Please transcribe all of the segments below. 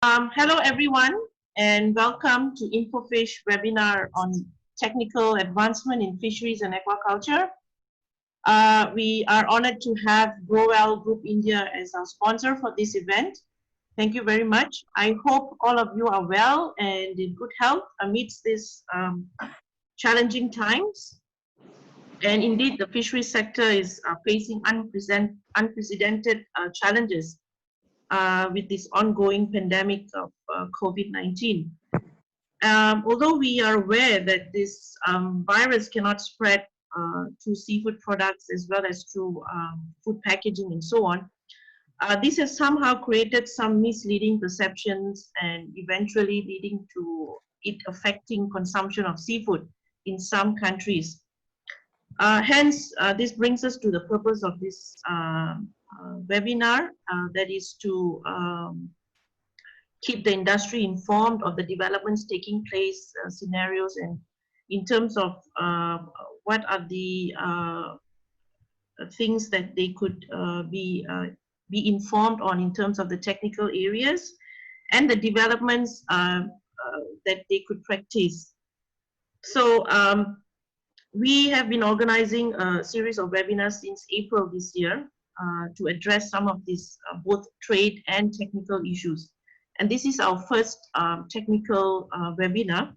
Hello everyone, and welcome to INFOFISH webinar on technical advancement in fisheries and aquaculture. We are honored to have Growell Group India as our sponsor for this event. Thank you very much. I hope all of you are well and in good health amidst these challenging times. And indeed, the fisheries sector is facing unprecedented challenges with this ongoing pandemic of COVID-19. Although we are aware that this virus cannot spread through seafood products as well as through food packaging and so on, this has somehow created some misleading perceptions and eventually leading to it affecting consumption of seafood in some countries. Hence, this brings us to the purpose of this webinar, that is to keep the industry informed of the developments taking place, scenarios, and in terms of what are the things that they could be informed on in terms of the technical areas and the developments that they could practice. So we have been organizing a series of webinars since April this year to address some of these both trade and technical issues. And this is our first technical webinar.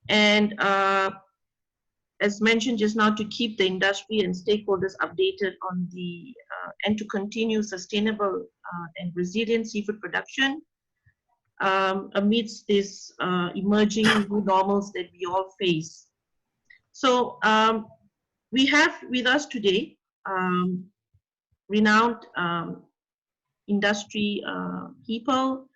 And as mentioned just now, to keep the industry and stakeholders updated on the, and to continue sustainable and resilient seafood production amidst these emerging new normals that we all face. So we have with us today renowned industry people,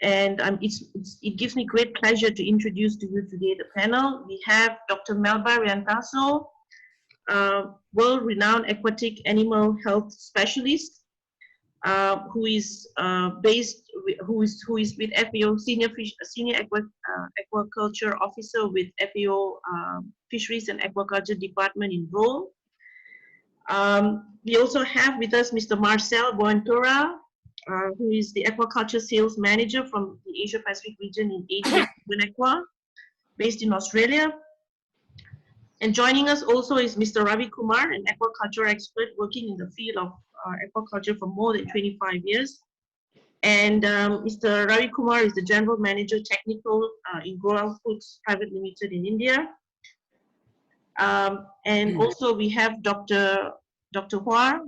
and it gives me great pleasure to introduce to you today the panel. We have Dr. Melba Riantaso, world-renowned aquatic animal health specialist, who is with FAO, senior aquaculture officer with FAO Fisheries and Aquaculture Department in Rome. We also have with us Mr. Marcel Boentura, who is the aquaculture sales manager from the Asia Pacific region in Aqua, based in Australia. And joining us also is Mr. Ravi Kumar, an aquaculture expert working in the field of aquaculture for more than 25 years. And Mr. Ravi Kumar is the General Manager Technical in Growell Foods Private Limited in India. And also we have Dr. Hua,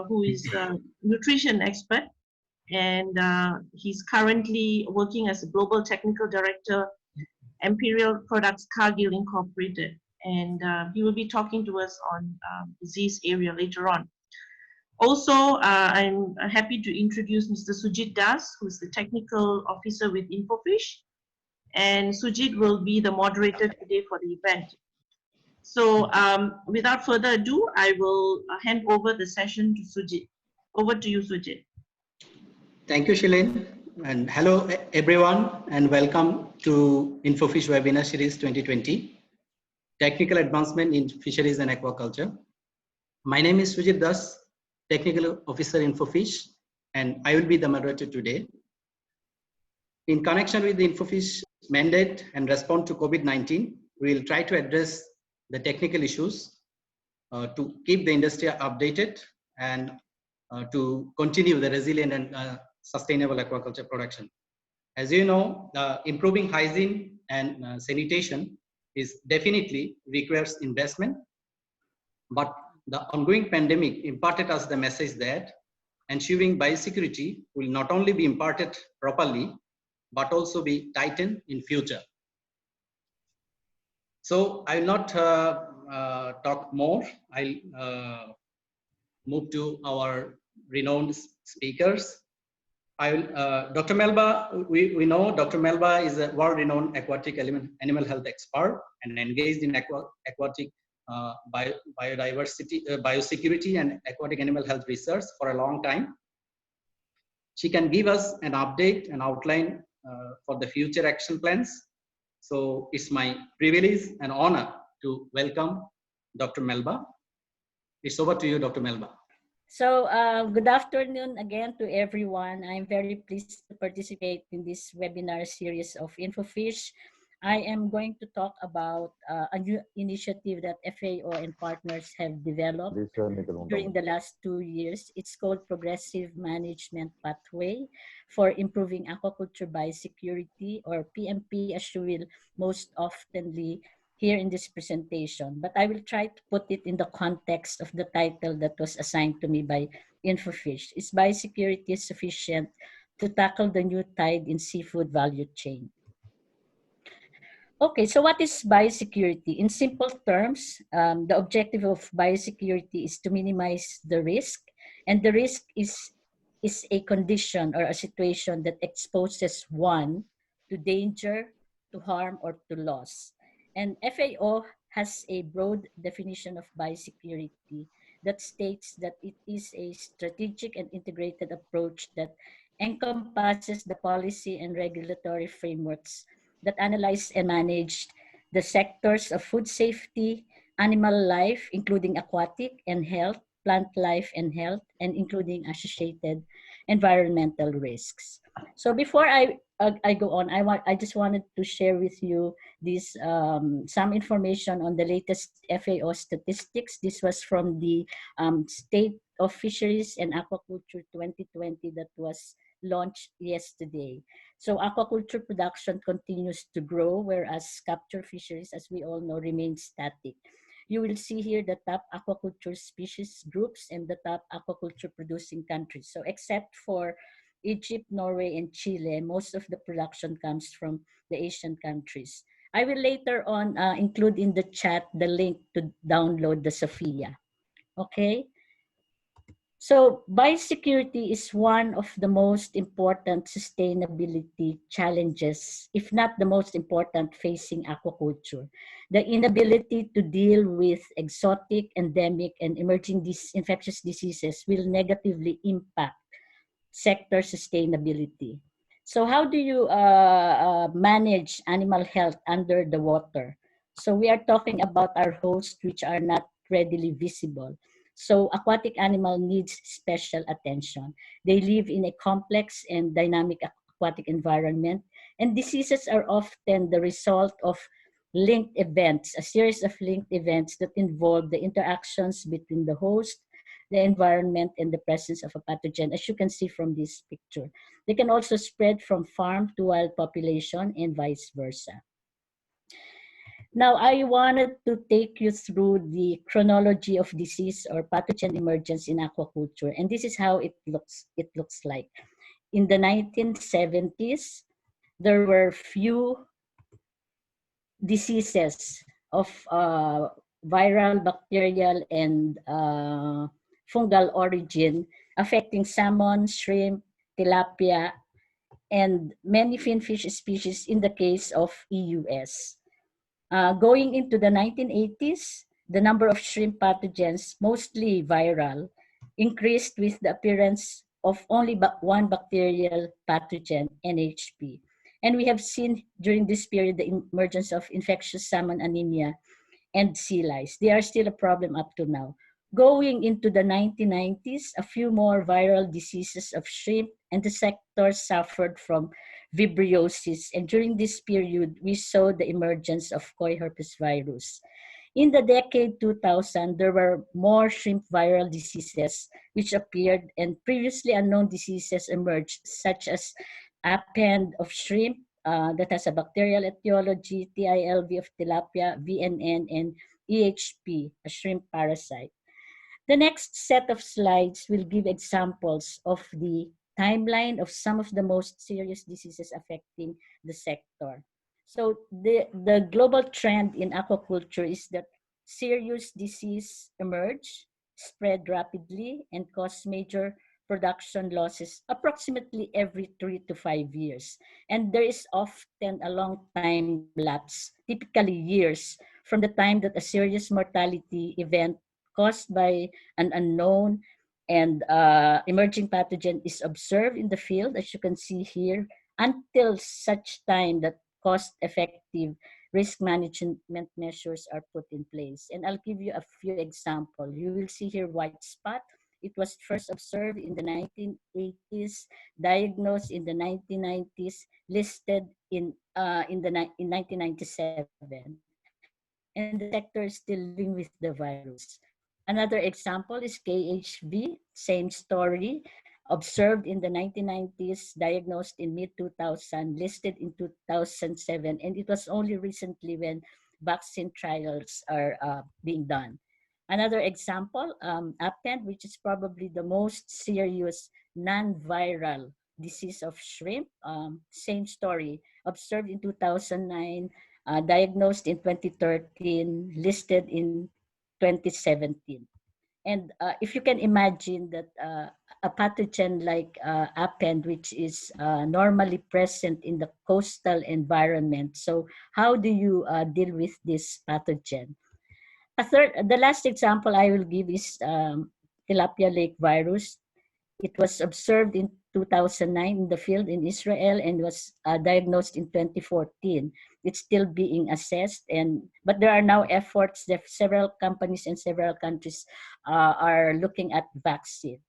who is a nutrition expert, and he's currently working as a Global Technical Director, Imperial Products Cargill Incorporated. And he will be talking to us on disease area later on. Also, I'm happy to introduce Mr. Sujit Das, who's the Technical Officer with INFOFISH. And Sujit will be the moderator today for the event. So without further ado, I will hand over the session to Sujit. Over to you, Sujit. Thank you, Shilin. And hello, everyone, and welcome to INFOFISH Webinar Series 2020, Technical Advancement in Fisheries and Aquaculture. My name is Sujit Das, Technical Officer INFOFISH, and I will be the moderator today. In connection with the INFOFISH mandate and respond to COVID-19, we will try to address the technical issues to keep the industry updated and to continue the resilient and sustainable aquaculture production. As you know, improving hygiene and sanitation is definitely requires investment, but the ongoing pandemic imparted us the message that ensuring biosecurity will not only be imparted properly, but also be tightened in future. So I will not talk more. I'll move to our renowned speakers. Dr. Melba, we know Dr. Melba is a world-renowned aquatic animal health expert and engaged in aquatic biodiversity, biosecurity and aquatic animal health research for a long time. She can give us an update and outline for the future action plans. So it's my privilege and honor to welcome Dr. Melba. It's over to you, Dr. Melba. So, good afternoon again to everyone. I'm very pleased to participate in this webinar series of INFOFISH. I am going to talk about a new initiative that FAO and partners have developed during the last 2 years. It's called Progressive Management Pathway for Improving Aquaculture Biosecurity, or PMP, as you will most oftenly here in this presentation. But I will try to put it in the context of the title that was assigned to me by INFOFISH. Is biosecurity sufficient to tackle the new tide in seafood value chain? Okay, so what is biosecurity? In simple terms, the objective of biosecurity is to minimize the risk, and the risk is a condition or a situation that exposes one to danger, to harm, or to loss. And FAO has a broad definition of biosecurity that states that it is a strategic and integrated approach that encompasses the policy and regulatory frameworks that analyze and manage the sectors of food safety, animal life, including aquatic and health, plant life and health, and including associated environmental risks. So before I go on, I just wanted to share with you this some information on the latest FAO statistics. This was from the State of Fisheries and Aquaculture 2020 that was launched yesterday. So aquaculture production continues to grow, whereas capture fisheries, as we all know, remain static. You will see here the top aquaculture species groups and the top aquaculture producing countries. So except for Egypt, Norway, and Chile, most of the production comes from the Asian countries. I will later on include in the chat the link to download the Sophia. Okay. So biosecurity is one of the most important sustainability challenges, if not the most important, facing aquaculture. The inability to deal with exotic, endemic, and emerging infectious diseases will negatively impact sector sustainability. So how do you manage animal health under the water? So we are talking about our hosts which are not readily visible. So aquatic animal needs special attention. They live in a complex and dynamic aquatic environment, and diseases are often the result of linked events, a series of linked events that involve the interactions between the host, the environment, and the presence of a pathogen, as you can see from this picture. They can also spread from farm to wild population and vice versa. Now, I wanted to take you through the chronology of disease or pathogen emergence in aquaculture, and this is how it looks like. In the 1970s, there were few diseases of viral, bacterial, and fungal origin affecting salmon, shrimp, tilapia, and many finfish species in the case of EUS. Going into the 1980s, the number of shrimp pathogens, mostly viral, increased with the appearance of only one bacterial pathogen, NHP. And we have seen during this period the emergence of infectious salmon anemia and sea lice. They are still a problem up to now. Going into the 1990s, a few more viral diseases of shrimp, and the sector suffered from vibriosis. And during this period, we saw the emergence of koi herpes virus. In the decade 2000, there were more shrimp viral diseases which appeared, and previously unknown diseases emerged, such as append of shrimp, that has a bacterial etiology, TILV of tilapia, VNN, and EHP, a shrimp parasite. The next set of slides will give examples of the timeline of some of the most serious diseases affecting the sector. So the global trend in aquaculture is that serious disease emerge, spread rapidly, and cause major production losses approximately every 3 to 5 years. And there is often a long time lapse, typically years, from the time that a serious mortality event caused by an unknown and emerging pathogen is observed in the field, as you can see here, until such time that cost-effective risk management measures are put in place. And I'll give you a few examples. You will see here white spot. It was first observed in the 1980s, diagnosed in the 1990s, listed in 1997. And the sector is still living with the virus. Another example is KHV, same story, observed in the 1990s, diagnosed in mid-2000, listed in 2007, and it was only recently when vaccine trials are being done. Another example, append, which is probably the most serious non-viral disease of shrimp, same story, observed in 2009, diagnosed in 2013, listed in 2017. And if you can imagine that a pathogen like append, which is normally present in the coastal environment, so how do you deal with this pathogen? The last example I will give is tilapia lake virus. It was observed in 2009 in the field in Israel and was diagnosed in 2014. It's still being assessed, but there are now efforts that several companies in several countries are looking at vaccine.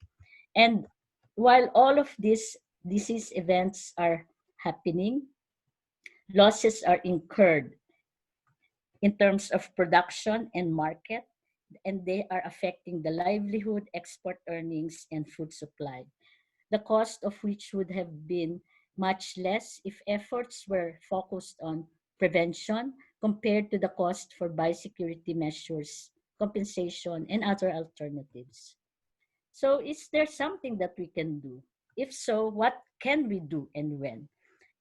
And while all of these disease events are happening, losses are incurred in terms of production and market, and they are affecting the livelihood, export earnings, and food supply, the cost of which would have been much less if efforts were focused on prevention compared to the cost for biosecurity measures, compensation, and other alternatives. So is there something that we can do? If so, what can we do and when?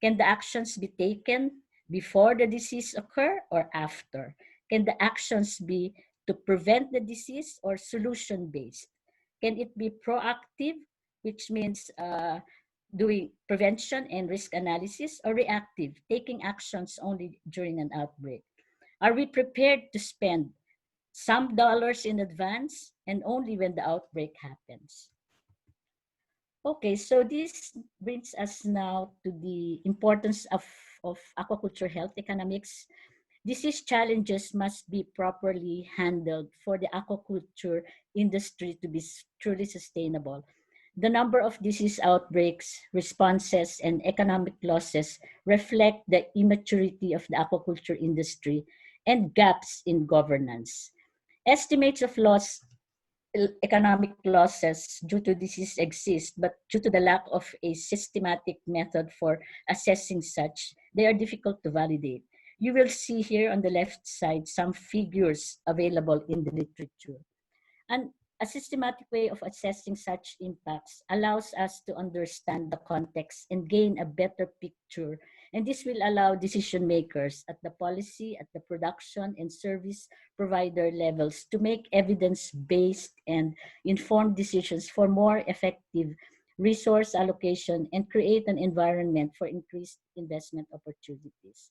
Can the actions be taken before the disease occur or after? Can the actions be to prevent the disease or solution-based? Can it be proactive, which means doing prevention and risk analysis, or reactive, taking actions only during an outbreak? Are we prepared to spend some dollars in advance and only when the outbreak happens? Okay, so this brings us now to the importance of aquaculture health economics. Disease challenges must be properly handled for the aquaculture industry to be truly sustainable. The number of disease outbreaks, responses, and economic losses reflect the immaturity of the aquaculture industry and gaps in governance. Estimates of economic losses due to disease exist, but due to the lack of a systematic method for assessing such, they are difficult to validate. You will see here on the left side some figures available in the literature. And a systematic way of assessing such impacts allows us to understand the context and gain a better picture. And this will allow decision makers at the policy, at the production and service provider levels to make evidence-based and informed decisions for more effective resource allocation and create an environment for increased investment opportunities.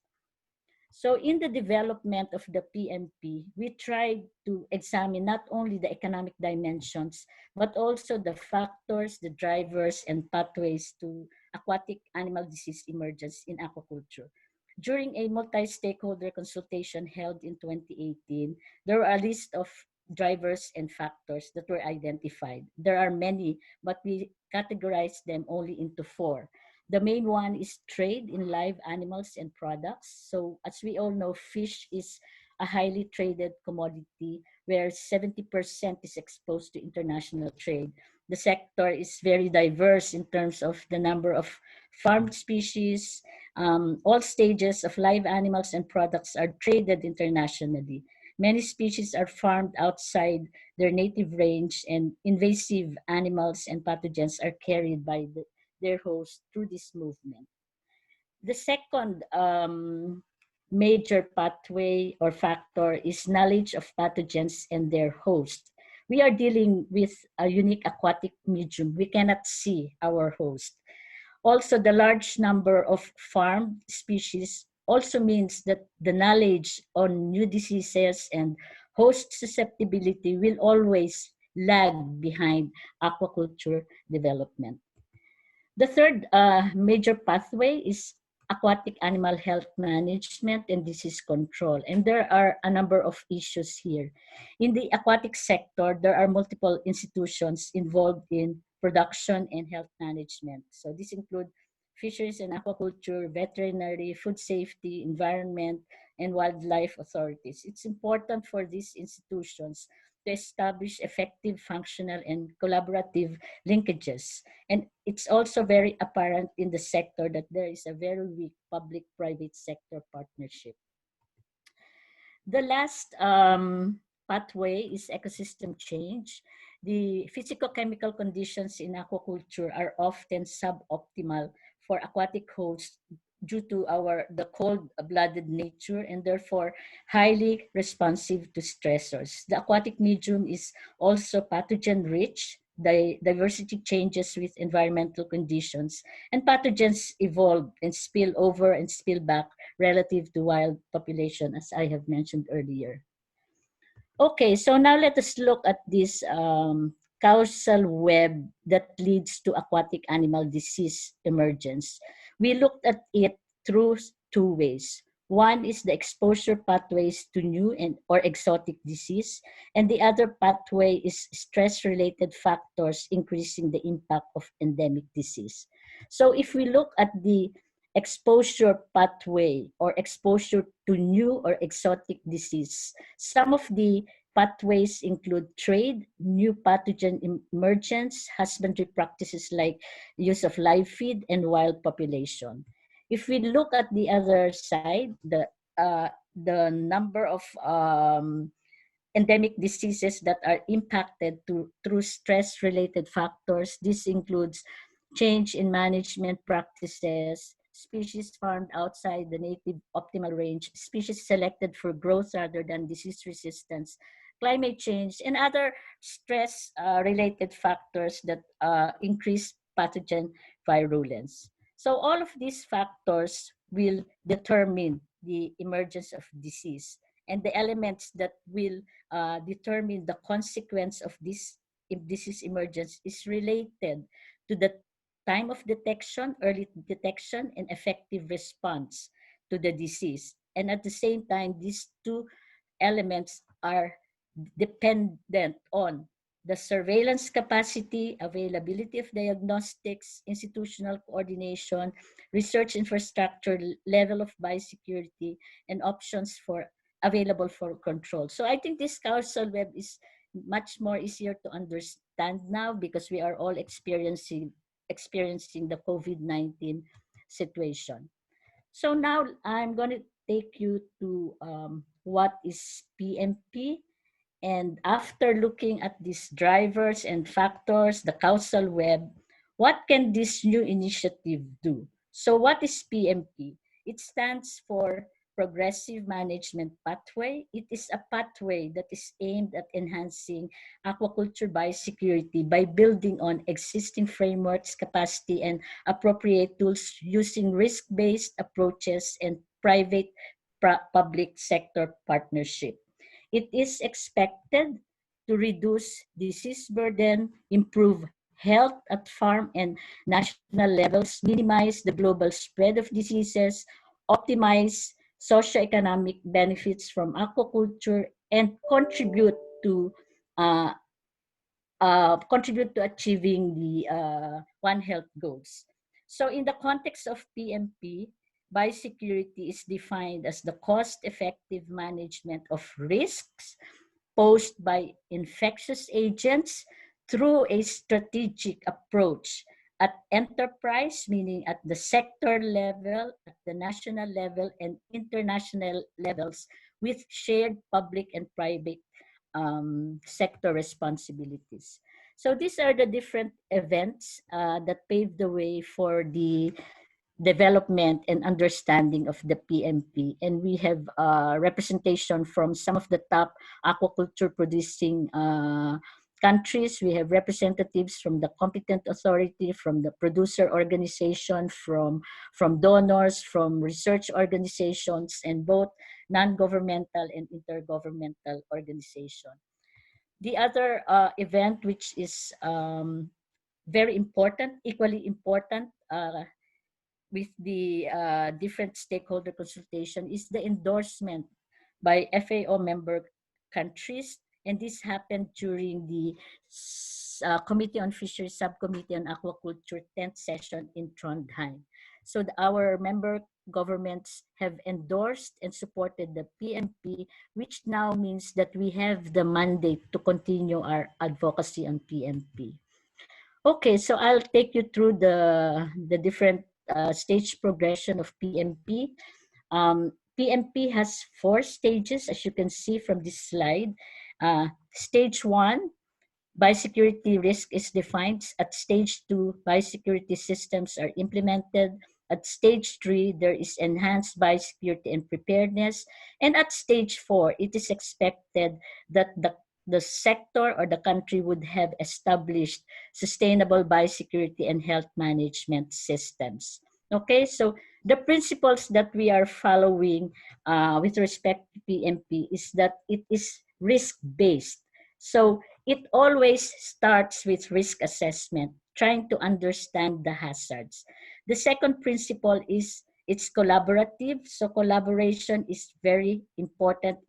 So in the development of the PMP, we tried to examine not only the economic dimensions, but also the factors, the drivers, and pathways to aquatic animal disease emergence in aquaculture. During a multi-stakeholder consultation held in 2018, there were a list of drivers and factors that were identified. There are many, but we categorized them only into 4. The main one is trade in live animals and products. So as we all know, fish is a highly traded commodity where 70% is exposed to international trade. The sector is very diverse in terms of the number of farmed species. All stages of live animals and products are traded internationally. Many species are farmed outside their native range, and invasive animals and pathogens are carried by their host through this movement. The second major pathway or factor is knowledge of pathogens and their host. We are dealing with a unique aquatic medium. We cannot see our host. Also, the large number of farmed species also means that the knowledge on new diseases and host susceptibility will always lag behind aquaculture development. The third major pathway is aquatic animal health management and disease control. And there are a number of issues here. In the aquatic sector, there are multiple institutions involved in production and health management. So this include fisheries and aquaculture, veterinary, food safety, environment, and wildlife authorities. It's important for these institutions to establish effective, functional, and collaborative linkages. And it's also very apparent in the sector that there is a very weak public-private sector partnership. The last pathway is ecosystem change. The physical-chemical conditions in aquaculture are often suboptimal for aquatic hosts due to the cold-blooded nature and therefore highly responsive to stressors. The aquatic medium is also pathogen-rich. The diversity changes with environmental conditions, and pathogens evolve and spill over and spill back relative to wild population, as I have mentioned earlier. Okay, so now let us look at this causal web that leads to aquatic animal disease emergence. We looked at it through two ways. One is the exposure pathways to new and or exotic disease, and the other pathway is stress-related factors increasing the impact of endemic disease. So if we look at the exposure pathway or exposure to new or exotic disease, some of the pathways include trade, new pathogen emergence, husbandry practices like use of live feed, and wild population. If we look at the other side, the number of endemic diseases that are impacted through stress-related factors, this includes change in management practices, species farmed outside the native optimal range, species selected for growth rather than disease resistance, climate change, and other stress-related factors that increase pathogen virulence. So all of these factors will determine the emergence of disease, and the elements that will determine the consequence of this disease emergence is related to the time of detection, early detection, and effective response to the disease. And at the same time, these two elements are dependent on the surveillance capacity, availability of diagnostics, institutional coordination, research infrastructure, level of biosecurity, and options available for control. So I think this causal web is much more easier to understand now because we are all experiencing the COVID-19 situation. So now I'm going to take you to what is PMP. And after looking at these drivers and factors, the causal web, what can this new initiative do? So what is PMP? It stands for Progressive Management Pathway. It is a pathway that is aimed at enhancing aquaculture biosecurity by building on existing frameworks, capacity, and appropriate tools using risk-based approaches and private-public sector partnership. It is expected to reduce disease burden, improve health at farm and national levels, minimize the global spread of diseases, optimize socioeconomic benefits from aquaculture, and contribute to achieving the One Health goals. So in the context of PMP, biosecurity is defined as the cost-effective management of risks posed by infectious agents through a strategic approach at enterprise, meaning at the sector level, at the national level, and international levels with shared public and private sector responsibilities. So these are the different events that paved the way for the development and understanding of the PMP. And we have representation from some of the top aquaculture producing countries. We have representatives from the competent authority, from the producer organization, from donors, from research organizations, and both non-governmental and intergovernmental organization. The other event, which is very important, equally important, with the different stakeholder consultation is the endorsement by FAO member countries, and this happened during the Committee on Fisheries Subcommittee on Aquaculture 10th session in Trondheim. So our member governments have endorsed and supported the PMP, which now means that we have the mandate to continue our advocacy on PMP. Okay, so I'll take you through the different stage progression of PMP. PMP has 4 stages, as you can see from this slide. Stage 1, biosecurity risk is defined. At stage 2, biosecurity systems are implemented. At stage 3, there is enhanced biosecurity and preparedness. And at stage 4, it is expected that the sector or the country would have established sustainable biosecurity and health management systems. Okay, so the principles that we are following with respect to PMP is that it is risk-based. So it always starts with risk assessment, trying to understand the hazards. The second principle is it's collaborative. So collaboration is very important.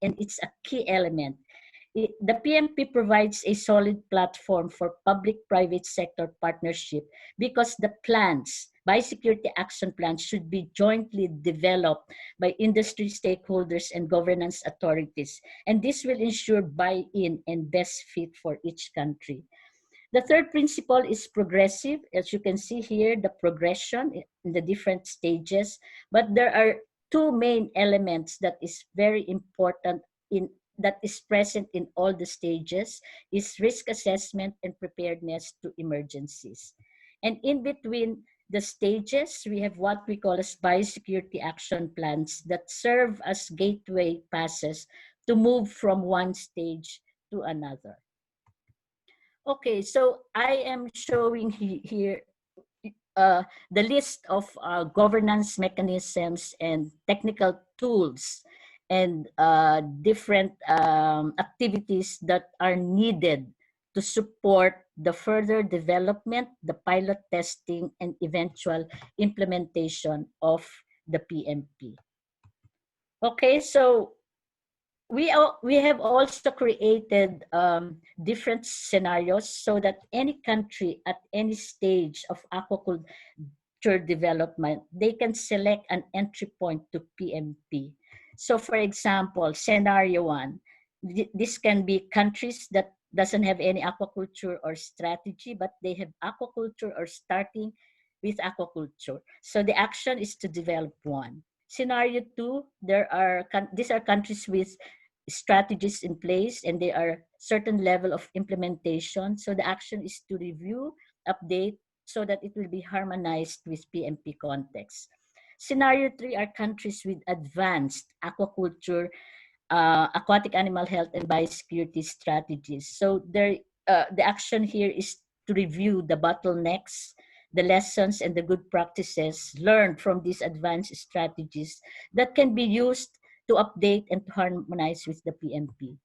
It's a key element. The PMP provides a solid platform for public-private sector partnership because the plans, biosecurity action plans, should be jointly developed by industry stakeholders and governance authorities. And this will ensure buy-in and best fit for each country. The third principle is progressive. As you can see here, the progression in the different stages, but there are 2 main elements that is very important that is present in all the stages is risk assessment and preparedness to emergencies. And in between the stages, we have what we call as biosecurity action plans that serve as gateway passes to move from one stage to another. Okay, so I am showing here the list of governance mechanisms and technical tools and different activities that are needed to support the further development, the pilot testing, and eventual implementation of the PMP. Okay, so we have also created different scenarios so that any country at any stage of aquaculture development, they can select an entry point to PMP. So for example, scenario 1, this can be countries that doesn't have any aquaculture or strategy, but they have aquaculture or starting with aquaculture. So the action is to develop one. Scenario 2, these are countries with strategies in place and they are certain level of implementation. So the action is to review, update, so that it will be harmonized with PMP context. Scenario 3 are countries with advanced aquaculture, aquatic animal health, and biosecurity strategies. So the action here is to review the bottlenecks, the lessons, and the good practices learned from these advanced strategies that can be used to update and to harmonize with the PMP.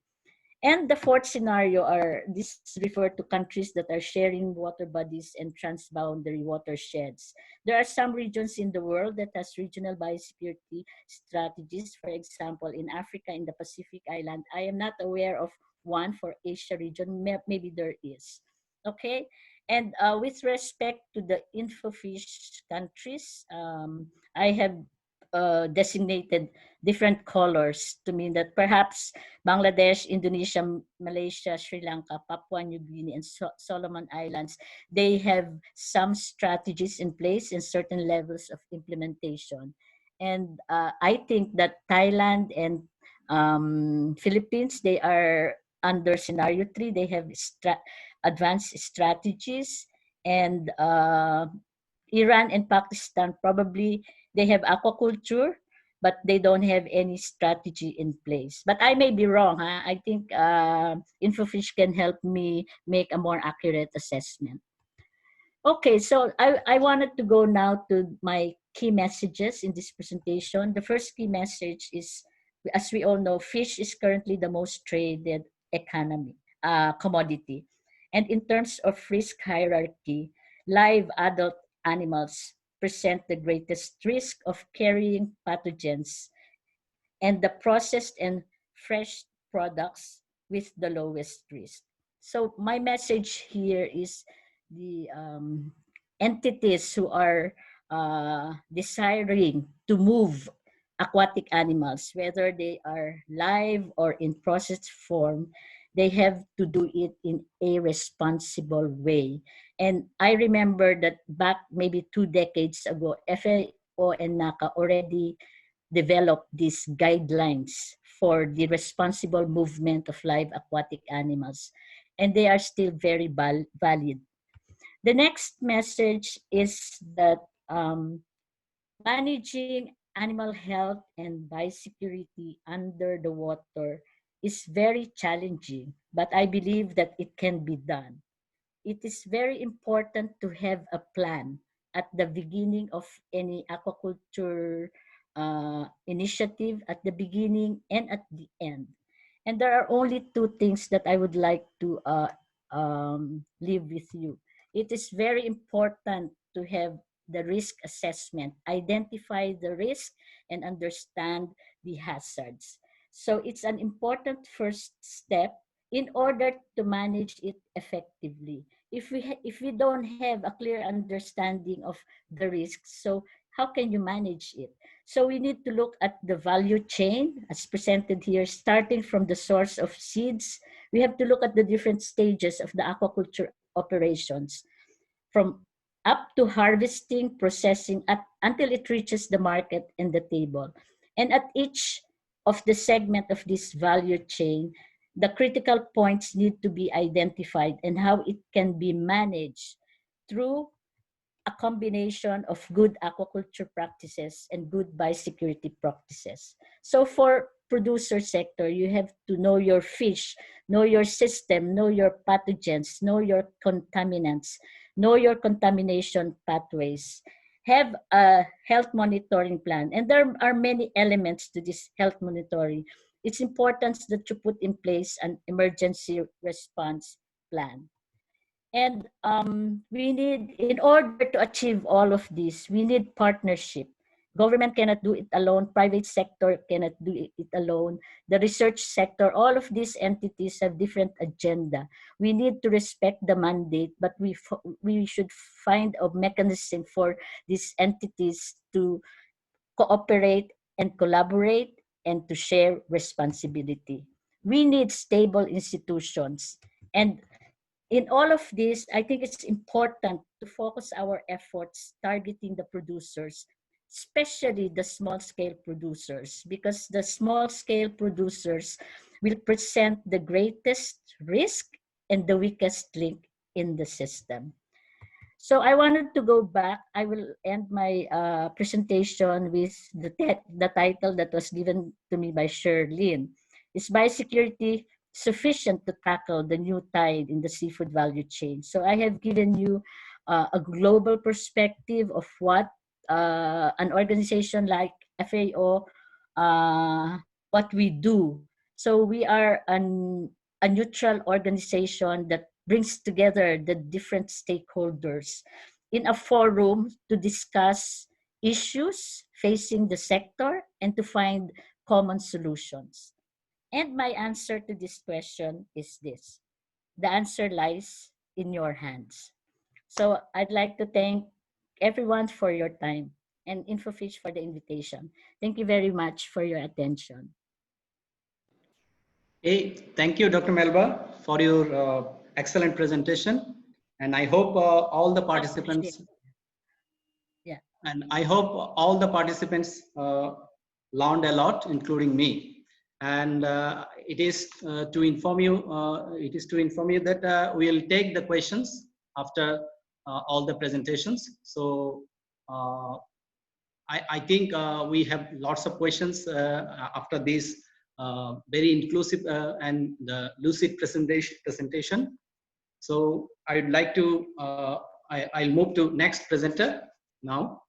And the fourth scenario this refer to countries that are sharing water bodies and transboundary watersheds. There are some regions in the world that has regional biosecurity strategies. For example, in Africa, in the Pacific Island, I am not aware of one for Asia region. Maybe there is. Okay. And with respect to the INFOFISH countries, I have designated different colors to mean that perhaps Bangladesh, Indonesia, Malaysia, Sri Lanka, Papua New Guinea, and Solomon Islands, they have some strategies in place and certain levels of implementation. And I think that Thailand and Philippines, they are under scenario 3. They have advanced strategies, and Iran and Pakistan, probably they have aquaculture, but they don't have any strategy in place. But I may be wrong. Huh? I think INFOFISH can help me make a more accurate assessment. Okay, so I wanted to go now to my key messages in this presentation. The first key message is, as we all know, fish is currently the most traded commodity. And in terms of risk hierarchy, live adult animals present the greatest risk of carrying pathogens, and the processed and fresh products with the lowest risk. So my message here is the entities who are desiring to move aquatic animals, whether they are live or in processed form, they have to do it in a responsible way. And I remember that back maybe 2 decades ago, FAO and NACA already developed these guidelines for the responsible movement of live aquatic animals, and they are still very valid. The next message is that managing animal health and biosecurity under the water is very challenging, but I believe that it can be done. It is very important to have a plan at the beginning of any aquaculture initiative, at the beginning and at the end. And there are only 2 things that I would like to leave with you. It is very important to have the risk assessment, identify the risk and understand the hazards. So it's an important first step in order to manage it effectively. If we don't have a clear understanding of the risks, so how can you manage it? So we need to look at the value chain as presented here, starting from the source of seeds. We have to look at the different stages of the aquaculture operations, from up to harvesting, processing, until it reaches the market and the table. And at each of the segment of this value chain, the critical points need to be identified and how it can be managed through a combination of good aquaculture practices and good biosecurity practices. So for producer sector, you have to know your fish, know your system, know your pathogens, know your contaminants, know your contamination pathways, have a health monitoring plan. And there are many elements to this health monitoring. It's important that you put in place an emergency response plan. And we need, in order to achieve all of this, we need partnership. Government cannot do it alone. Private sector cannot do it alone. The research sector, all of these entities have different agenda. We need to respect the mandate, but we should find a mechanism for these entities to cooperate and collaborate and to share responsibility. We need stable institutions. And in all of this, I think it's important to focus our efforts targeting the producers, especially the small-scale producers, because the small-scale producers will present the greatest risk and the weakest link in the system. So I wanted to go back. I will end my presentation with the title that was given to me by Sherlyn. Is biosecurity sufficient to tackle the new tide in the seafood value chain? So I have given you a global perspective of what an organization like FAO, what we do. So we are a neutral organization that brings together the different stakeholders in a forum to discuss issues facing the sector and to find common solutions. And my answer to this question is this: the answer lies in your hands. So I'd like to thank everyone for your time and INFOFISH for the invitation. Thank you very much for your attention. Hey, thank you, Dr. Melba, for your excellent presentation. And I hope all the participants, learned a lot, including me. And it is to inform you. That we'll take the questions after all the presentations. So I think we have lots of questions after this very inclusive and lucid presentation. So I'd like to, I'll move to next presenter now.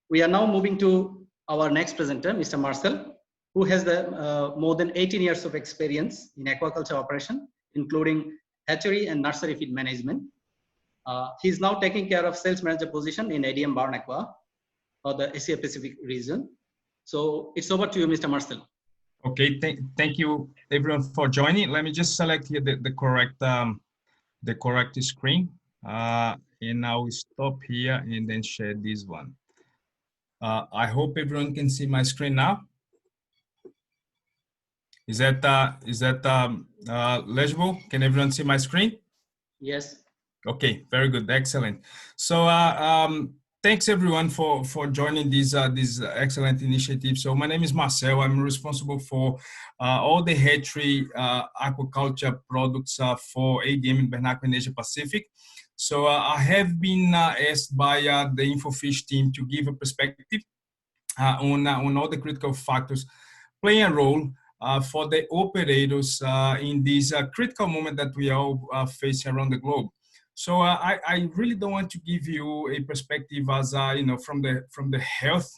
We are now moving to our next presenter, Mr. Marcel, who has more than 18 years of experience in aquaculture operation, including hatchery and nursery feed management. He's now taking care of sales manager position in ADM Barn Aqua. or the Asia Pacific region. So it's over to you, Mr. Marcel. Okay, thank you everyone for joining. Let me just select here the correct screen, and I will stop here and then share this one. I hope everyone can see my screen now. Is that legible? Can everyone see my screen? Yes. Okay, very good, excellent. So thanks everyone for joining this excellent initiative. So my name is Marcel. I'm responsible for all the hatchery aquaculture products for ADM in Bernacle and Asia Pacific. So I have been asked by the INFOFISH team to give a perspective on all the critical factors playing a role for the operators in this critical moment that we all face around the globe. So I really don't want to give you a perspective as from the health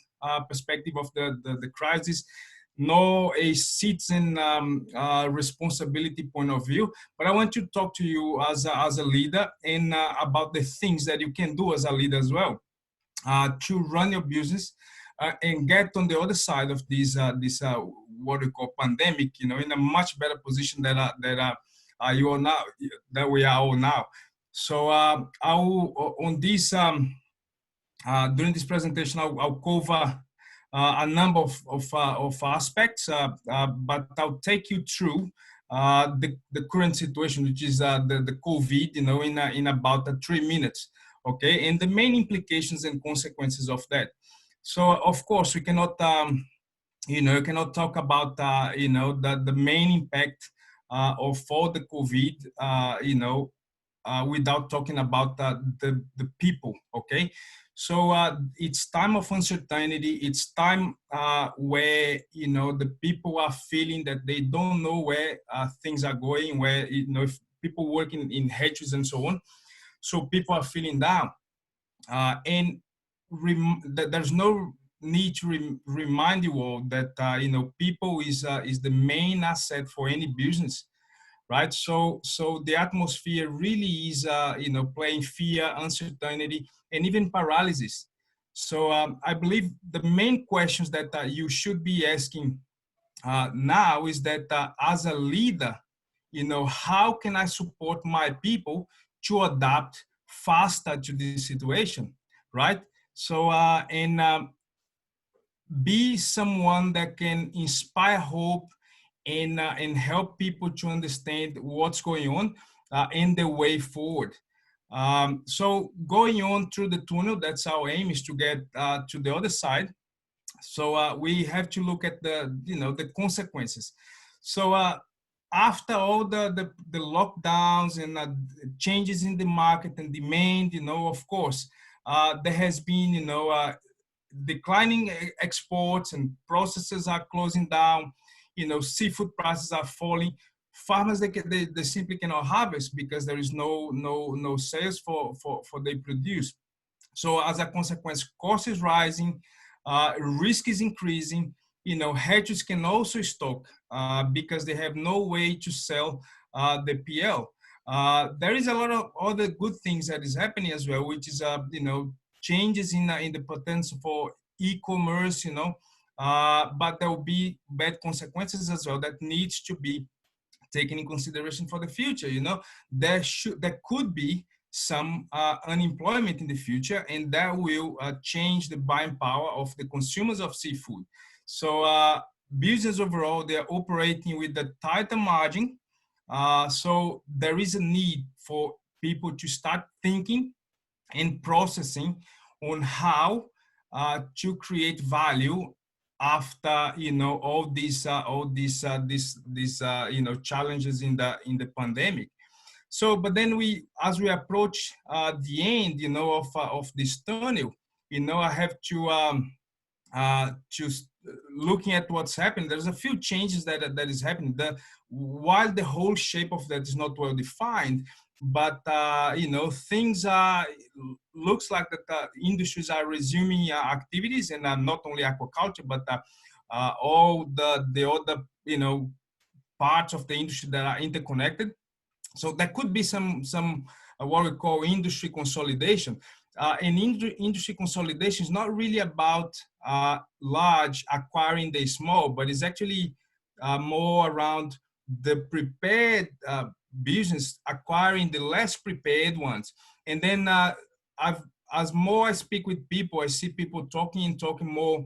perspective of the crisis, nor a citizen responsibility point of view, but I want to talk to you as a leader and about the things that you can do as a leader as well to run your business and get on the other side of this what we call pandemic, in a much better position you are now, that we are all now. So I will, on this, during this presentation, I'll cover a number of aspects, but I'll take you through the current situation, which is the COVID, in about 3 minutes, okay, and the main implications and consequences of that. So of course we cannot, you cannot talk about the main impact of all the COVID, without talking about the people, okay? So it's time of uncertainty. It's time where, the people are feeling that they don't know where things are going, where, if people working in hatcheries and so on. So people are feeling down. And there's no need to remind you all that, people is the main asset for any business. Right, so the atmosphere really is, playing fear, uncertainty, and even paralysis. So I believe the main questions that you should be asking now is that as a leader, how can I support my people to adapt faster to this situation, right? So and be someone that can inspire hope and help people to understand what's going on and the way forward. So going on through the tunnel, that's our aim, is to get to the other side. So we have to look at the consequences. So after all the lockdowns and changes in the market and demand, of course, there has been, declining exports and processes are closing down. Seafood prices are falling. Farmers, they simply cannot harvest because there is no sales for they produce. So as a consequence, cost is rising, risk is increasing. Hatcheries can also stock because they have no way to sell the PL. There is a lot of other good things that is happening as well, which is changes in the potential for e-commerce, but there will be bad consequences as well that needs to be taken in consideration for the future. There could be some unemployment in the future, and that will change the buying power of the consumers of seafood. So business overall, they're operating with the tighter margin. So there is a need for people to start thinking and processing on how to create value after all these challenges in the pandemic. So, but then as we approach the end, of this tunnel, I have to looking at what's happening. There's a few changes that is happening. While the whole shape of that is not well defined, but things looks like that industries are resuming activities, and not only aquaculture, but all the other parts of the industry that are interconnected. So there could be some what we call industry consolidation. and industry consolidation is not really about large acquiring the small, but it's actually more around the prepared business acquiring the less prepared ones. And then as more I speak with people, I see people talking more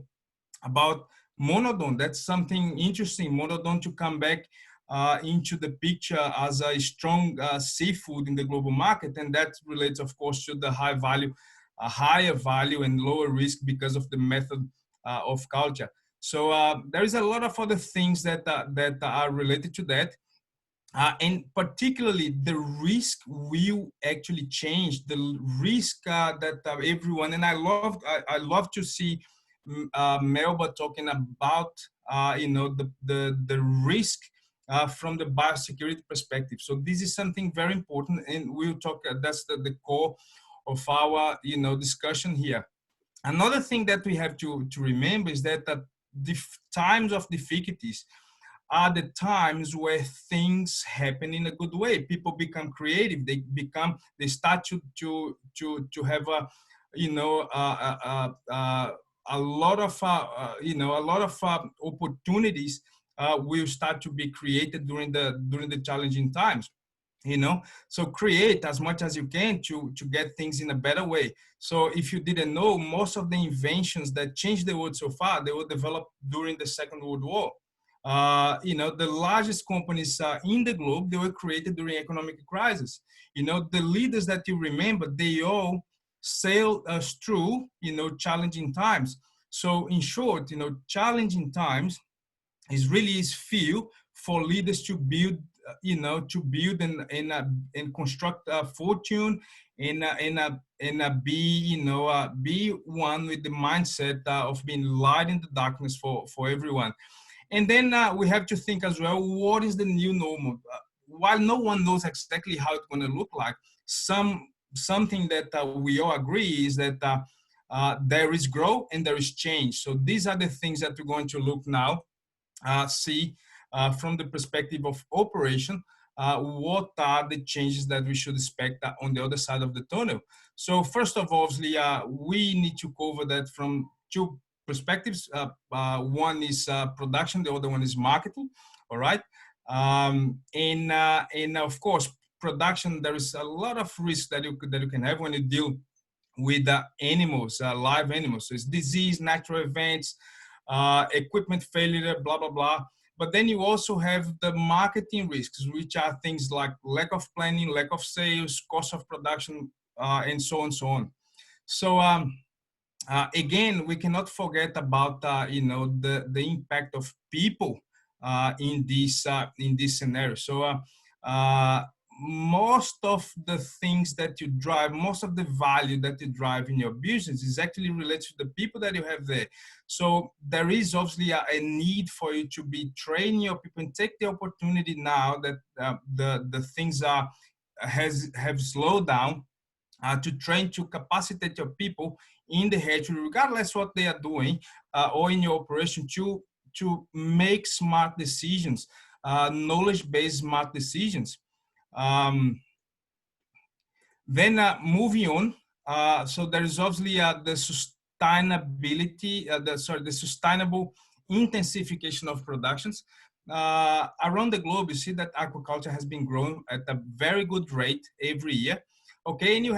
about monodon. That's something interesting. Monodon to come back into the picture as a strong seafood in the global market, and that relates, of course, to the higher value and lower risk because of the method of culture. So there is a lot of other things that are related to that. And particularly the risk will actually change. The risk that everyone, and I love to see Melba talking about the risk from the biosecurity perspective. So this is something very important, and we'll talk. That's the core of our discussion here. Another thing that we have to remember is that the times of difficulties are the times where things happen in a good way. People become creative. They start to have a lot of opportunities will start to be created during the challenging times. So create as much as you can to get things in a better way. So if you didn't know, most of the inventions that changed the world so far, they were developed during the Second World War. The largest companies in the globe, they were created during economic crisis. The leaders that you remember, they all sailed us through, challenging times. So in short, challenging times is fuel for leaders to build, and construct a fortune and be one with the mindset of being light in the darkness for everyone. And then we have to think as well, what is the new normal? While no one knows exactly how it's going to look like, something that we all agree is that there is growth and there is change. So these are the things that we're going to look now, see from the perspective of operation, what are the changes that we should expect on the other side of the tunnel. So first of all, obviously, we need to cover that from two perspectives. One is production, the other one is marketing. All right, and of course, production. There is a lot of risk that you can have when you deal with animals, live animals. So it's disease, natural events, equipment failure, blah blah blah. But then you also have the marketing risks, which are things like lack of planning, lack of sales, cost of production, and so on and so on. So again, we cannot forget about the impact of people in this scenario. So most of the things that you drive, most of the value that you drive in your business is actually related to the people that you have there. So there is obviously a need for you to be training your people and take the opportunity now that the things have slowed down, to train, to capacitate your people in the hatchery, regardless what they are doing, or in your operation, to make smart decisions, knowledge-based smart decisions. Then moving on, so there is obviously the sustainability, the sustainable intensification of productions. Around the globe, you see that aquaculture has been growing at a very good rate every year. Okay, and you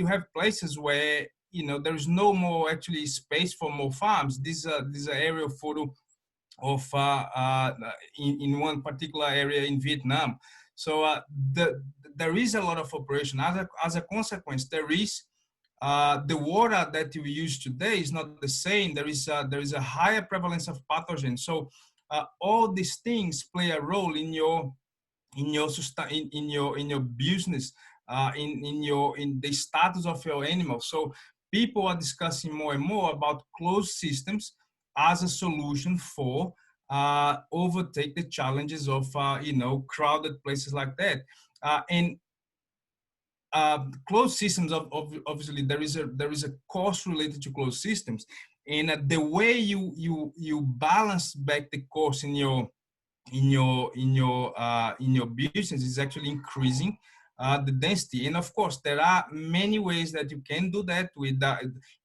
have places where there is no more actually space for more farms. This is an aerial photo of in one particular area in Vietnam. So there is a lot of operation. As a consequence, there is the water that we use today is not the same. There is a higher prevalence of pathogens. So all these things play a role in your business, in the status of your animal. So people are discussing more and more about closed systems as a solution for overtake the challenges of crowded places like that. And closed systems, obviously there is a cost related to closed systems, and the way you balance back the cost in your business is actually increasing the density. And of course, there are many ways that you can do that with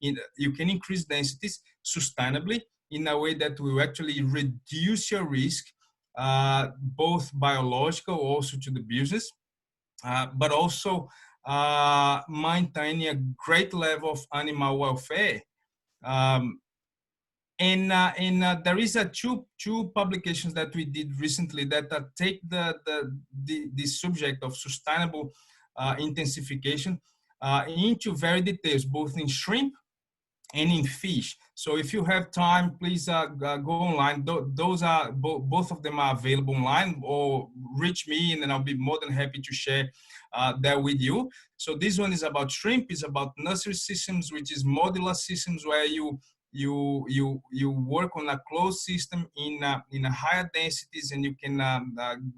you can increase densities sustainably in a way that will actually reduce your risk, both biological, also to the business, but also maintaining a great level of animal welfare. Um, and there is two publications that we did recently that take the subject of sustainable intensification into very details, both in shrimp and in fish. So if you have time, please go online. Those are both of them are available online, or reach me and then I'll be more than happy to share that with you. So this one is about shrimp, is about nursery systems, which is modular systems where you work on a closed system in a higher densities, and you can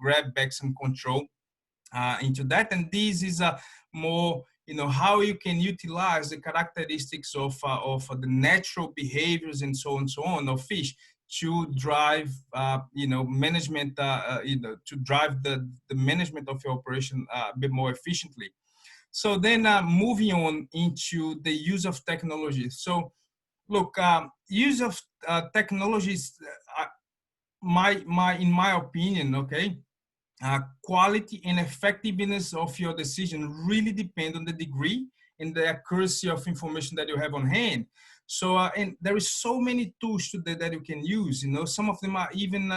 grab back some control into that. And this is a more, how you can utilize the characteristics of the natural behaviors and so on of fish to drive management, to drive the management of your operation a bit more efficiently. So then moving on into the use of technology. So look, use of technologies, in my opinion, okay, quality and effectiveness of your decision really depend on the degree and the accuracy of information that you have on hand. So, and there is so many tools today that you can use. Some of them are even,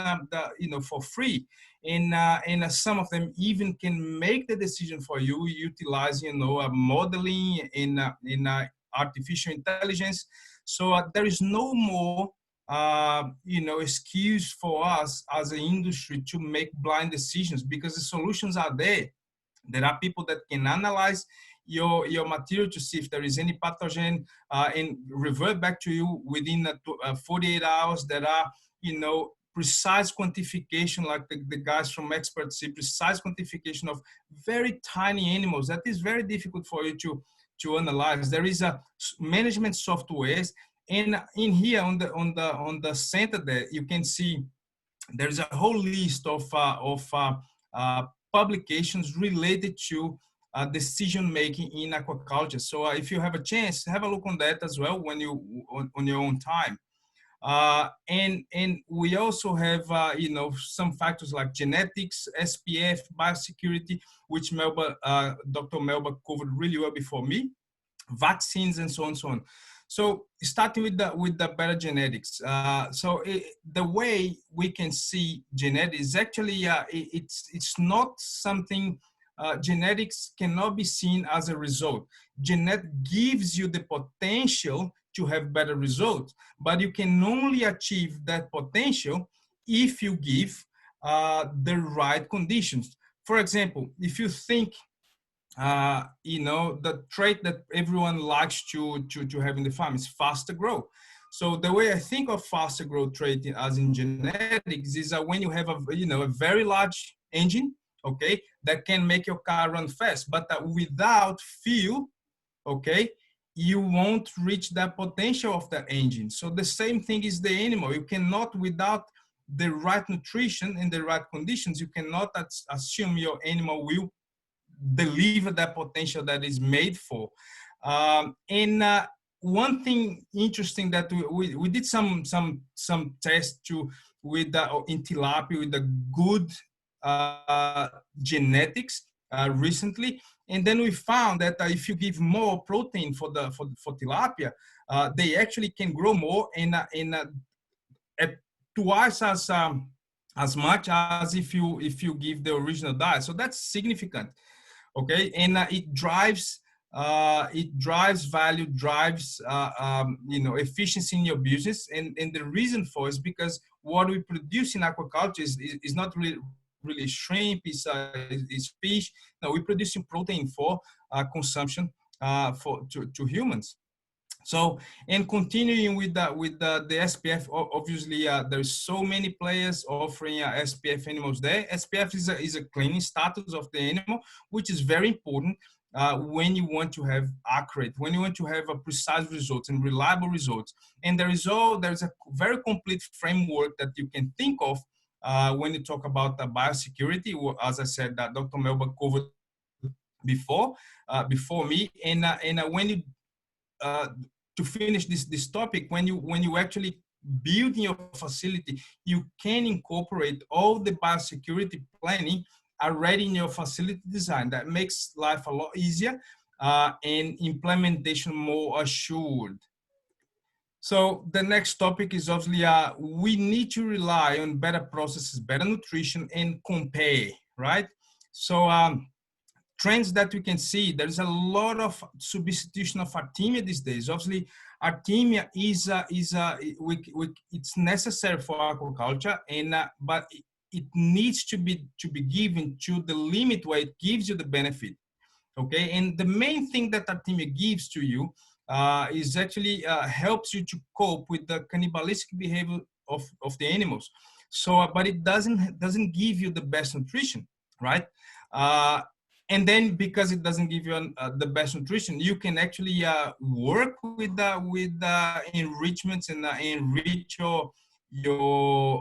for free, and some of them even can make the decision for you utilizing, modeling in artificial intelligence. So there is no more excuse for us as an industry to make blind decisions, because the solutions are there. There are people that can analyze your material to see if there is any pathogen and revert back to you within 48 hours. There are, precise quantification, like the guys from Experts see, precise quantification of very tiny animals that is very difficult for you to analyze. There is a management softwares. And in here on the center there, you can see there's a whole list of publications related to decision making in aquaculture. So if you have a chance, have a look on that as well when you on your own time. And we also have some factors like genetics, SPF, biosecurity, which Dr. Melba covered really well before me, vaccines, and so on and so on. So starting with the better genetics. The way we can see genetics is actually, it's not something, genetics cannot be seen as a result. Genetic gives you the potential to have better results, but you can only achieve that potential if you give the right conditions. For example, if you think the trait that everyone likes to have in the farm is faster growth. So the way I think of faster growth trait as in genetics is when you have a very large engine, okay, that can make your car run fast, but without fuel, okay, you won't reach that potential of the engine. So the same thing is the animal. You cannot, without the right nutrition and the right conditions, you cannot assume your animal will deliver that potential that is made for. One thing interesting that we did some tests with in tilapia with the good genetics recently, and then we found that if you give more protein for tilapia, they actually can grow more at twice as much as if you give the original diet. So that's significant. Okay, and it drives value, drives efficiency in your business, and the reason for is because what we produce in aquaculture is not really shrimp, is fish. No, we're producing protein for consumption to humans. So, and continuing with the SPF, obviously there's so many players offering SPF animals there. SPF is a cleaning status of the animal, which is very important when you want to have accurate, when you want to have a precise results and reliable results. And there's a very complete framework that you can think of when you talk about biosecurity. As I said, that Dr. Melba covered before before me, and when you to finish this topic, when you actually build your facility, you can incorporate all the biosecurity planning already in your facility design. That makes life a lot easier and implementation more assured. So the next topic is obviously we need to rely on better processes, better nutrition, and compare, right? So trends that we can see, there's a lot of substitution of Artemia these days. Obviously, Artemia is it's necessary for aquaculture, and but it needs to be given to the limit where it gives you the benefit. Okay, and the main thing that Artemia gives to you is actually helps you to cope with the cannibalistic behavior of the animals. So, but it doesn't give you the best nutrition, right? And then because it doesn't give you the best nutrition, you can actually work with enrichments and enrich your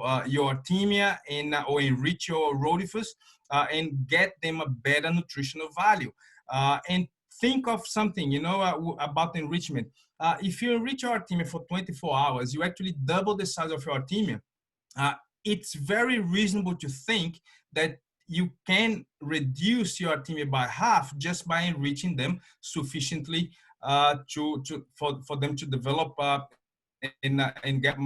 Artemia and or enrich your rotifers and get them a better nutritional value. And think of something, you know, about enrichment. If you enrich your Artemia for 24 hours, you actually double the size of your Artemia. It's very reasonable to think that you can reduce your Artemia by half just by enriching them sufficiently for them to develop and get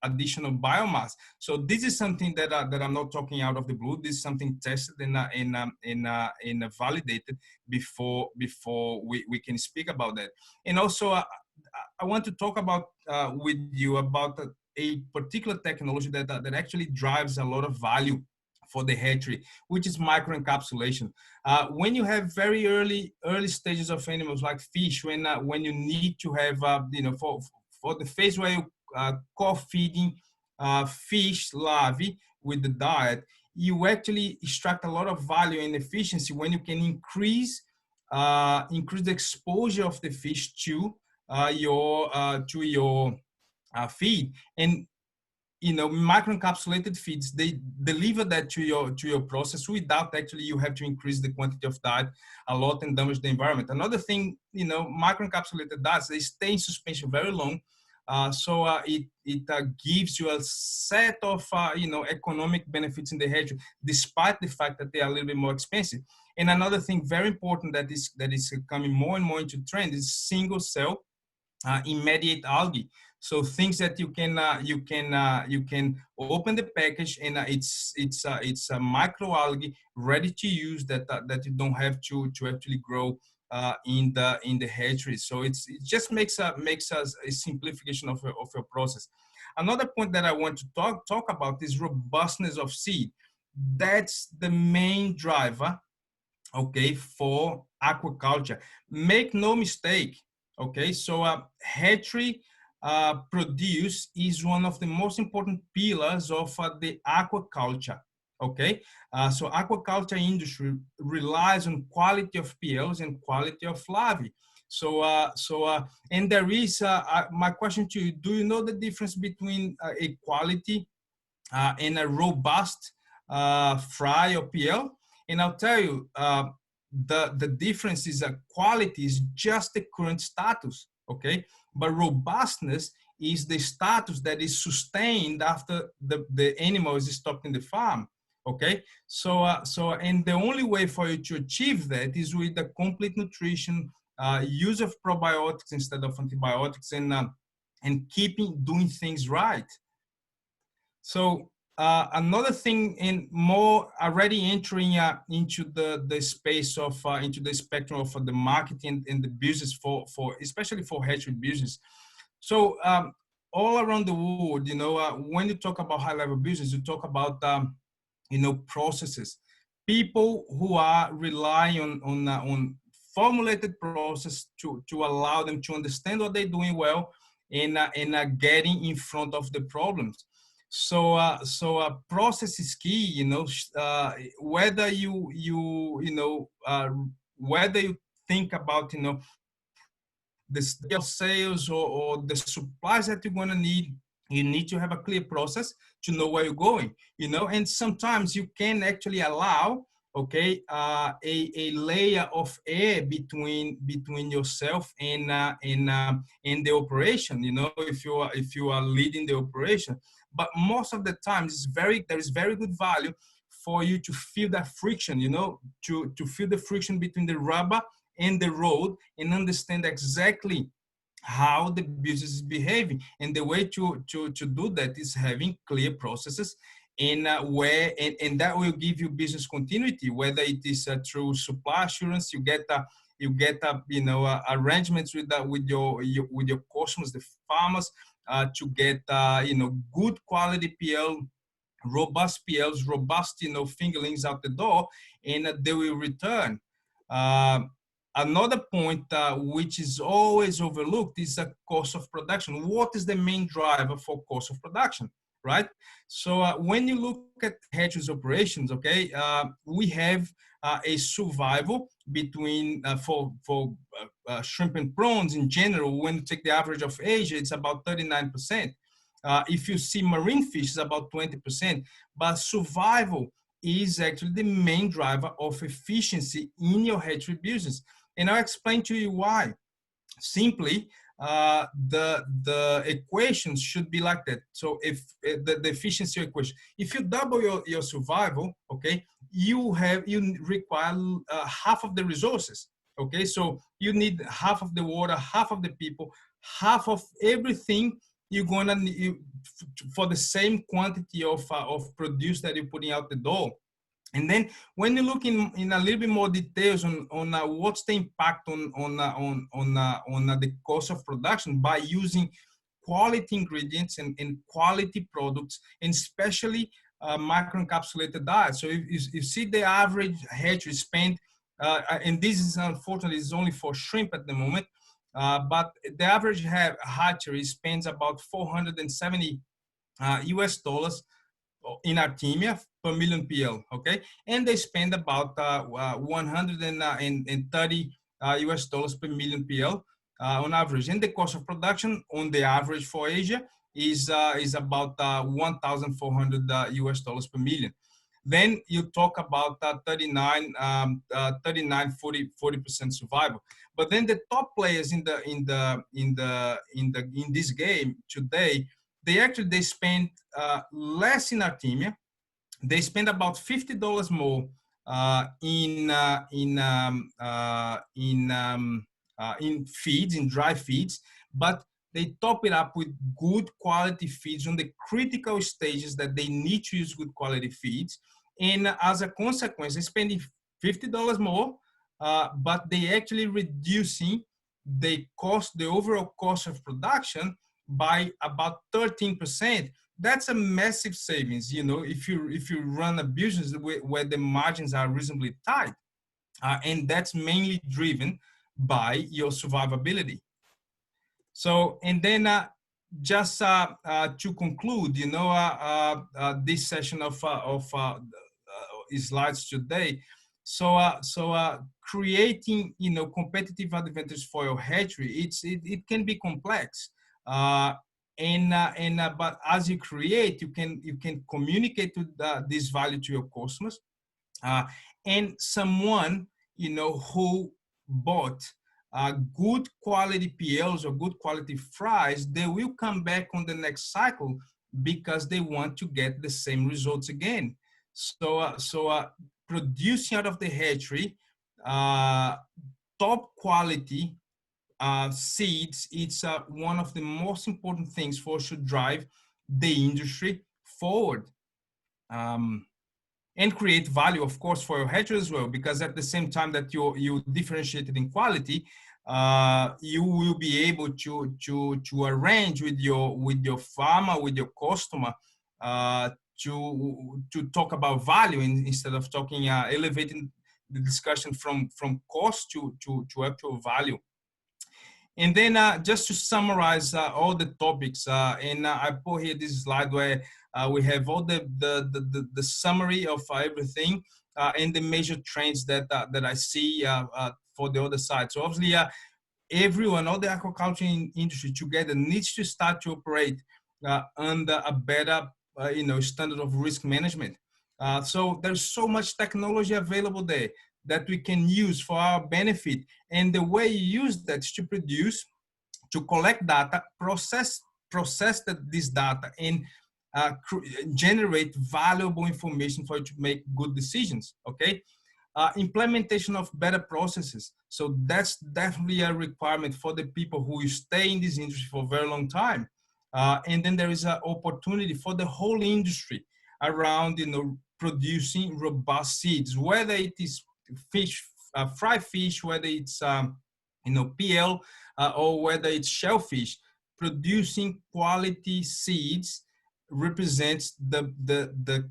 additional biomass. So this is something that I'm not talking out of the blue. This is something tested and validated before we can speak about that. And also, I want to talk about with you about a particular technology that actually drives a lot of value for the hatchery, which is microencapsulation. When you have very early stages of animals like fish, when you need to have you know, for the phase where you co-feeding fish larvae with the diet, you actually extract a lot of value and efficiency when you can increase the exposure of the fish to your feed. And you know, microencapsulated feeds, they deliver that to your process without actually you have to increase the quantity of diet a lot and damage the environment. Another thing, you know, microencapsulated diets, they stay in suspension very long. So it gives you a set of you know, economic benefits in the hatchery, despite the fact that they are a little bit more expensive. And another thing very important that is coming more and more into trend is single cell immediate algae. So things that you can open the package and it's a microalgae ready to use that you don't have to actually grow in the hatchery. So it just makes a simplification of your process. Another point that I want to talk about is robustness of seed. That's the main driver, okay, for aquaculture. Make no mistake, okay, so hatchery produce is one of the most important pillars of the aquaculture, okay. So aquaculture industry relies on quality of PLs and quality of larvae. So and there is my question to you: do you know the difference between a quality and a robust fry or PL? And I'll tell you, the difference is that quality is just the current status, okay? But robustness is the status that is sustained after the animal is stopped in the farm, okay? So and the only way for you to achieve that is with the complete nutrition, use of probiotics instead of antibiotics, and doing things right. So another thing, in more already entering into the space of into the spectrum of the marketing and the business for especially for hatchery business. So all around the world, you know, when you talk about high level business, you talk about you know, processes. People who are relying on formulated process to allow them to understand what they're doing well and getting in front of the problems. So process is key, you know, whether you know, whether you think about, you know, the sales or the supplies that you're going to need, you need to have a clear process to know where you're going, you know. And sometimes you can actually allow okay, a layer of air between yourself and the operation. You know, if you are leading the operation. But most of the time, there is very good value for you to feel that friction. You know, to feel the friction between the rubber and the road and understand exactly how the business is behaving. And the way to do that is having clear processes, and and that will give you business continuity, whether it is through supply assurance. You get arrangements with your customers, the farmers, to get good quality PL, robust PLs, robust fingerlings out the door, and they will return. Um, Another point which is always overlooked is the cost of production. What is the main driver for cost of production, right? So when you look at hatcheries operations, okay, we have a survival between for shrimp and prawns in general. When you take the average of Asia, it's about 39%. If you see marine fish, it's about 20%. But survival is actually the main driver of efficiency in your hatchery business. And I'll explain to you why. Simply, the equations should be like that. So if the efficiency equation, if you double your survival, okay, you require half of the resources. Okay, so you need half of the water, half of the people, half of everything you're gonna need for the same quantity of produce that you're putting out the door. And then when you look in a little bit more details on what's the impact on the cost of production by using quality ingredients and quality products, and especially microencapsulated diet. So if you see the average hatchery spend, and this is unfortunately is only for shrimp at the moment, but the average hatchery spends about $470 US in Artemia per million PL, okay? And they spend about 130 US dollars per million PL on average. And the cost of production on the average for Asia is about 1,400 US dollars per million. Then you talk about 40% survival. But then the top players in this game today, they spend less in Artemia. They spend about $50 more in feeds, in dry feeds, but they top it up with good quality feeds on the critical stages that they need to use good quality feeds. And as a consequence, they're spending $50 more, but they actually reducing the overall cost of production by about 13%. That's a massive savings, you know, if you run a business where the margins are reasonably tight, and that's mainly driven by your survivability. So, and then just to conclude, you know, this session of slides today. So, creating, you know, competitive advantage for your hatchery, it can be complex. But as you create, you can communicate this value to your customers, and someone, you know, who bought good quality PLs or good quality fries, they will come back on the next cycle because they want to get the same results again. So producing out of the hatchery top quality seeds, it's one of the most important things for us to drive the industry forward, and create value, of course, for your hatchery as well, because at the same time that you differentiated in quality, you will be able to arrange with your farmer, with your customer, to talk about value instead of talking elevating the discussion from cost to actual value. And then just to summarize all the topics, and I put here this slide where we have all the summary of everything and the major trends that I see for the other side. So obviously, everyone, all the aquaculture industry together needs to start to operate under a better, you know, standard of risk management. So there's so much technology available there that we can use for our benefit. And the way you use that is to collect data, process this data, and generate valuable information for you to make good decisions. Okay. Implementation of better processes. So that's definitely a requirement for the people who stay in this industry for a very long time. And then there is an opportunity for the whole industry around, producing robust seeds, whether it is fish, fry fish, whether it's, PL, or whether it's shellfish. Producing quality seeds represents the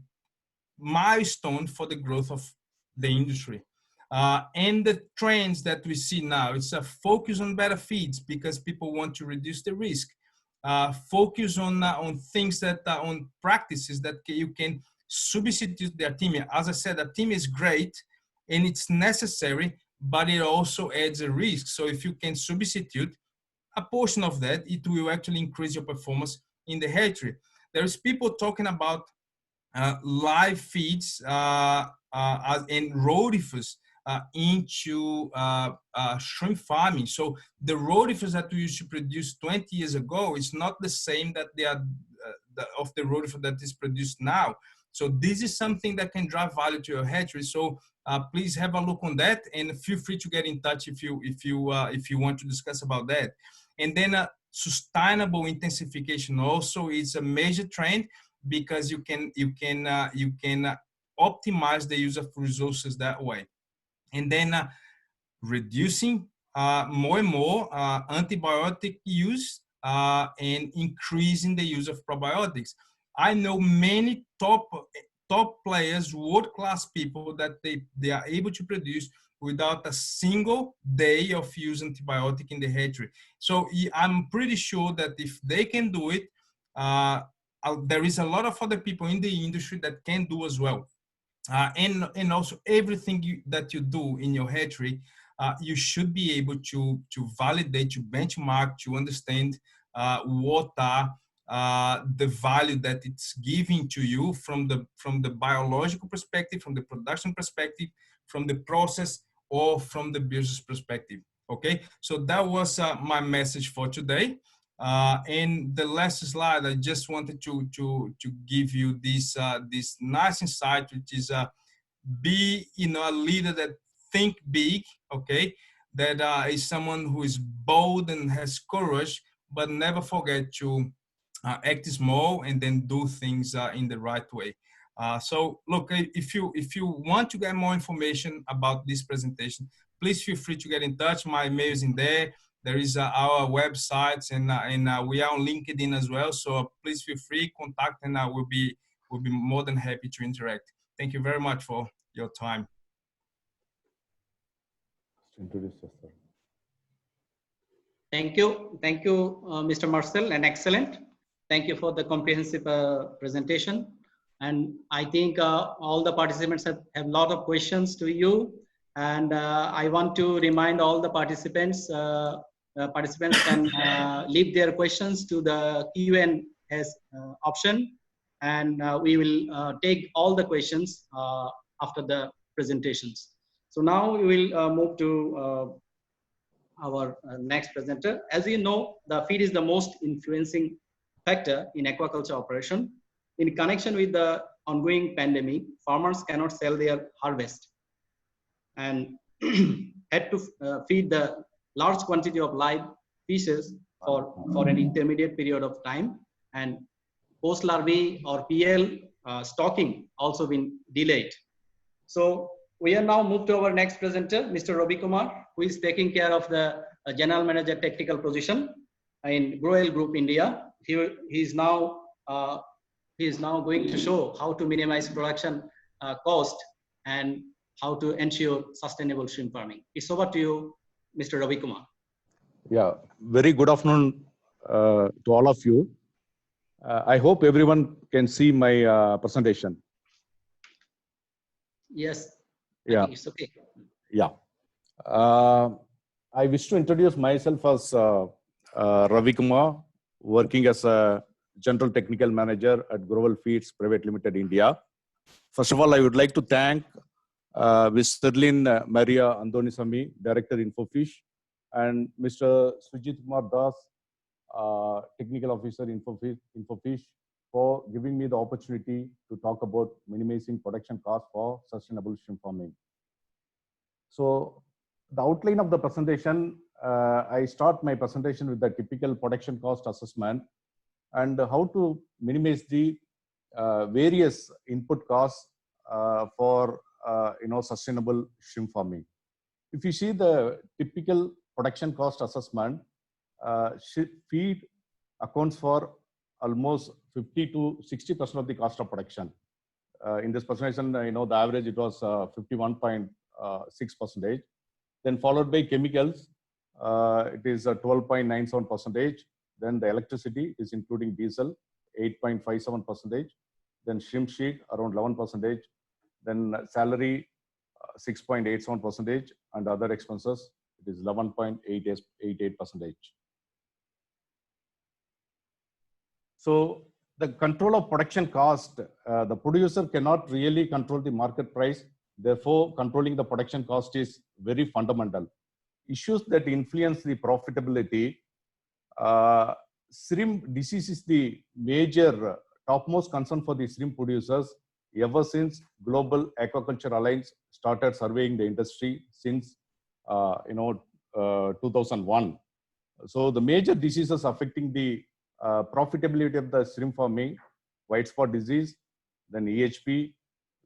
milestone for the growth of the industry. And the trends that we see now, it's a focus on better feeds because people want to reduce the risk. Focus on things that on practices that you can substitute the Artemia. As I said, Artemia is great and it's necessary, but it also adds a risk. So if you can substitute a portion of that, it will actually increase your performance in the hatchery. There's people talking about live feeds and rotifers into shrimp farming. So the rotifers that we used to produce 20 years ago is not the same that they are of the rotifer that is produced now. So this is something that can drive value to your hatchery. So please have a look on that, and feel free to get in touch if you want to discuss about that. And then sustainable intensification also is a major trend, because you can optimize the use of resources that way. And then reducing more and more antibiotic use and increasing the use of probiotics. I know many top players, world-class people, that they are able to produce without a single day of use antibiotic in the hatchery. So I'm pretty sure that if they can do it, there is a lot of other people in the industry that can do as well. And also everything that you do in your hatchery, you should be able to validate, to benchmark, to understand what are the value that it's giving to you from the biological perspective, from the production perspective, from the process, or from the business perspective. Okay, so that was my message for today. And the last slide, I just wanted to give you this nice insight, which is be a leader that think big. Okay, that is someone who is bold and has courage, but never forget to act small and then do things in the right way. So look, if you want to get more information about this presentation, please feel free to get in touch. My email is in there. There is our websites, and we are on LinkedIn as well. So please feel free, contact, and we'll be more than happy to interact. Thank you very much for your time. Thank you, Mr. Marcel, and excellent. Thank you for the comprehensive presentation. And I think all the participants have a lot of questions to you. And I want to remind all the participants, can leave their questions to the Q&A option. And we will take all the questions after the presentations. So now we will move to our next presenter. As you know, the feed is the most influencing factor in aquaculture operation. In connection with the ongoing pandemic, farmers cannot sell their harvest and had to feed the large quantity of live fishes for an intermediate period of time, and post larvae or PL stocking also been delayed. So we are now moved to our next presenter, Mr. Ravi Kumar, who is taking care of the General Manager Technical position in Groel Group India. He is now going to show how to minimize production cost and how to ensure sustainable shrimp farming. It's over to you, Mr. Ravi Kumar. Yeah, very good afternoon to all of you. I hope everyone can see my presentation. Yes. Yeah. I think it's okay. Yeah. I wish to introduce myself as Ravi Kumar, working as a General Technical Manager at Groel Feeds Private Limited, India. First of all, I would like to thank Ms. Sterling Maria Andonisamy, Director INFOFISH, and Mr. Sujit Kumar Das, Technical Officer INFOFISH, for giving me the opportunity to talk about minimizing production costs for sustainable shrimp farming. So the outline of the presentation, I start my presentation with the typical production cost assessment and how to minimize the various input costs for sustainable shrimp farming. If you see the typical production cost assessment, feed accounts for almost 50 to 60% of the cost of production. In this presentation, the average it was 51.6%. Then followed by chemicals, it is 12.97%. Then the electricity is including diesel, 8.57%. Then shrimp sheet around 11%. Then salary 6.87%, and other expenses it is 11.88%. So the control of production cost, the producer cannot really control the market price. Therefore, controlling the production cost is very fundamental. Issues that influence the profitability, shrimp disease is the major topmost concern for the shrimp producers ever since Global Aquaculture Alliance started surveying the industry since 2001. So the major diseases affecting the profitability of the shrimp farming: white spot disease, then EHP,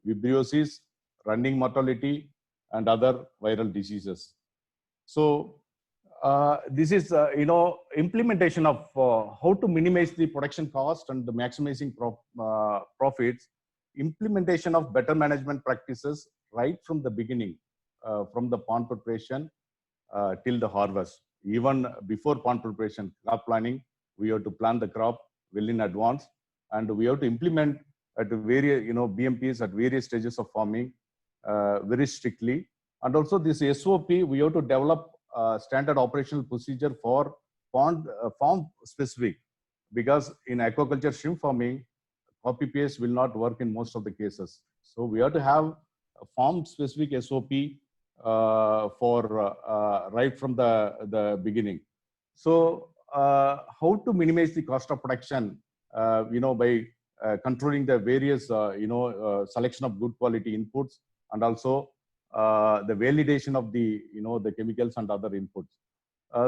vibriosis, running mortality, and other viral diseases. So this is implementation of how to minimize the production cost and the maximizing profits. Implementation of better management practices right from the beginning, from the pond preparation till the harvest. Even before pond preparation, crop planning, we have to plan the crop well in advance, and we have to implement at various BMPs at various stages of farming very strictly. And also this SOP, we have to develop standard operational procedure for pond farm specific, because in aquaculture shrimp farming, copy paste will not work in most of the cases. So we have to have a farm specific SOP for right from the beginning. So how to minimize the cost of production, by controlling the various selection of good quality inputs, and also the validation of the the chemicals and other inputs.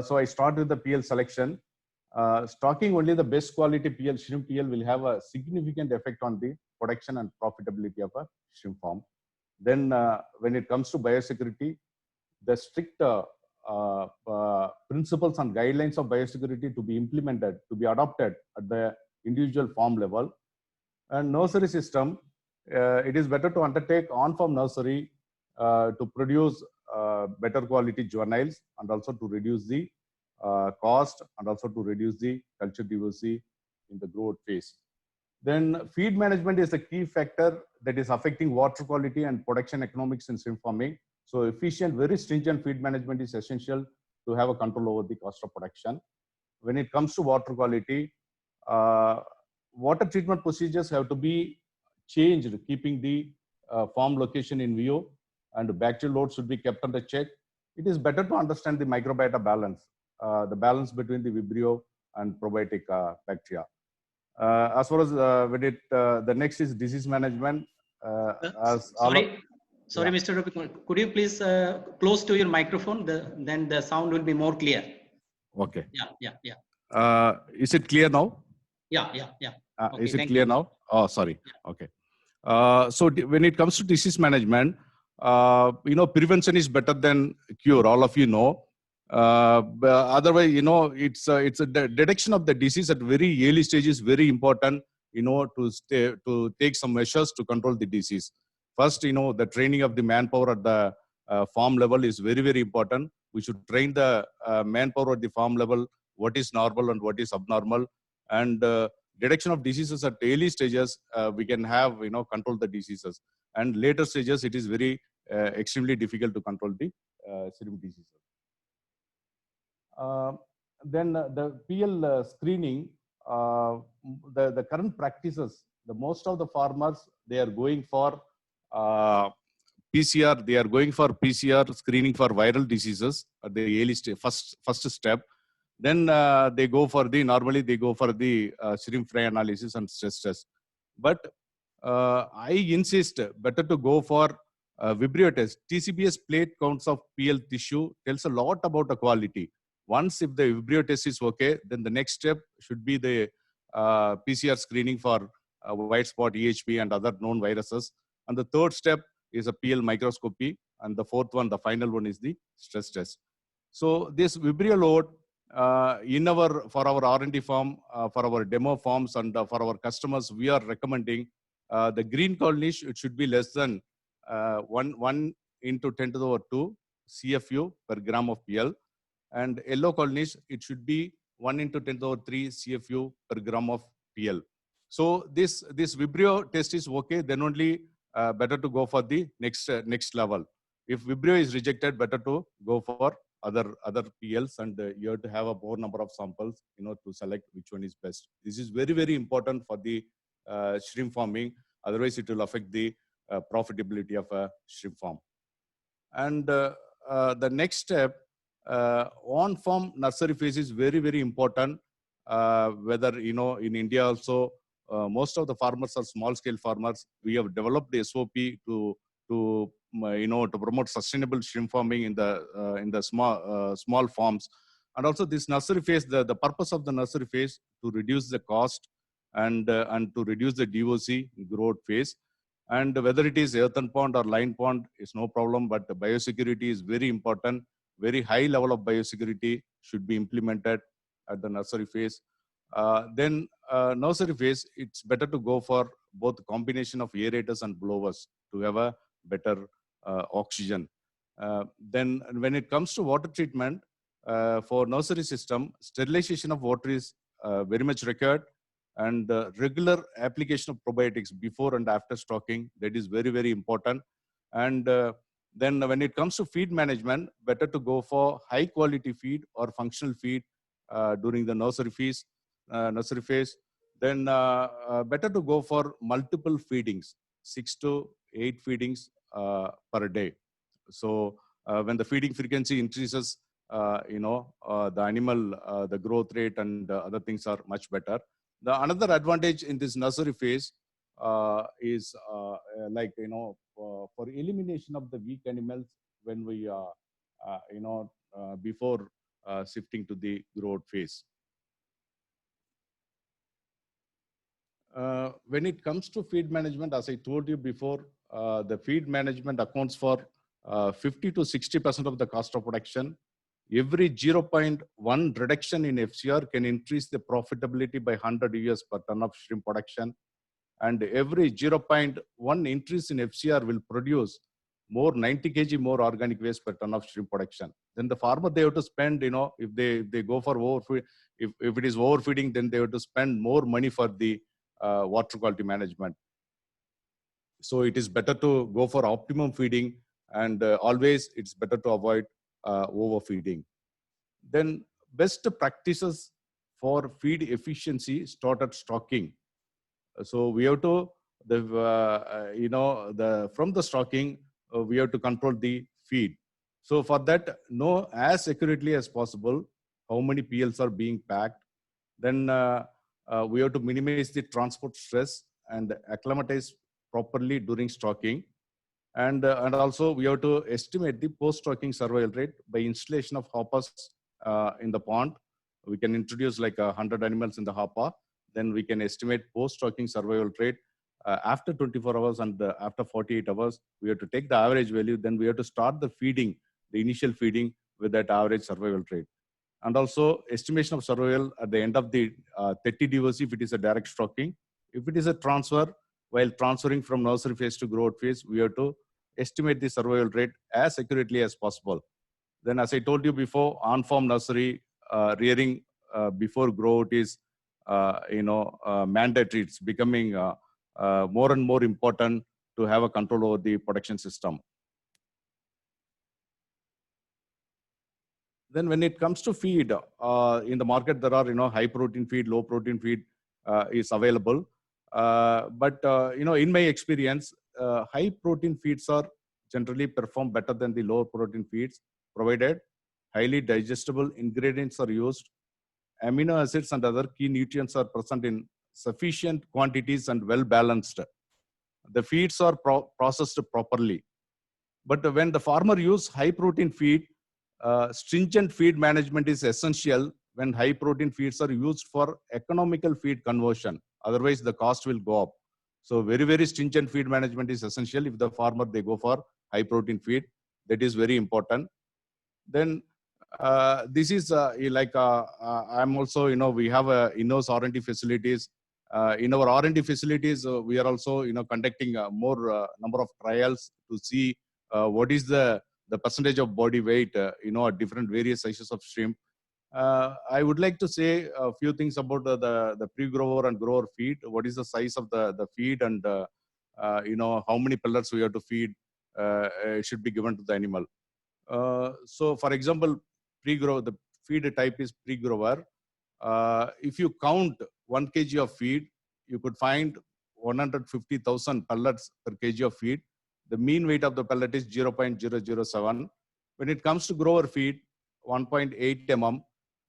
So I start with the PL selection. Stocking only the best quality PL, shrimp PL, will have a significant effect on the production and profitability of a shrimp farm. Then when it comes to biosecurity, the strict principles and guidelines of biosecurity to be implemented, to be adopted at the individual farm level. And nursery system, it is better to undertake on-farm nursery to produce better quality juveniles, and also to reduce the cost, and also to reduce the culture diversity in the growth phase. Then feed management is a key factor that is affecting water quality and production economics in shrimp farming. So efficient, very stringent feed management is essential to have a control over the cost of production. When it comes to water quality, water treatment procedures have to be changed, keeping the farm location in view, and bacterial load should be kept under check. It is better to understand the microbiota balance, the balance between the Vibrio and probiotic bacteria. As far as the next is disease management. Sorry, yeah. Mr. Rupi, could you please close to your microphone? Then the sound will be more clear. Okay. Yeah. Is it clear now? Yeah. Okay, is it clear now? Oh, sorry. Yeah. Okay. So when it comes to disease management, prevention is better than cure. All of you know. Otherwise, it's a detection of the disease at very early stage is very important. To take some measures to control the disease. First, the training of the manpower at the farm level is very, very important. We should train the manpower at the farm level, what is normal and what is abnormal, and detection of diseases at early stages. We can have control the diseases, and later stages it is very extremely difficult to control the shrimp diseases. Then the PL screening, the current practices the most of the farmers, they are going for PCR. They are going for PCR screening for viral diseases at the early first step. Then they go for the, normally they go for the shrimp fry analysis and stress test. But I insist better to go for Vibrio test. TCBS plate counts of PL tissue tells a lot about the quality. Once if the Vibrio test is okay, then the next step should be the PCR screening for white spot, EHP and other known viruses. And the third step is a PL microscopy. And the fourth one, the final one, is the stress test. So this Vibrio load for our R&D farm, for our demo farms and for our customers, we are recommending the green colonies, it should be less than 1 into 10 to the power 2 CFU per gram of PL. And yellow colonies, it should be 1 into 10 to the power 3 CFU per gram of PL. So this Vibrio test is okay, then only better to go for the next level. If Vibrio is rejected, better to go for other PLs, and you have to have a more number of samples, to select which one is best. This is very, very important for the shrimp farming. Otherwise, it will affect the profitability of a shrimp farm. And the next step, on-farm nursery phase is very, very important. Whether, in India also, most of the farmers are small-scale farmers. We have developed the SOP to promote sustainable shrimp farming in the small farms. And also this nursery phase, the purpose of the nursery phase to reduce the cost and to reduce the DOC growth phase. And whether it is earthen pond or line pond is no problem, but the biosecurity is very important. Very high level of biosecurity should be implemented at the nursery phase. Then nursery phase, it's better to go for both combination of aerators and blowers to have a better oxygen. Then when it comes to water treatment, for nursery system, sterilization of water is very much required, and regular application of probiotics before and after stocking, that is very, very important. And then when it comes to feed management, better to go for high quality feed or functional feed during the nursery phase. Then better to go for multiple feedings, 6 to 8 feedings per day. So when the feeding frequency increases, the animal, the growth rate and other things are much better. The another advantage in this nursery phase is for elimination of the weak animals when we before shifting to the growth phase. When it comes to feed management, as I told you before, the feed management accounts for 50 to 60% of the cost of production. Every 0.1 reduction in FCR can increase the profitability by 100 US per ton of shrimp production. And every 0.1 increase in FCR will produce more 90 kg more organic waste per ton of shrimp production. Then the farmer, they have to spend, if they go for overfeed, if it is overfeeding, then they have to spend more money for the water quality management. So it is better to go for optimum feeding, and always it's better to avoid overfeeding. Then best practices for feed efficiency start at stocking. So we have to, from the stocking, we have to control the feed. So for that, know as accurately as possible how many PLs are being packed. Then we have to minimize the transport stress and acclimatize properly during stocking. And also we have to estimate the post-stocking survival rate by installation of hoppers in the pond. We can introduce like 100 animals in the hopper. Then we can estimate post-stocking survival rate after 24 hours and after 48 hours. We have to take the average value. Then we have to start the feeding, the initial feeding with that average survival rate. And also estimation of survival at the end of the 30 DOC if it is a direct stocking. If it is a transfer, while transferring from nursery phase to growth phase, we have to estimate the survival rate as accurately as possible. Then as I told you before, on-farm nursery rearing before growth is mandatory. It's becoming more and more important to have a control over the production system. Then when it comes to feed, in the market, there are high protein feed, low protein feed is available. In my experience, high protein feeds are generally perform better than the lower protein feeds, provided highly digestible ingredients are used, amino acids and other key nutrients are present in sufficient quantities and well balanced. The feeds are processed properly. But when the farmer use high protein feed, stringent feed management is essential when high protein feeds are used for economical feed conversion. Otherwise, the cost will go up. So very, very stringent feed management is essential if the farmer, they go for high protein feed. That is very important. Then this is I'm also, we have in-house R&D facilities. In our R&D facilities, we are also, conducting more number of trials to see what is the percentage of body weight, at different various sizes of shrimp. I would like to say a few things about the pre-grower and grower feed. What is the size of the feed, and how many pellets we have to feed should be given to the animal. So, for example, pre-grower, the feed type is pre-grower. If you count 1 kg of feed, you could find 150,000 pellets per kg of feed. The mean weight of the pellet is 0.007. When it comes to grower feed, 1.8 mm,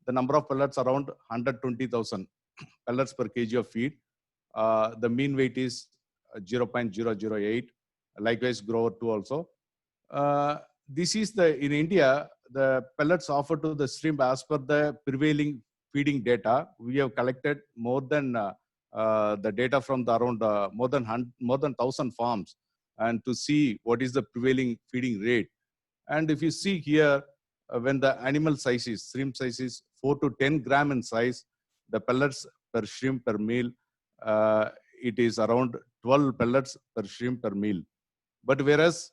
the number of pellets around 120,000 pellets per kg of feed. The mean weight is 0.008. Likewise, grower 2 also. This is in India, the pellets offered to the shrimp as per the prevailing feeding data. We have collected more than the data from the around more than 1,000 farms, and to see what is the prevailing feeding rate. And if you see here, when the animal size is, shrimp size is 4 to 10 gram in size, the pellets per shrimp per meal, it is around 12 pellets per shrimp per meal. But whereas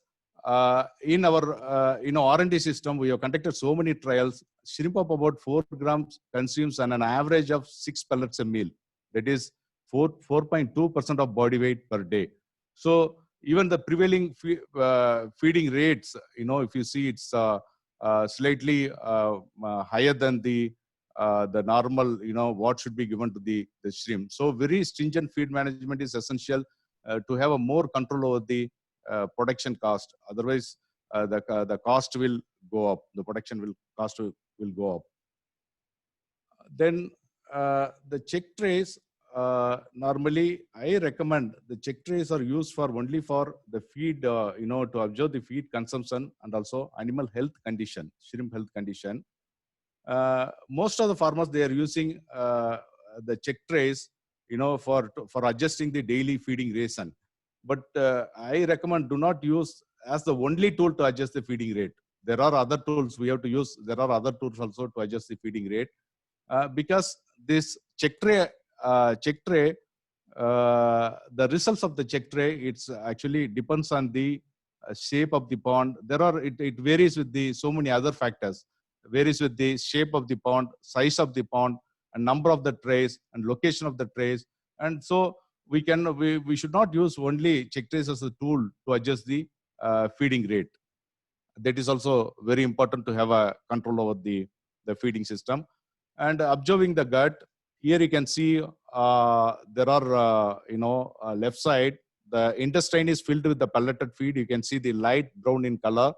in our R&D system, we have conducted so many trials. Shrimp of about 4 grams consumes an average of 6 pellets a meal. That is 4.2% of body weight per day. So even the prevailing feeding rates, if you see, it's slightly higher than the normal, what should be given to the shrimp. So very stringent feed management is essential to have a more control over the production cost. Otherwise, the cost will go up. The production cost will go up. Then the check trays. Normally, I recommend the check trays are used for only for the feed, to observe the feed consumption and also animal health condition, shrimp health condition. Most of the farmers, they are using the check trays, for adjusting the daily feeding ration. But I recommend do not use as the only tool to adjust the feeding rate. There are other tools we have to use. There are other tools also to adjust the feeding rate, because this check tray, the results of the check tray, it's actually depends on the shape of the pond. It varies with so many other factors. Varies with the shape of the pond, size of the pond, and number of the trays, and location of the trays. And so we should not use only check trays as a tool to adjust the feeding rate. That is also very important to have a control over the feeding system. And observing the gut, here you can see there are, left side, the intestine is filled with the pelleted feed. You can see the light brown in color.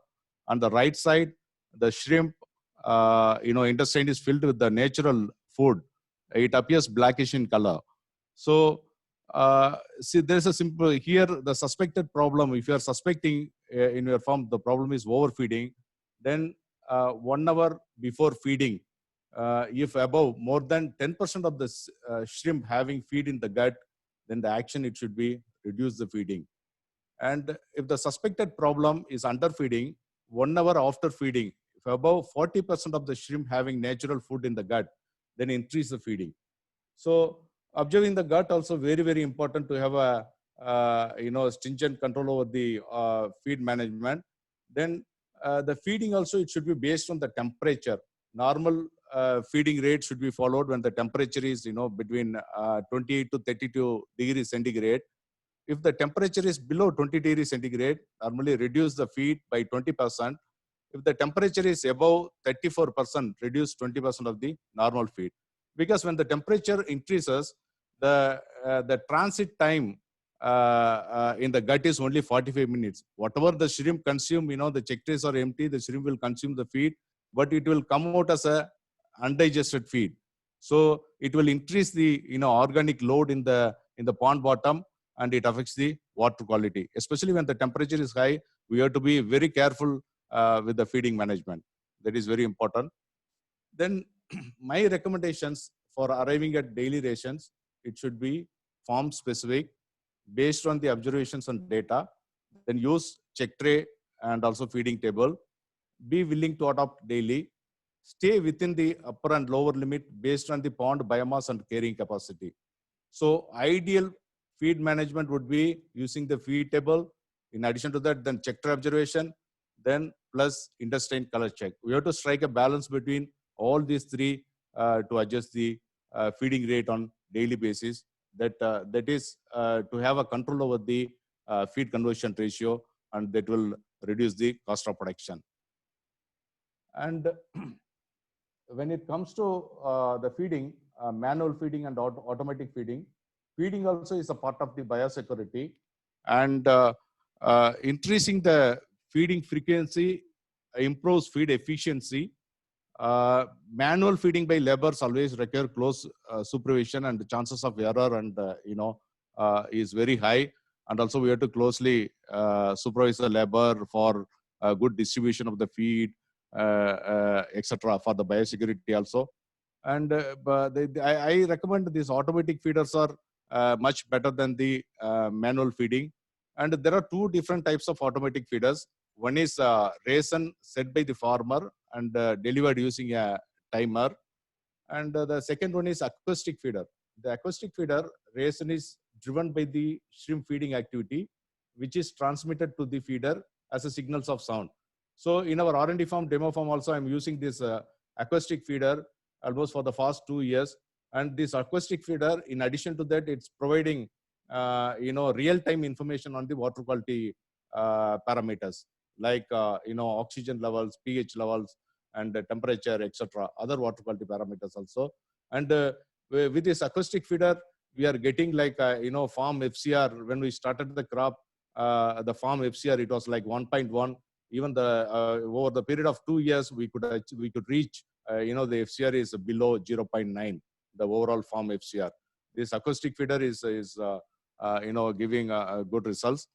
On the right side, the shrimp, intestine is filled with the natural food. It appears blackish in color. So, see, there's a simple, here the suspected problem, if you are suspecting in your farm, the problem is overfeeding, then 1 hour before feeding, if above more than 10% of the shrimp having feed in the gut, then the action, it should be reduce the feeding. And if the suspected problem is underfeeding, 1 hour after feeding, if above 40% of the shrimp having natural food in the gut, then increase the feeding. So observing the gut also very, very important to have a stringent control over the feed management. Then the feeding also, it should be based on the temperature. Normal feeding rate should be followed when the temperature is between 28 to 32 degrees centigrade. If the temperature is below 20 degrees centigrade, normally reduce the feed by 20%. If the temperature is above 34%, reduce 20% of the normal feed. Because when the temperature increases, the the transit time in the gut is only 45 minutes. Whatever the shrimp consume, the check trays are empty, the shrimp will consume the feed, but it will come out as a undigested feed. So it will increase the organic load in the pond bottom, and it affects the water quality. Especially when the temperature is high, we have to be very careful with the feeding management. That is very important. Then my recommendations for arriving at daily rations, it should be farm specific, based on the observations and data. Then use check tray and also feeding table. Be willing to adopt daily. Stay within the upper and lower limit based on the pond biomass and carrying capacity. So ideal feed management would be using the feed table. In addition to that, then check tray observation, then plus intestine color check. We have to strike a balance between all these three to adjust the feeding rate on daily basis. That is to have a control over the feed conversion ratio, and that will reduce the cost of production. And when it comes to the feeding, manual feeding and automatic feeding, feeding also is a part of the biosecurity, and increasing the feeding frequency improves feed efficiency. Manual feeding by laborers always require close supervision, and the chances of error and is very high. And also we have to closely supervise the labor for good distribution of the feed, etc. for the biosecurity also. And I recommend these automatic feeders are much better than the manual feeding. And there are two different types of automatic feeders. One is ration set by the farmer and delivered using a timer. And the second one is acoustic feeder. The acoustic feeder ration is driven by the shrimp feeding activity, which is transmitted to the feeder as a signals of sound. So in our R&D farm, demo farm also, I'm using this acoustic feeder almost for the past 2 years. And this acoustic feeder, in addition to that, it's providing real-time information on the water quality parameters, like oxygen levels, pH levels, and temperature, etc. Other water quality parameters also. And with this acoustic feeder, we are getting like farm FCR. When we started the crop, the farm FCR, it was like 1.1. Even the over the period of 2 years, we could reach the FCR is below 0.9, the overall farm FCR. This acoustic feeder is giving good results.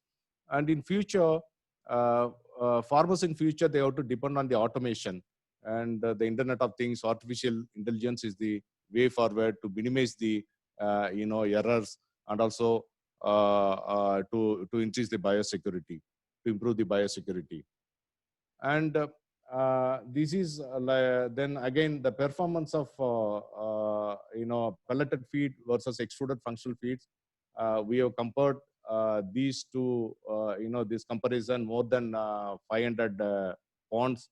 And in future, farmers in future, they have to depend on the automation, and the Internet of Things. Artificial intelligence is the way forward to minimize the errors, and also to increase the biosecurity, to improve the biosecurity. And this is then again the performance of pelleted feed versus extruded functional feeds. We have compared these two, this comparison more than 500 ponds,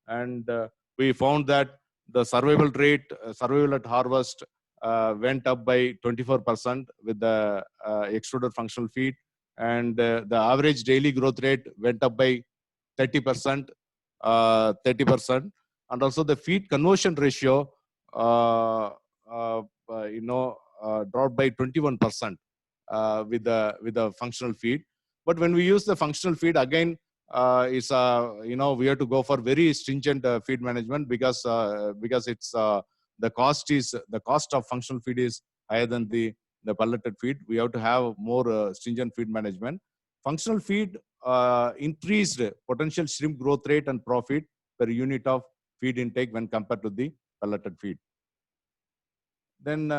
and we found that the survival rate, survival at harvest, went up by 24% with the extruded functional feed, and the average daily growth rate went up by 30%, and also the feed conversion ratio, dropped by 21% with the functional feed. But when we use the functional feed again, we have to go for very stringent feed management, because it's the cost of functional feed is higher than the pelleted feed. We have to have more stringent feed management. Functional feed increased potential shrimp growth rate and profit per unit of feed intake when compared to the pelleted feed. Then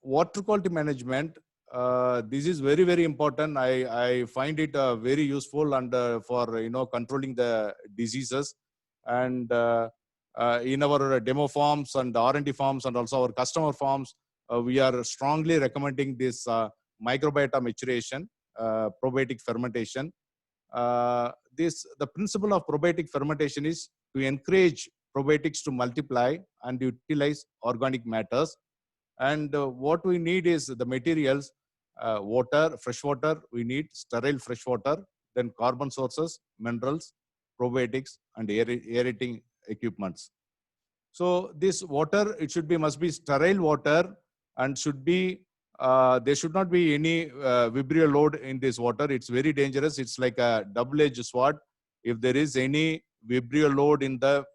water quality management. This is very, very important. I find it very useful, and for controlling the diseases. And in our demo farms and R&D farms, and also our customer farms, we are strongly recommending this microbiota maturation, probiotic fermentation. The principle of probiotic fermentation is to encourage probiotics to multiply and utilize organic matters. And what we need is the materials, water, fresh water, we need sterile fresh water, then carbon sources, minerals, probiotics, and aerating equipments. So this water, it must be sterile water, and should be there should not be any vibrio load in this water. It's very dangerous. It's like a double-edged sword. If there is any vibrio load in the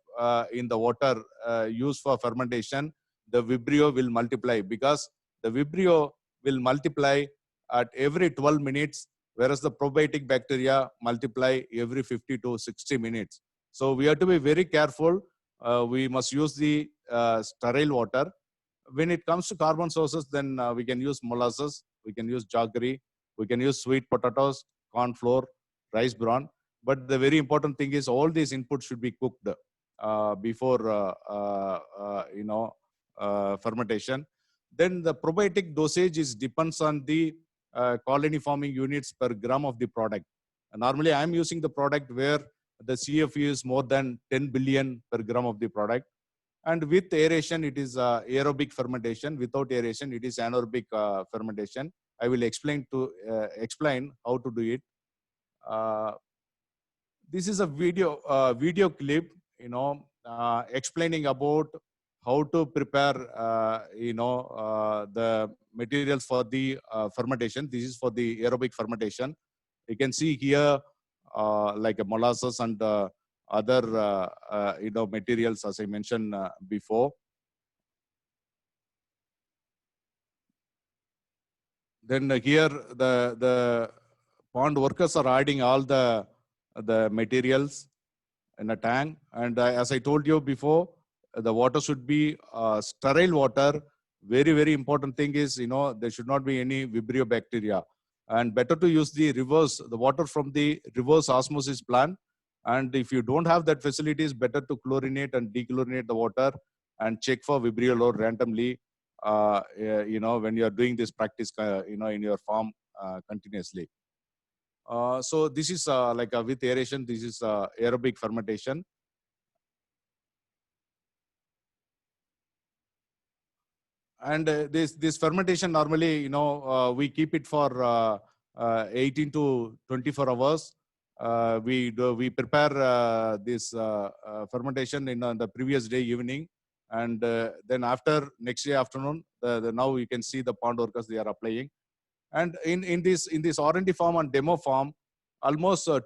water used for fermentation, the vibrio will multiply, because the vibrio will multiply at every 12 minutes, whereas the probiotic bacteria multiply every 50 to 60 minutes. So we have to be very careful. We must use the sterile water. When it comes to carbon sources, then we can use molasses, we can use jaggery, we can use sweet potatoes, corn flour, rice bran. But the very important thing is all these inputs should be cooked before fermentation. Then the probiotic dosage depends on the colony forming units per gram of the product. Normally, I'm using the product where the CFU is more than 10 billion per gram of the product. And with aeration, it is aerobic fermentation. Without aeration, it is anaerobic fermentation. I will explain how to do it. This is a video clip, explaining about how to prepare, the materials for the fermentation. This is for the aerobic fermentation. You can see here, like a molasses and other, materials, as I mentioned before. Then here, the pond workers are adding all the materials in a tank. And as I told you before, the water should be sterile water. Very, very important thing is, there should not be any vibrio bacteria. And better to use the water from the reverse osmosis plant. And if you don't have that facility, it's better to chlorinate and dechlorinate the water and check for vibrio load randomly, when you're doing this practice, in your farm continuously. So this is like with aeration, this is aerobic fermentation. And this fermentation normally, we keep it for 18 to 24 hours. We prepare this fermentation in the previous day evening, and then after next day afternoon, now you can see the pond workers, they are applying. And in this R&D farm and demo farm, almost 2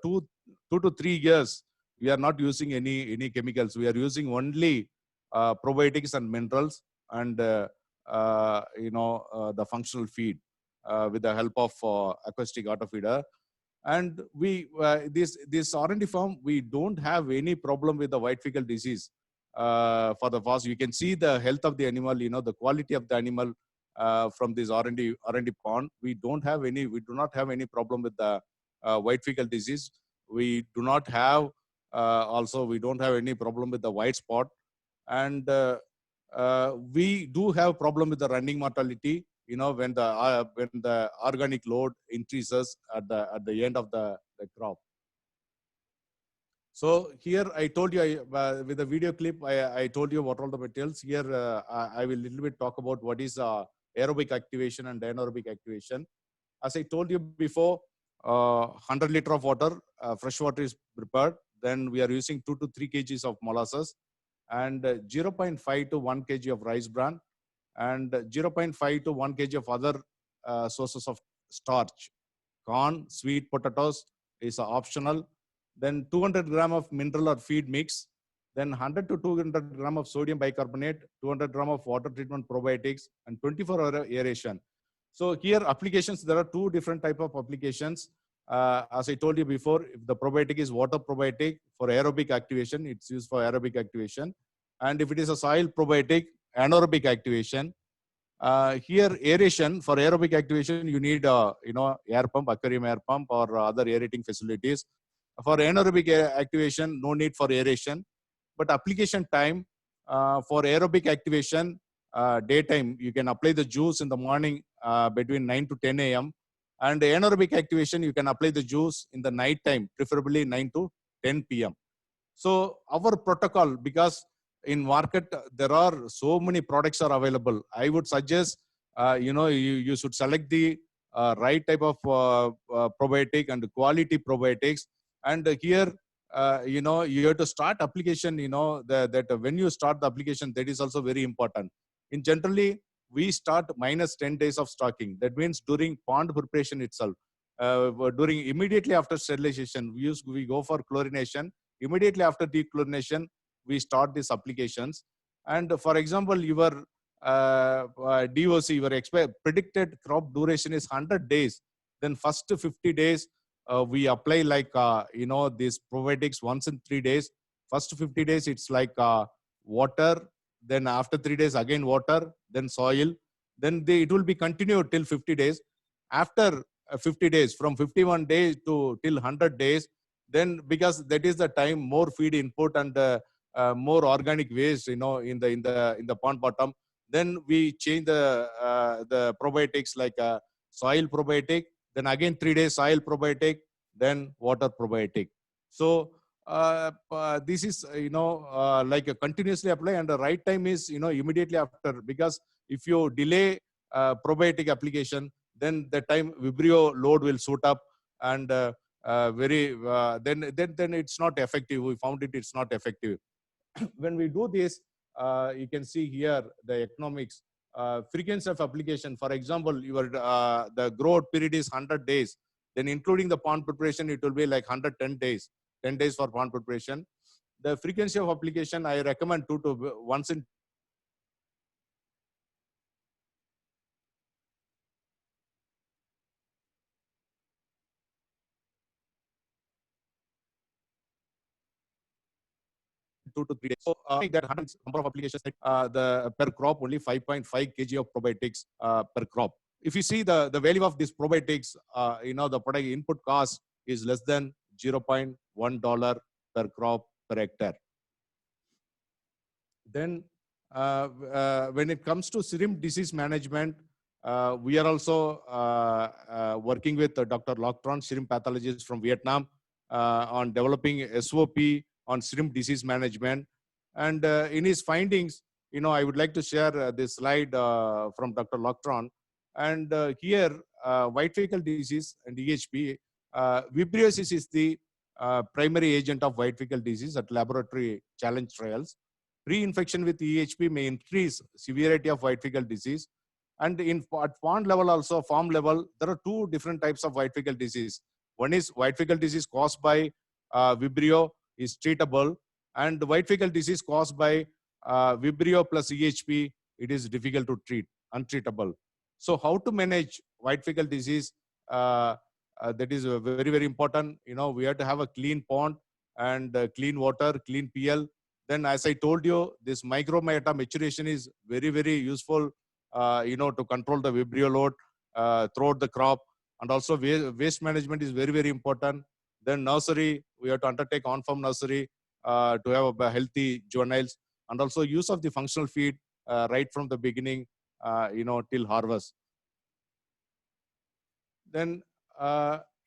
to 3 years, we are not using any chemicals. We are using only probiotics and minerals, and the functional feed with the help of acoustic auto feeder. And we this R&D farm, we don't have any problem with the white fecal disease for the fast. You can see the health of the animal, the quality of the animal from this R&D pond. We do not have any problem with the white fecal disease. We do not have we don't have any problem with the white spot. And we do have problem with the running mortality, when the organic load increases at the end of the crop. So here I told you, with the video clip, I told you what all the materials. Here I will little bit talk about what is aerobic activation and anaerobic activation. As I told you before, 100 liter of water, fresh water is prepared. Then we are using 2 to 3 kgs of molasses, and 0.5 to 1 kg of rice bran, and 0.5 to 1 kg of other sources of starch. Corn, sweet potatoes is optional. Then 200 gram of mineral or feed mix. Then 100 to 200 gram of sodium bicarbonate, 200 gram of water treatment probiotics, and 24-hour aeration. So here applications, there are 2 different type of applications. As I told you before, if the probiotic is water probiotic for aerobic activation, it's used for aerobic activation. And if it is a soil probiotic, anaerobic activation. Here aeration, for aerobic activation, you need air pump, aquarium air pump, or other aerating facilities. For anaerobic activation, no need for aeration. But application time, for aerobic activation, daytime, you can apply the juice in the morning between 9 to 10 a.m. And anaerobic activation, you can apply the juice in the night time, preferably 9 to 10 p.m. So our protocol, because in market, there are so many products are available. I would suggest, you should select the right type of probiotic and quality probiotics. And here, you have to start application, that when you start the application, that is also very important. In generally, we start minus 10 days of stocking. That means during pond preparation itself, during immediately after sterilization, we go for chlorination. Immediately after dechlorination, we start these applications. And for example, your DOC, your predicted crop duration is 100 days. Then first 50 days, we apply like, these probiotics once in 3 days. First 50 days, it's like water. Then after 3 days, again water, then soil. Then it will be continued till 50 days. After 50 days, from 51 days to till 100 days, then because that is the time more feed input and more organic waste, in the pond bottom, then we change the probiotics like soil probiotic, then again 3 days soil probiotic, then water probiotic. So this is like a continuously apply, and the right time is immediately after, because if you delay probiotic application, then the time Vibrio load will suit up, and then it's not effective. We found it's not effective. When we do this, you can see here the economics, frequency of application. For example, your the growth period is 100 days. Then including the pond preparation, it will be like 110 days, 10 days for pond preparation. The frequency of application, I recommend once in 2 to 3 days. So that number of applications, the per crop only 5.5 kg of probiotics per crop. If you see the value of these probiotics, the product input cost is less than $0.1 per crop per hectare. Then when it comes to shrimp disease management, we are also working with Dr. Loctron, shrimp pathologist from Vietnam, on developing SOP on shrimp disease management. And in his findings, I would like to share this slide from Dr. Loctron. And here, white fecal disease and EHP, vibriosis is the primary agent of white fecal disease at laboratory challenge trials. Pre-infection with EHP may increase severity of white fecal disease. And at pond level also, farm level, there are two different types of white fecal disease. One is white fecal disease caused by Vibrio is treatable, and the white fecal disease caused by Vibrio plus EHP, it is difficult to treat, untreatable. So how to manage white fecal disease? That is very, very important. We have to have a clean pond and clean water, clean PL. Then, as I told you, this microbiota maturation is very, very useful, to control the Vibrio load throughout the crop. And also waste management is very, very important. Then nursery, we have to undertake on-farm nursery to have a healthy juveniles. And also use of the functional feed right from the beginning, till harvest. Then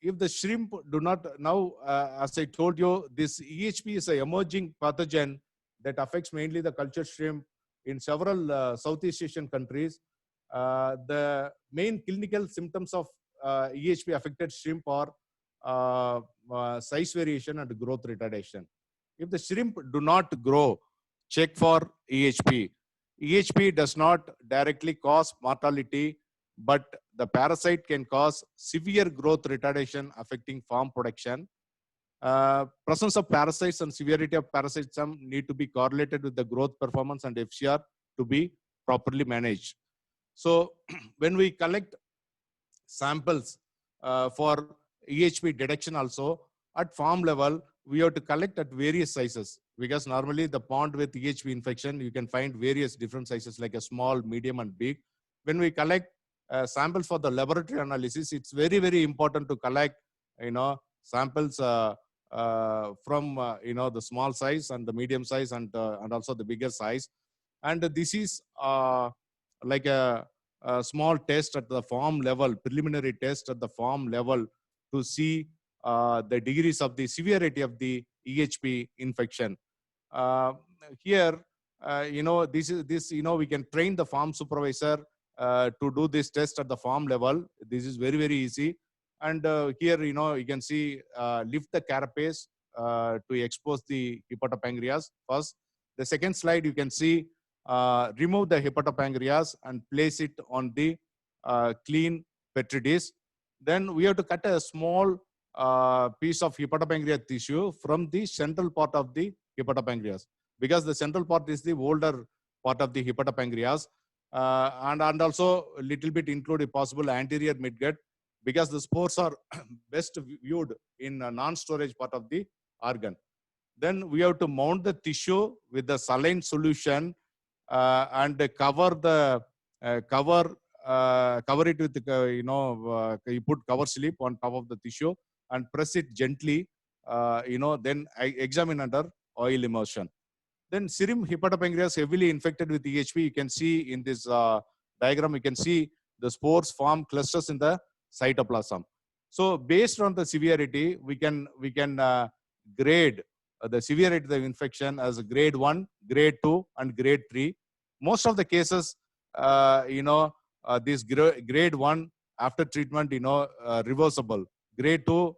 if the shrimp do not, now, as I told you, this EHP is an emerging pathogen that affects mainly the cultured shrimp in several Southeast Asian countries. The main clinical symptoms of EHP affected shrimp are size variation and growth retardation. If the shrimp do not grow, check for EHP. EHP does not directly cause mortality, but the parasite can cause severe growth retardation affecting farm production. Presence of parasites and severity of parasitism need to be correlated with the growth performance and FCR to be properly managed. So when we collect samples for EHP detection also, at farm level, we have to collect at various sizes, because normally the pond with EHP infection, you can find various different sizes like a small, medium, and big. When we collect samples for the laboratory analysis, it's very, very important to collect, samples from, the small size and the medium size and also the bigger size. And this is like a small test at the farm level, preliminary test at the farm level to see the degrees of the severity of the EHP infection. Here, we can train the farm supervisor to do this test at the farm level. This is very, very easy. And here, you can see lift the carapace to expose the hepatopancreas first. The second slide, you can see remove the hepatopancreas and place it on the clean petri dish. Then we have to cut a small piece of hepatopancreas tissue from the central part of the hepatopancreas, because the central part is the older part of the hepatopancreas, and also a little bit include a possible anterior midgut, because the spores are best viewed in a non-storage part of the organ. Then we have to mount the tissue with the saline solution and cover the cover it with you put cover slip on top of the tissue and press it gently. Then I examine under oil immersion. Then serum hepatopancreas heavily infected with EHP. You can see in this diagram, you can see the spores form clusters in the cytoplasm. So based on the severity, we can grade the severity of the infection as grade 1, grade 2, and grade 3. Most of the cases, this grade 1 after treatment, reversible. Grade 2,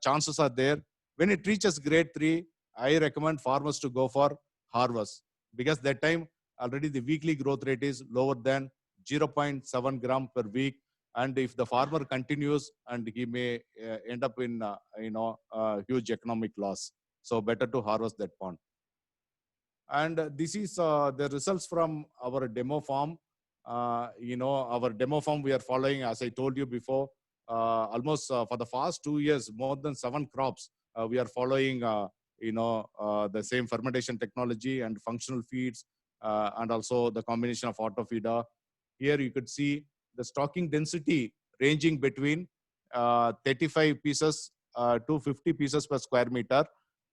chances are there. When it reaches grade 3, I recommend farmers to go for harvest, because that time already the weekly growth rate is lower than 0.7 gram per week. And if the farmer continues, and he may end up in huge economic loss. So better to harvest that pond. And this is the results from our demo farm. Our demo farm we are following, as I told you before, almost for the past 2 years, more than 7 crops. We are following, the same fermentation technology and functional feeds, and also the combination of auto feeder. Here you could see the stocking density ranging between 35 pieces to 50 pieces per square meter,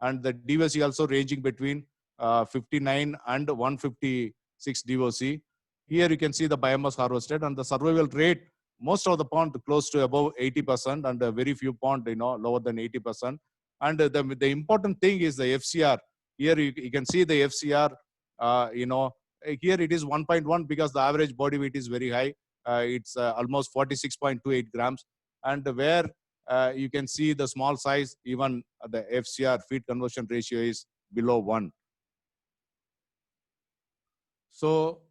and the DOC also ranging between 59 and 156 DOC. Here you can see the biomass harvested and the survival rate. Most of the pond close to above 80%, and very few pond lower than 80%. And the important thing is the FCR. Here you can see the FCR. Here it is 1.1 because the average body weight is very high. It's almost 46.28 grams. And where you can see the small size, even the FCR feed conversion ratio is below 1. So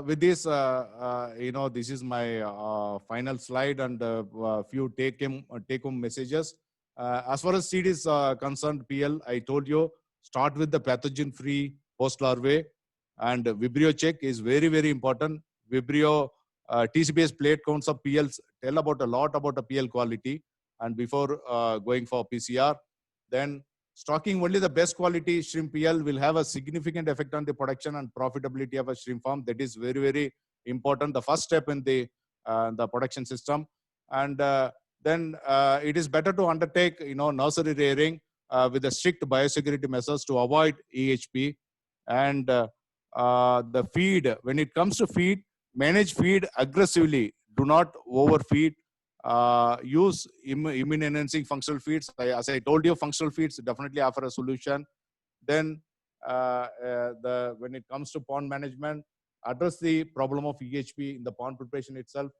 with this, this is my final slide and a few take-home messages. As far as seed is concerned, PL, I told you, start with the pathogen-free post-larvae, and Vibrio check is very, very important. Vibrio TCPS plate counts of PLs tell about a lot about the PL quality, and before going for PCR, then stocking only the best quality shrimp PL will have a significant effect on the production and profitability of a shrimp farm. That is very, very important. The first step in the production system. And then it is better to undertake, nursery rearing with the strict biosecurity measures to avoid EHP. And the feed, when it comes to feed, manage feed aggressively. Do not overfeed. Use immune enhancing functional feeds. As I told you, functional feeds definitely offer a solution. Then when it comes to pond management, address the problem of EHP in the pond preparation itself.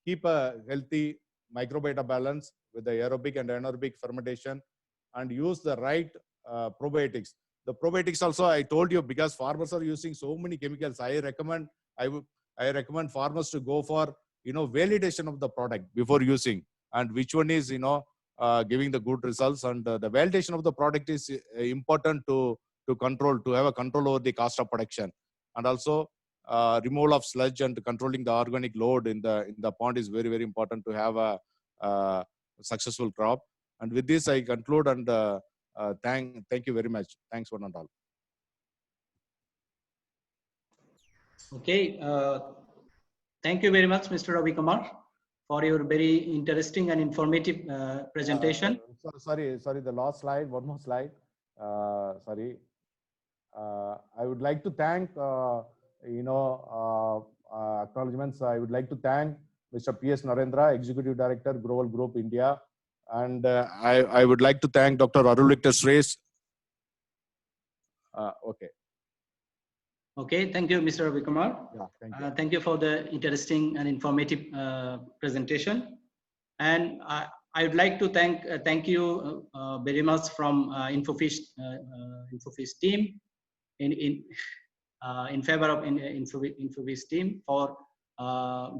Keep a healthy microbiota balance with the aerobic and anaerobic fermentation, and use the right probiotics. The probiotics also I told you, because farmers are using so many chemicals. I recommend farmers to go for validation of the product before using, and which one is giving the good results. And the validation of the product is important to have a control over the cost of production, and also removal of sludge and controlling the organic load in the pond is very, very important to have a successful crop. And with this I conclude, and thank you very much. Thanks one and all. Okay, thank you very much, Mr. Ravi Kumar, for your very interesting and informative presentation. Sorry, the last slide, one more slide. Sorry. I would like to thank, acknowledgements. I would like to thank Mr. P.S. Narendra, Executive Director, Global Group, India. And I would like to thank Dr. Arul Victor Sres. Okay. Okay, thank you, Mr. Ravi Kumar. Yeah, thank you. Thank you for the interesting and informative presentation. And I would like to thank you very much from INFOFISH team. in favor of INFOFISH team for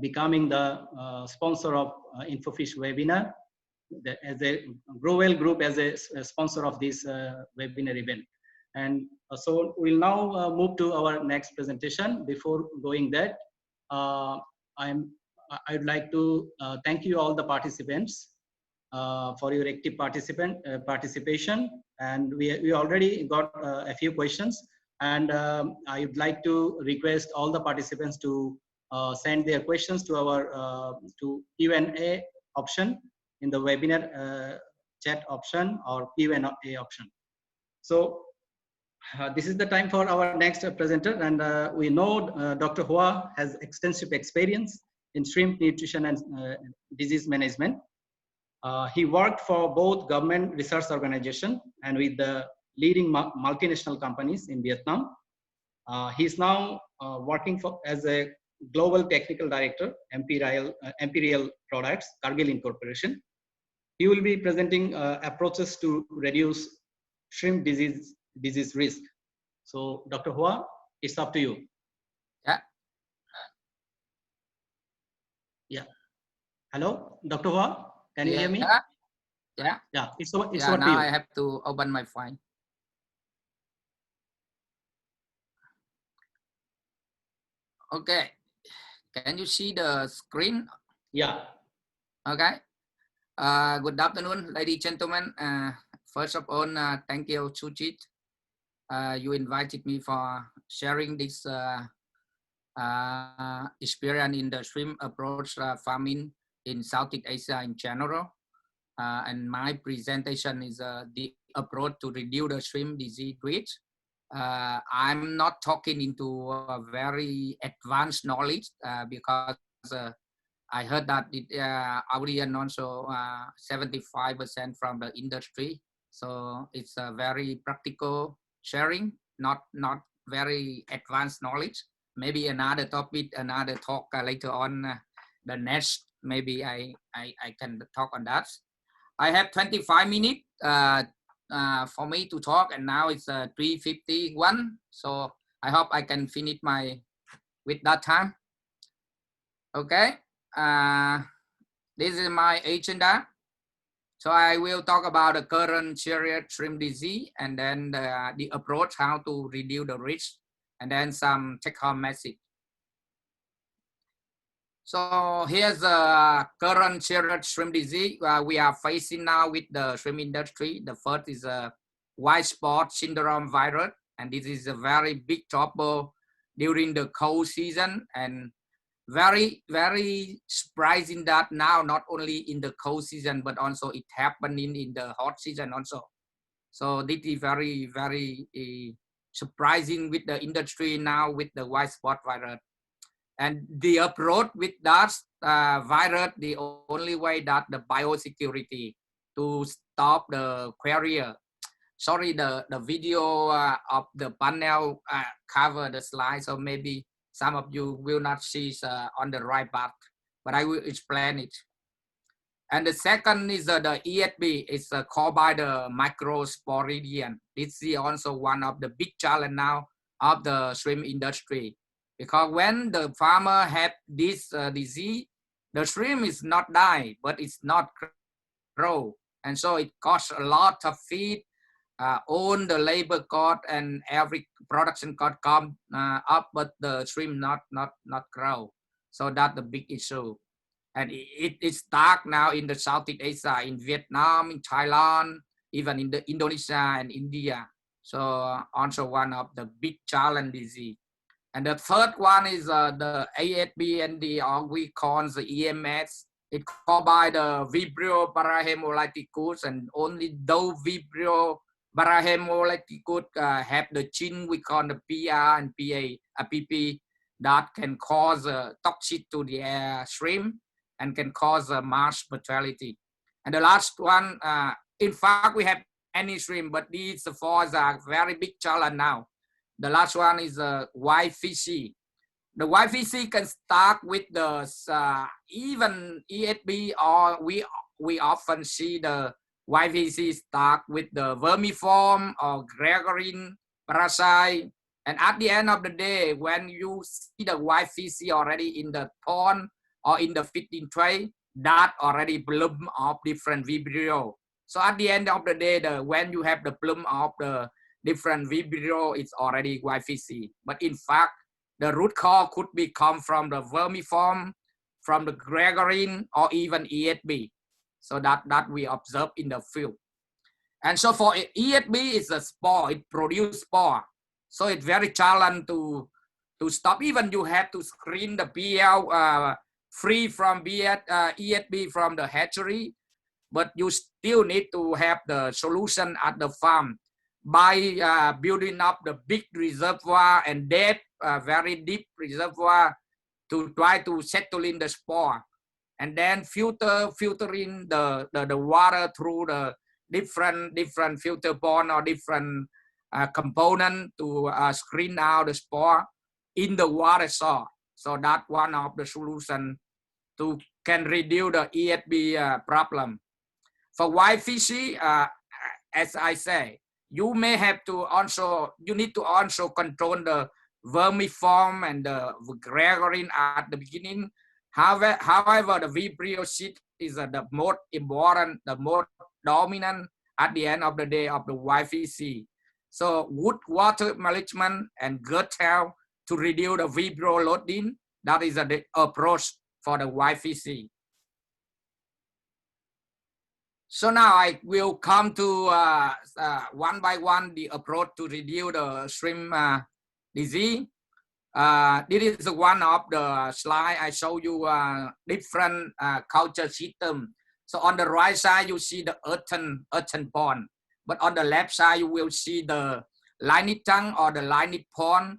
becoming the sponsor of INFOFISH webinar, as a Growell group as a sponsor of this webinar event. And so we'll now move to our next presentation. Before going that, I'd like to thank you all the participants for your active participation. And we already got a few questions. And I would like to request all the participants to send their questions to our to Q&A option in the webinar chat option or Q&A option. So this is the time for our next presenter, and we know Dr. Hua has extensive experience in shrimp nutrition and disease management. He worked for both government research organization and with the leading multinational companies in Vietnam. He's now working as a global technical director, Imperial Products, Cargill Incorporation. He will be presenting approaches to reduce shrimp disease risk. So, Dr. Hua, it's up to you. Yeah. Yeah. Hello, Dr. Hua, can you hear me? Yeah. Yeah. Yeah. It's over Yeah. to Now you. I have to open my file. Okay. Can you see the screen? Yeah. Okay. Good afternoon, ladies and gentlemen. First of all, thank you, Sujit. You invited me for sharing this experience in the shrimp approach farming in Southeast Asia in general. And my presentation is the approach to reduce the shrimp disease risk. I'm not talking into a very advanced knowledge because I heard that audience also 75% from the industry. So it's a very practical sharing, not very advanced knowledge. Maybe another topic, another talk later on the next, maybe I can talk on that. I have 25 minutes for me to talk, and now it's 3:51. So I hope I can finish with that time. Okay. This is my agenda. So I will talk about the current serious shrimp disease, and then the approach, how to reduce the risk, and then some take-home message. So here's the current serious shrimp disease we are facing now with the shrimp industry. The first is a white spot syndrome virus, and this is a very big trouble during the cold season, and very surprising that now not only in the cold season but also it happening in the hot season also. So this is very surprising with the industry now with the white spot virus. And the approach with that virus, the only way that the biosecurity to stop the carrier. Sorry, the video of the panel cover the slide, so maybe some of you will not see on the right part, but I will explain it. And the second is the ESB. It's called by the microsporidium. This is also one of the big challenge now of the shrimp industry, because when the farmer have this disease, the shrimp is not die, but it's not grow, and so it costs a lot of feed. All the labor cost and every production cost come up, but the shrimp not grow. So that's the big issue. And it starts now in the Southeast Asia, in Vietnam, in Thailand, even in the Indonesia and India. So also one of the big challenges. And the third one is the ASB and we call the EMS. It's called by the Vibrio parahemolyticus, and only those Vibrio parahemolyticus have the gene we call the PR and PP that can cause toxic to the shrimp and can cause mass mortality. And the last one, in fact, we have any shrimp, but these four are very big challenge now. The last one is white fishy. The white fishy can start with the even ESB, or we often see the white fishy start with the vermiform or gregarine parasite, And at the end of the day, when you see the white fish already in the pond or in the feeding tray, that already bloom of different vibrio. So at the end of the day, when you have the bloom of the different vibrio, it's already white fishy. But in fact, the root cause could be come from the vermiform, from the gregarine, or even ESB. So that we observe in the field. And so for ESB, it's a spore, it produces spore. So it's very challenging to stop. Even you have to screen the BL free from ESB from the hatchery, but you still need to have the solution at the farm by building up the big reservoir and depth, very deep reservoir to try to settle in the spore, and then filtering the water through the different filter pond or different component to screen out the spore in the water source. So that's one of the solution to can reduce the ESB problem. For white fishy, as I say, you may have to also, you need to also control the vermiform and the gregarine at the beginning. However, the vibrio seed is the most important, the most dominant at the end of the day of the white fishy. So good water management and gut health to reduce the vibrio loading, that is the approach for the white fishy. So now I will come to one by one the approach to reduce the shrimp disease. This is one of the slide I show you different culture system. So on the right side you see the earthen pond, but on the left side you will see the lined tongue or the lined pond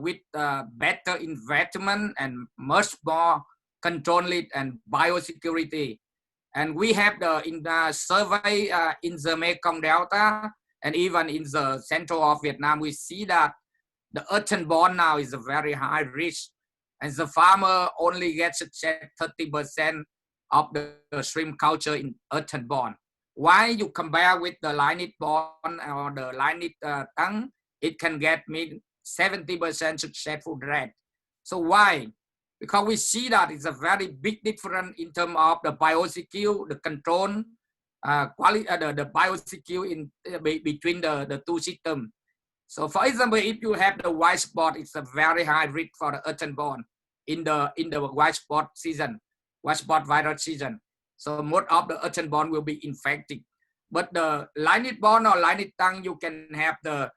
with better environment and much more controlled and biosecurity. And we have in the survey in the Mekong Delta and even in the central of Vietnam, we see that the earthen pond now is a very high risk, and the farmer only gets 30% of the shrimp culture in earthen pond. Why you compare with the lined pond or the lined tongue, it can get me 70% successful rate. So why? Because we see that it's a very big difference in terms of the biosecurity, the control, quality, the biosecurity in between the two systems. So for example, if you have the white spot, it's a very high risk for the earthen pond in the white spot season, white spot virus season. So most of the earthen pond will be infected. But the lined pond or lined tongue, you can have the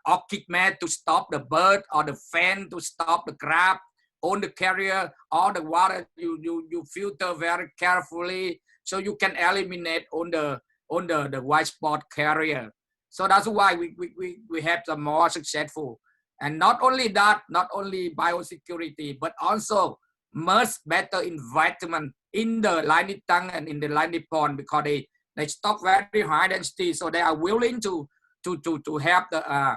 orchid mat to stop the bird or the fan to stop the crab on the carrier. All the water you filter very carefully so you can eliminate on the white spot carrier. So that's why we have the more successful. And not only that, not only biosecurity, but also much better environment in the lined tongue and in the lined pond, because they stock very high density, so they are willing to have the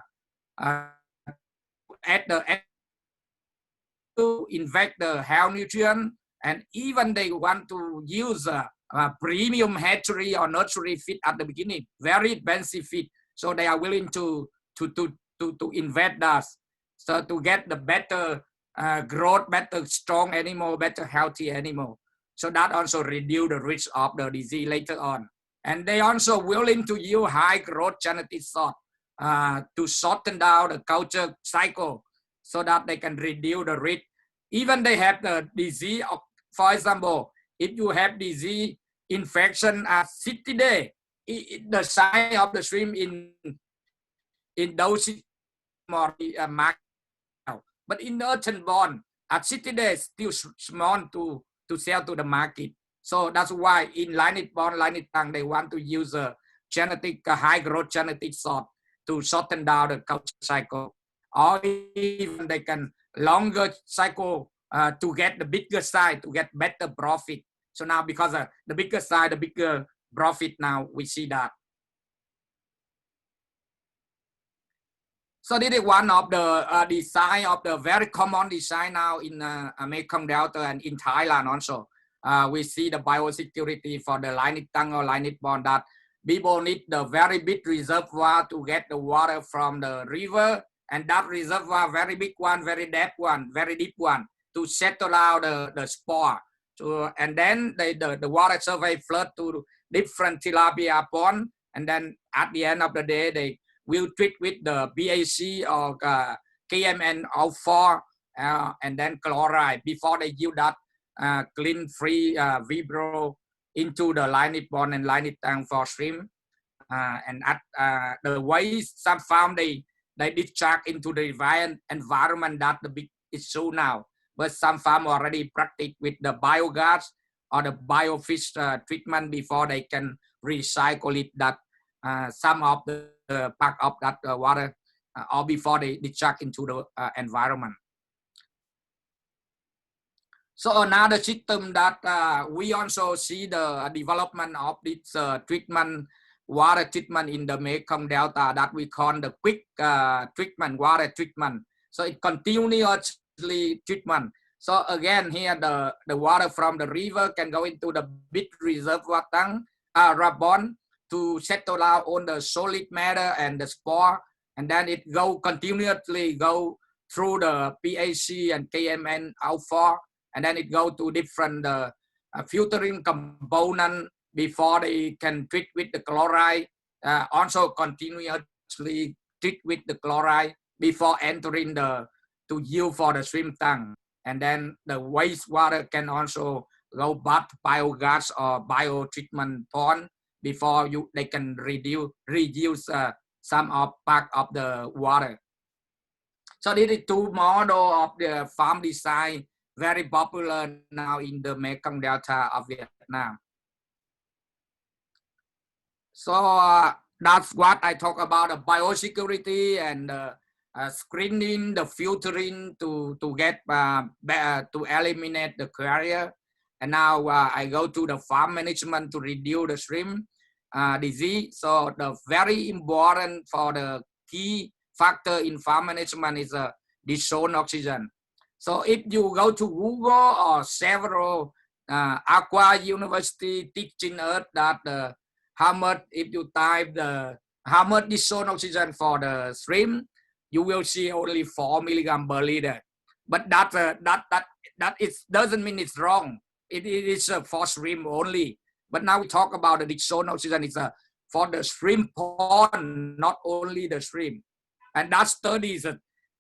to invest the health nutrient, and even they want to use premium hatchery or nursery feed at the beginning, very expensive feed. So they are willing to invest that, so to get the better growth, better strong animal, better healthy animal. So that also reduce the risk of the disease later on. And they also willing to use high growth genetic sort to shorten down the culture cycle so that they can reduce the risk. Even they have the disease of, for example, if you have disease infection at 60 days, the size of the shrimp in those more market. But in the earthen pond, at 60 days, still small to sell to the market. So that's why in lined pond, lined tongue, they want to use a high growth genetic sort to shorten down the culture cycle. Or even they can longer cycle to get the bigger size, to get better profit. So now because of the bigger size, the bigger profit, now we see that. So this is one of the design of the very common design now in Mekong Delta and in Thailand also. We see the biosecurity for the lined tongue or lined pond, that people need the very big reservoir to get the water from the river, and that reservoir, very big one, very deep one, to settle out the spore. So, and then the water surface flood to different tilapia pond, and then at the end of the day, they will treat with the BAC or KMN04 and then chloride before they use that clean free vibro into the lined pond and lined tank for shrimp. And at the way some farm they discharge into the environment, that the big issue now. But some farm already practice with the biogas or the biofish treatment before they can recycle it, that some of the part of that water or before they discharge into the environment. So another system that we also see the development of this treatment, water treatment in the Mekong Delta, that we call the quick treatment, water treatment. So it continuously treatment. So again, here the water from the river can go into the big reservoir tank, Rabon, to settle out on the solid matter and the spore, and then it continuously go through the PAC and KMN04, and then it go to different filtering component before they can treat with the chloride. Also continuously treat with the chloride before entering to yield for the shrimp tank. And then the wastewater can also go back to biogas or bio-treatment pond before they can reduce some part of the water. So this is two model of the farm design, very popular now in the Mekong Delta of Vietnam. So that's what I talk about, the biosecurity and screening, the filtering to get to eliminate the carrier. And now I go to the farm management to reduce the shrimp disease. So the very important for the key factor in farm management is dissolved oxygen. So if you go to Google or several aqua university teaching us that how much, if you type how much dissolved oxygen for the shrimp, you will see only 4 milligram per liter. But that doesn't mean it's wrong. It is for shrimp only. But now we talk about the dissolved oxygen is for the shrimp pond, not only the shrimp. And that study is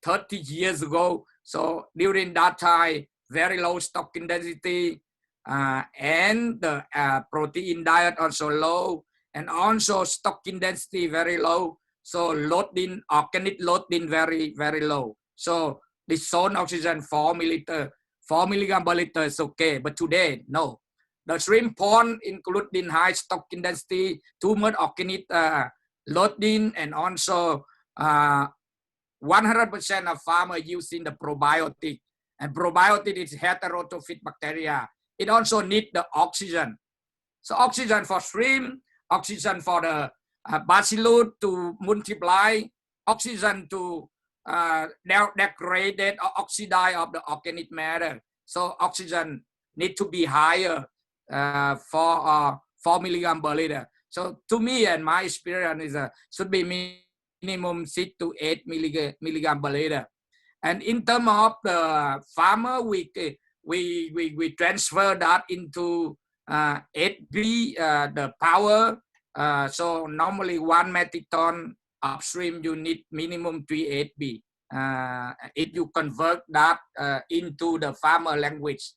30 years ago. So during that time, very low stocking density and the protein diet also low, and also stocking density very low. So loading, organic loading very, very low. So dissolved oxygen 4 milligram per liter is okay. But today, no. The shrimp pond including high stocking density, too much organic loading, and also 100% of farmers using the probiotic. And probiotic is heterotrophic bacteria. It also needs the oxygen. So oxygen for shrimp, oxygen for the bacillus to multiply, oxygen to degrade or oxidize of the organic matter. So oxygen need to be higher for 4 milligram per liter. So to me and my experience is should be minimum 6 to 8 milligram per liter. And in terms of the farmer, we transfer that into 8B, the power. So normally 1 metric ton of shrimp, you need minimum 3 8B. If you convert that into the farmer language.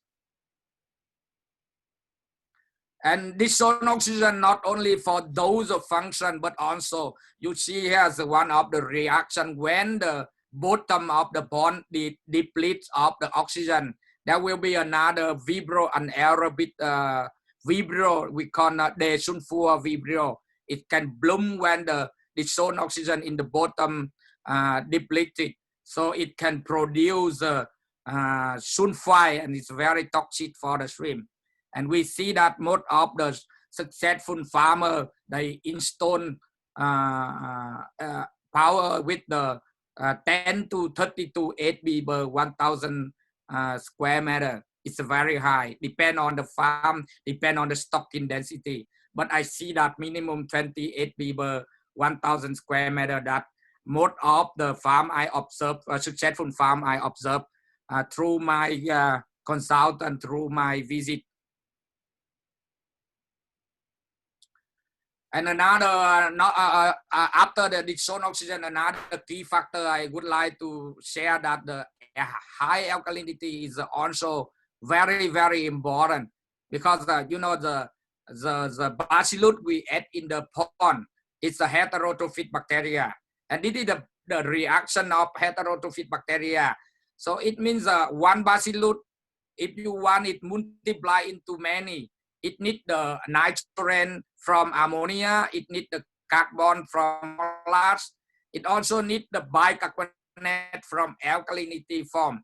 And dissolved oxygen not only for dose of function, but also you see here as one of the reaction when the bottom of the pond depletes of the oxygen. There will be another vibro, anaerobic vibrio, we call the sulfur vibrio. It can bloom when the dissolved oxygen in the bottom depleted. So it can produce sulfide, and it's very toxic for the shrimp. And we see that most of the successful farmer, they install power with the 10 to 32 8B per 1,000 square meter. It's very high, depend on the farm, depend on the stocking density. but I see that minimum 28 beaver 1,000 square meter. That most of the farm I observe, successful farm I observe through my consultant, through my visit. And another, after the additional oxygen, another key factor I would like to share that the high alkalinity is also very, very important, because you know, the bacillus we add in the pond, it's a heterotrophic bacteria, and this is the reaction of heterotrophic bacteria. So it means one bacillus, if you want it multiply into many, it needs the nitrogen from ammonia, it needs the carbon from molasses, it also needs the bicarbonate from alkalinity form,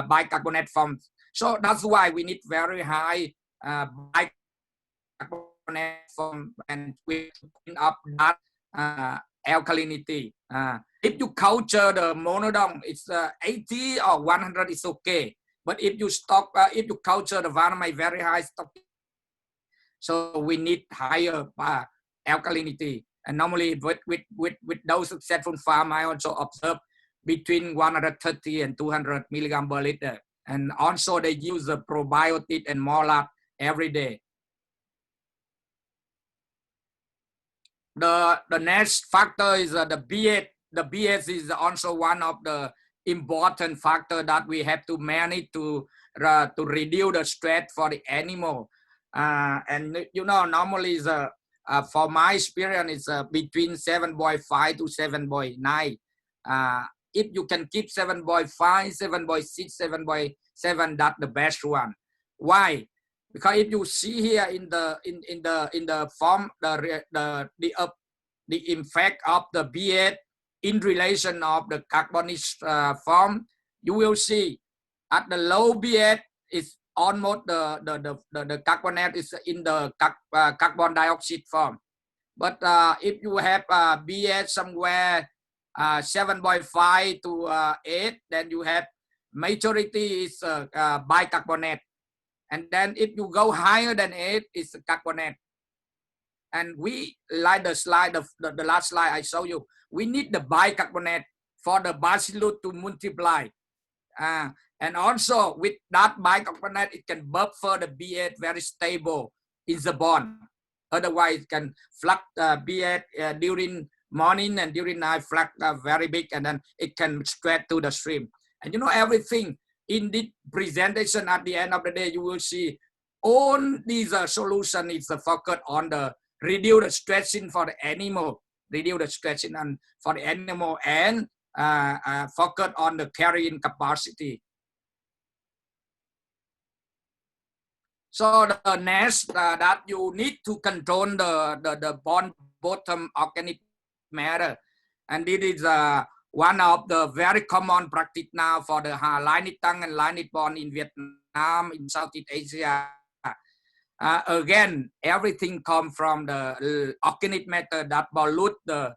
bicarbonate form. So that's why we need very high bicarbonate form, and we clean up that alkalinity. If you culture the monodon, it's 80 or 100 is okay. But if you if you culture the varmite very high stock, so we need higher alkalinity. And normally with those successful farm, I also observe between 130 and 200 milligram per liter. And also they use the probiotic and molat every day. The next factor is the pH. The pH is also one of the important factor that we have to manage to reduce the stress for the animal. And you know, normally is for my experience, it's between 7.5 to 7.9. If you can keep 7.5, 7.6, 7.7, that's the best one. Why? Because if you see here in the form, the effect of the pH in relation of the carbonic form, you will see at the low pH is almost the carbonate is in the carbon dioxide form. But if you have pH somewhere 7.5 to 8, then you have majority is bicarbonate. And then if you go higher than 8, it's carbonate. And we, like the slide, the last slide I show you, we need the bicarbonate for the bacillus to multiply. And also with that bicarbonate, it can buffer the pH very stable in the bond. Otherwise, it can flux pH during morning and during night, flux very big, and then it can spread to the stream. And you know, everything in this presentation at the end of the day, you will see all these solution is focused on the reduce the stressing for the animal, reduce the stressing and for the animal, and focus on the carrying capacity. So the next that you need to control the bottom organic matter, and this is one of the very common practice now for the lignite tongue and lignite bond in Vietnam, in Southeast Asia. Again, everything comes from the organic matter that pollute the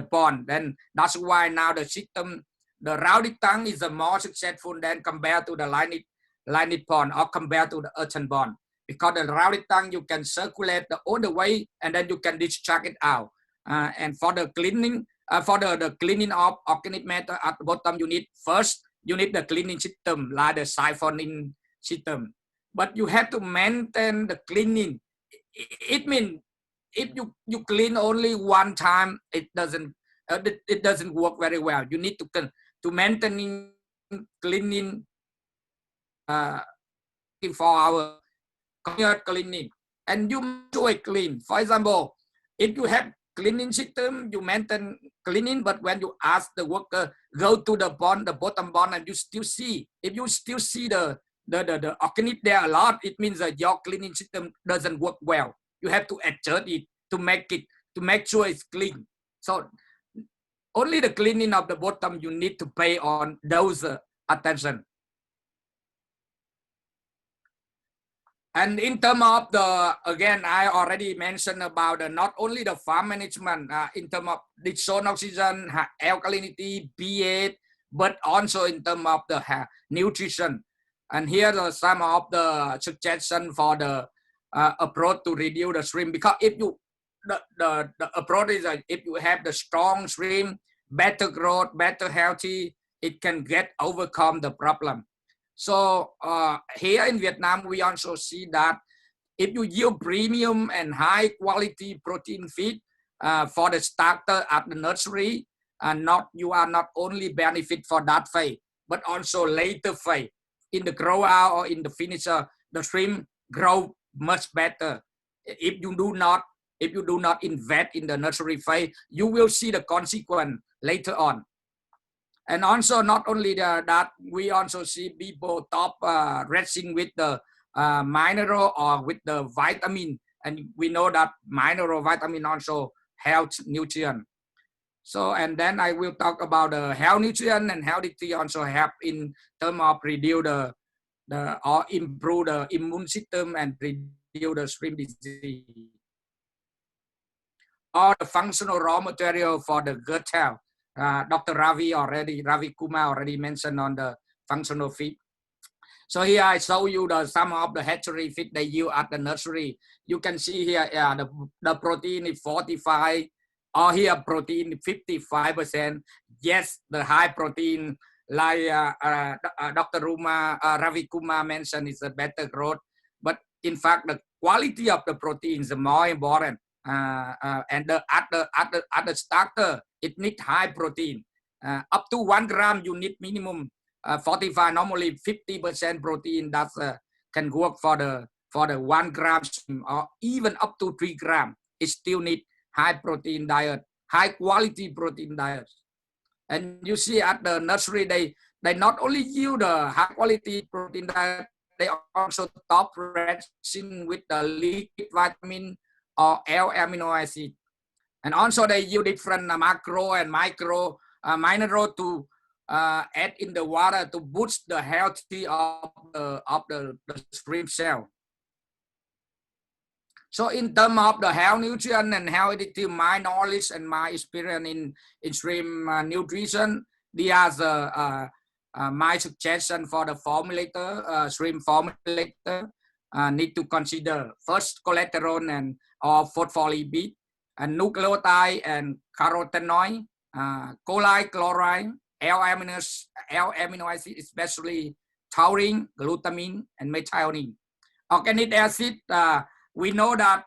pond. Then that's why now the system, the rowdy tongue is more successful than compared to the lignite pond or compared to the earthen pond. Because the rowdy tongue, you can circulate all the way and then you can discharge it out. And for the cleaning, for the cleaning of organic matter at the bottom, you need the cleaning system like the siphoning system. But you have to maintain the cleaning. It means if you clean only one time, it doesn't work very well. You need to maintain cleaning 24 hours cleaning, and you do clean. For example, if you have cleaning system, you maintain cleaning, but when you ask the worker go to the pond, the bottom pond, and you still see, if you still see the organic there a lot, it means that your cleaning system doesn't work well. You have to adjust it to make sure it's clean. So only the cleaning of the bottom you need to pay on those attention. And in terms of the, again, I already mentioned about not only the farm management in terms of dissolved oxygen, alkalinity, pH, but also in terms of the nutrition. And here are some of the suggestions for the approach to reduce the shrimp, because if you the approach is if you have the strong shrimp, better growth, better healthy, it can get overcome the problem. So here in Vietnam, we also see that if you yield premium and high quality protein feed for the starter at the nursery, you are not only benefit for that phase, but also later phase. In the grow out or in the finisher, the shrimp grow much better. If you do not invest in the nursery phase, you will see the consequence later on. And also not only that, we also see people top dressing with the mineral or with the vitamin, and we know that mineral vitamin also health nutrient. So, and then I will talk about the health nutrient and healthy also help in terms of reduce or improve the immune system and reduce the shrimp disease. Or the functional raw material for the gut health. Dr. Ravi Kumar already mentioned on the functional feed. So here I show you some of the hatchery feed they use at the nursery. You can see here the protein is 45, or here protein 55%. Yes, the high protein, like Dr. Ravi Kumar mentioned, is a better growth. But in fact, the quality of the protein is more important. And at the starter, it needs high protein. Up to 1 gram, you need minimum 45. Normally 50% protein that can work for the 1 gram, or even up to 3 gram. It still need high protein diet, high quality protein diet. And you see at the nursery, they not only use the high quality protein diet, they also top dressing with the liquid vitamin or L-amino acid. And also they use different macro and micro mineral to add in the water to boost the healthy of the shrimp cell. So in terms of the health nutrition and healthy, my knowledge and my experience in shrimp nutrition, there's my suggestion for the formulator, shrimp formulator, need to consider first cholesterol and or phospholipid, and nucleotide and carotenoid, choline, chloride, L-amino acid, especially taurine, glutamine, and methionine. Organic acid, we know that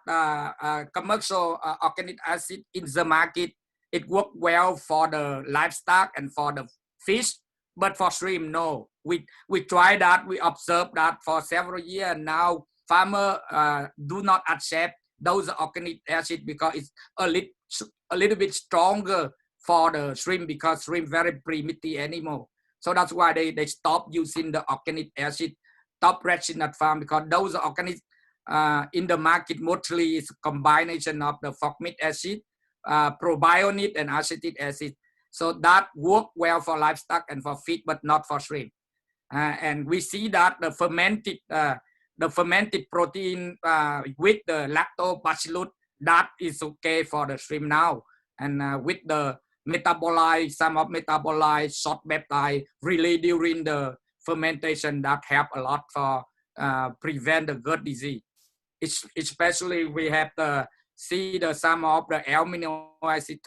commercial organic acid in the market, it works well for the livestock and for the fish, but for shrimp, no. We tried that, we observed that for several years, and now farmers do not accept those organic acid because it's a little bit stronger for the shrimp, because shrimp very primitive animal. So that's why they stop using the organic acid, top dressing at farm, because those organic in the market mostly is a combination of the formic acid, propionic, and acetic acid. So that work well for livestock and for feed, but not for shrimp. And we see that the fermented protein with the lactobacillus, that is okay for the shrimp now. And with the metabolite, some of metabolite, short peptide, really during the fermentation, that help a lot for prevent the gut disease. Especially we have to see some of the amino acid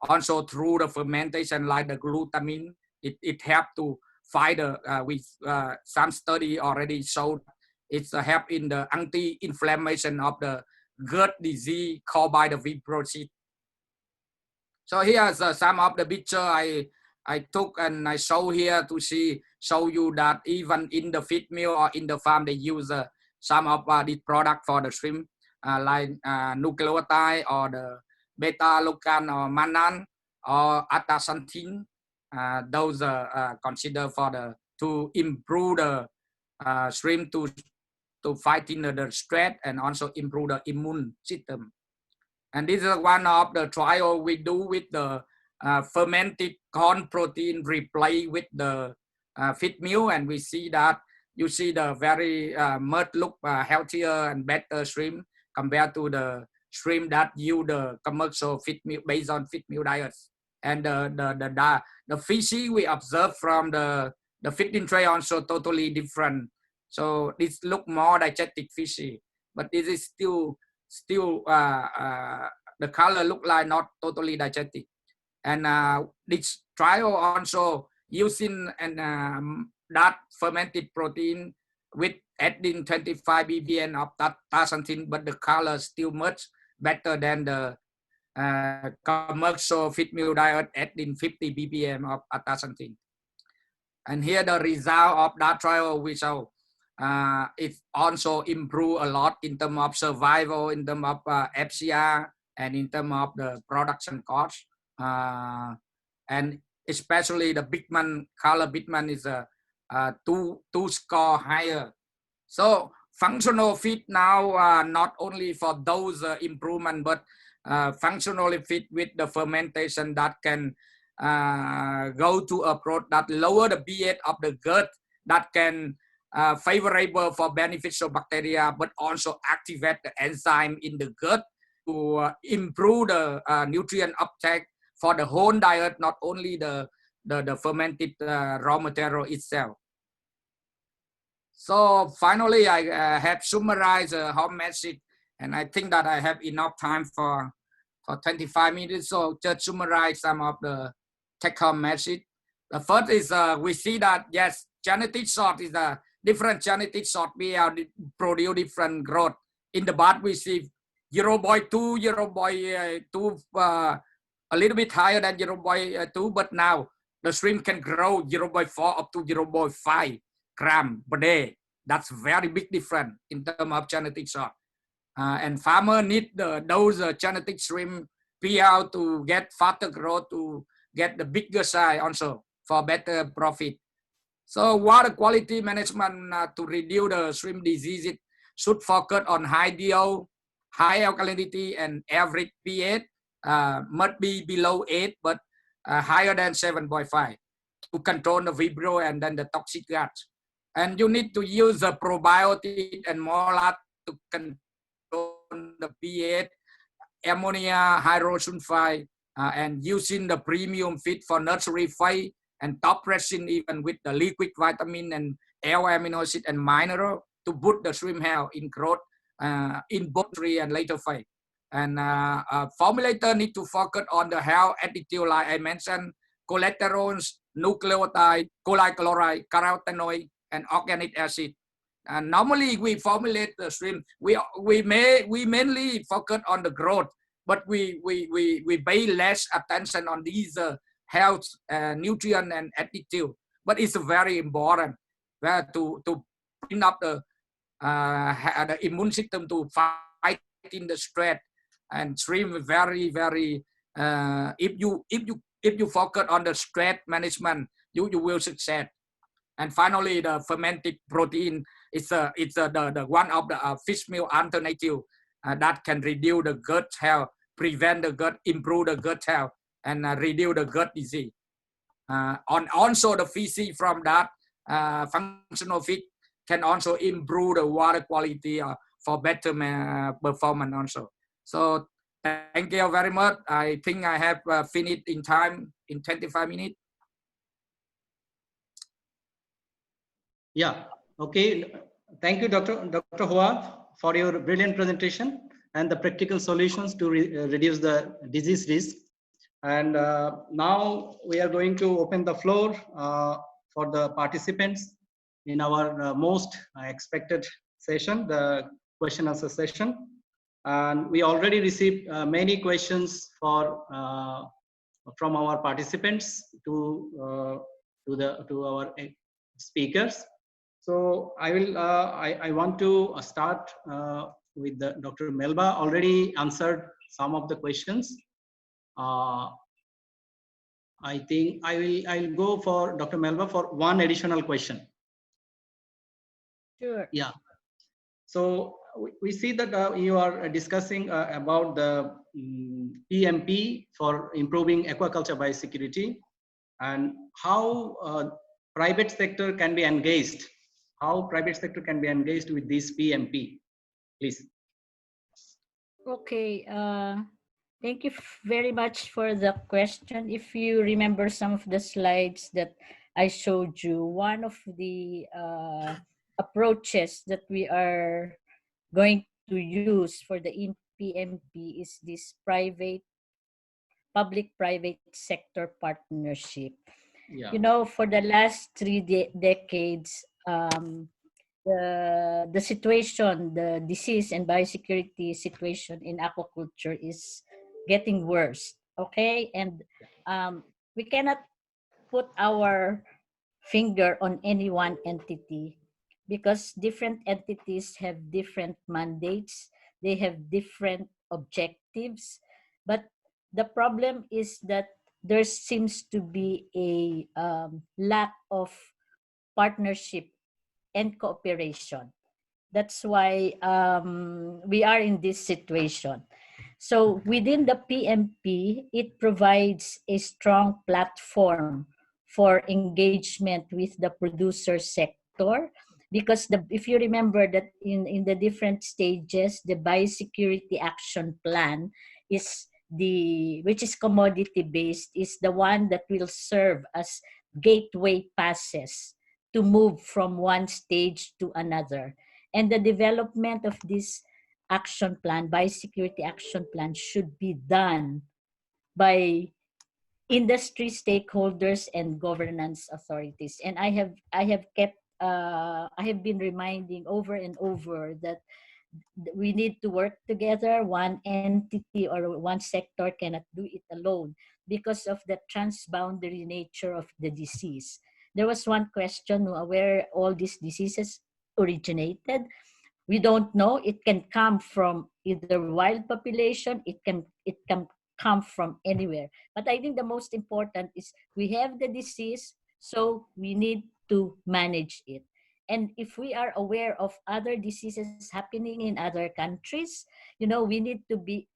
also through the fermentation, like the glutamine, it help to fight some study already showed it's a help in the anti-inflammation of the gut disease caused by the vibrosis. So here's some of the picture I took and I show here to show you that even in the feed mill or in the farm, they use some of this product for the shrimp, like nucleotide or the beta-glucan or mannan or astaxanthin. Those are considered for to improve the shrimp to fighting the stress and also improve the immune system. And this is one of the trial we do with the fermented corn protein replaced with the feed meal, and we see that you see the very much look healthier and better shrimp compared to the shrimp that use the commercial feed meal based on feed meal diets. And the fishy we observe from the feeding tray also totally different. So this look more digestic fishy. but this is still the color look like not totally diegetic. And this trial also using that fermented protein with adding 25 ppm of that taxanthin, but the color still much better than the commercial feed meal diet adding 50 ppm of astaxanthin. And here the result of that trial we saw it also improved a lot in terms of survival, in terms of FCR, and in terms of the production cost. And especially the Bigman, color Bigman is a two score higher. So functional feed now not only for those improvement, but functionally fit with the fermentation that can go to approach that lower the pH of the gut, that can favorable for beneficial bacteria, but also activate the enzyme in the gut to improve the nutrient uptake for the whole diet, not only the fermented raw material itself. So finally, I have summarized how message, and I think that I have enough time for 25 minutes. So just summarize some of the take-home message. The first is we see that yes, genetic sort is a different genetic sort. We have produce different growth. In the bath we see 0.2, 0.2, a little bit higher than 0.2, but now the shrimp can grow 0.4 up to 0.5 gram per day. That's very big difference in terms of genetic sort. And farmer need those genetic shrimp PL to get faster growth, to get the bigger size also for better profit. So water quality management to reduce the shrimp disease, it should focus on high DO, high alkalinity, and average pH must be below 8, but higher than 7.5 to control the Vibrio and then the toxic gas. And you need to use the probiotic and molat to control the pH, ammonia, hydrosulfide, and using the premium feed for nursery phase and top resin even with the liquid vitamin and L-amino acid and mineral to boost the shrimp health in growth in both tree and later phase. And formulator need to focus on the health additive like I mentioned, cholesterols, nucleotide, choline chloride, carotenoid, and organic acid. And normally we formulate the shrimp. We mainly focus on the growth, but we pay less attention on these health, nutrient, and additive. But it's very important to bring up the immune system to fight in the stress. And shrimp very if you focus on the stress management, you will succeed. And finally, the fermented protein is the one of the fish meal alternative that can reduce the gut health, prevent the gut, improve the gut health, and reduce the gut disease. Also, the feces from that functional feed can also improve the water quality for better performance also. So thank you very much. I think I have finished in time in 25 minutes. Yeah, okay. Thank you, Dr. Hoa, for your brilliant presentation and the practical solutions to reduce the disease risk. And now we are going to open the floor for the participants in our most expected session, the question answer session. And we already received many questions from our participants to our speakers. So I want to start with Dr. Melba. Already answered some of the questions. I think I'll go for Dr. Melba for one additional question. Sure. Yeah. So we see that you are discussing about the PMP for improving aquaculture biosecurity and how private sector can be engaged. How private sector can be engaged with this PMP, please. Okay. Thank you very much for the question. If you remember some of the slides that I showed you, one of the approaches that we are going to use for the PMP is this public-private sector partnership. Yeah. You know, for the last 3 decades, the situation, the disease and biosecurity situation in aquaculture is getting worse. Okay, and we cannot put our finger on any one entity because different entities have different mandates, they have different objectives, but the problem is that there seems to be a lack of partnership and cooperation. That's why we are in this situation. So within the PMP, it provides a strong platform for engagement with the producer sector because if you remember that in the different stages, the biosecurity action plan is which is commodity based, is the one that will serve as gateway passes to move from one stage to another. And the development of this action plan, biosecurity action plan, should be done by industry stakeholders and governance authorities. And I have been reminding over and over that we need to work together. One entity or one sector cannot do it alone because of the transboundary nature of the disease. There was one question where all these diseases originated. We don't know. It can come from either wild population, it can come from anywhere. But I think the most important is we have the disease, so we need to manage it. And if we are aware of other diseases happening in other countries, we need to be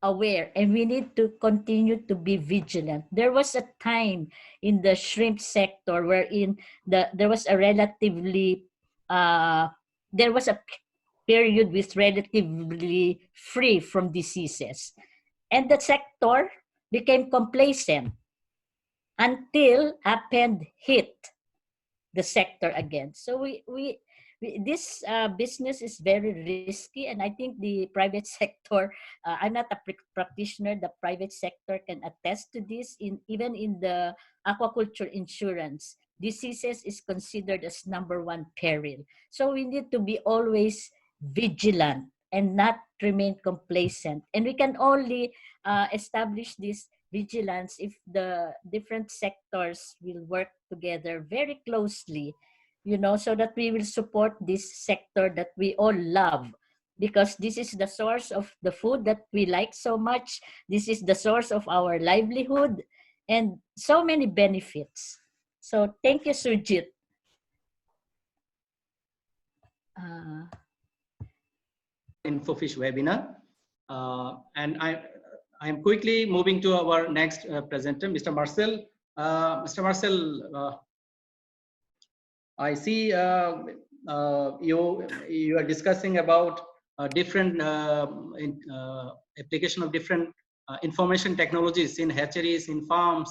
aware and we need to continue to be vigilant. There was a time in the shrimp sector wherein there was a relatively there was a period with relatively free from diseases, and the sector became complacent until append hit the sector again. So this business is very risky, and I think the private sector, I'm not a practitioner, the private sector can attest to this. Even in the aquaculture insurance, diseases is considered as #1 peril. So we need to be always vigilant and not remain complacent. And we can only establish this vigilance if the different sectors will work together very closely, so that we will support this sector that we all love, because this is the source of the food that we like so much. This is the source of our livelihood and so many benefits. So thank you, Surjit. INFOFISH webinar. And I'm quickly moving to our next presenter, Mr. Marcel. Mr. Marcel, I see you are discussing about different application of different information technologies in hatcheries, in farms,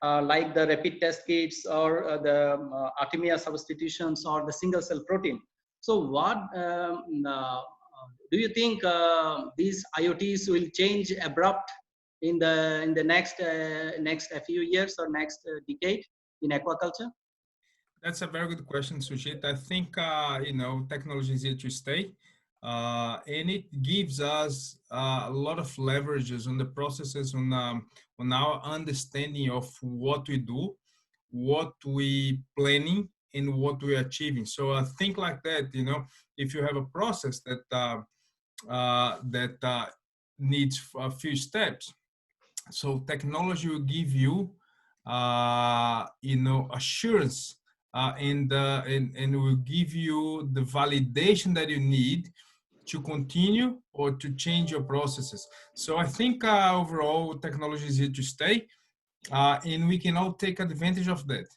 like the rapid test kits or the Artemia substitutions or the single cell protein. So what do you think these IoTs will change abrupt in the next few years or next decade in aquaculture? That's a very good question, Sujit. I think, technology is here to stay. And it gives us a lot of leverages on the processes, on our understanding of what we do, what we planning, and what we're achieving. So I think like that, if you have a process that needs a few steps, so technology will give you, assurance, and will give you the validation that you need to continue or to change your processes. So I think overall technology is here to stay, and we can all take advantage of that.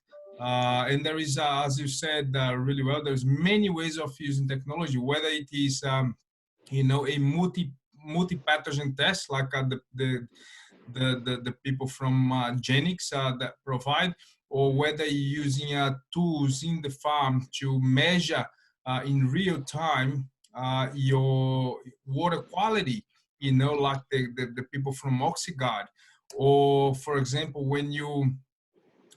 And there is, as you said really well, there's many ways of using technology, whether it is, a multi-pathogen test like the people from Genix that provide, or whether you're using tools in the farm to measure in real time your water quality, you know, like the people from Oxygard, or for example, when you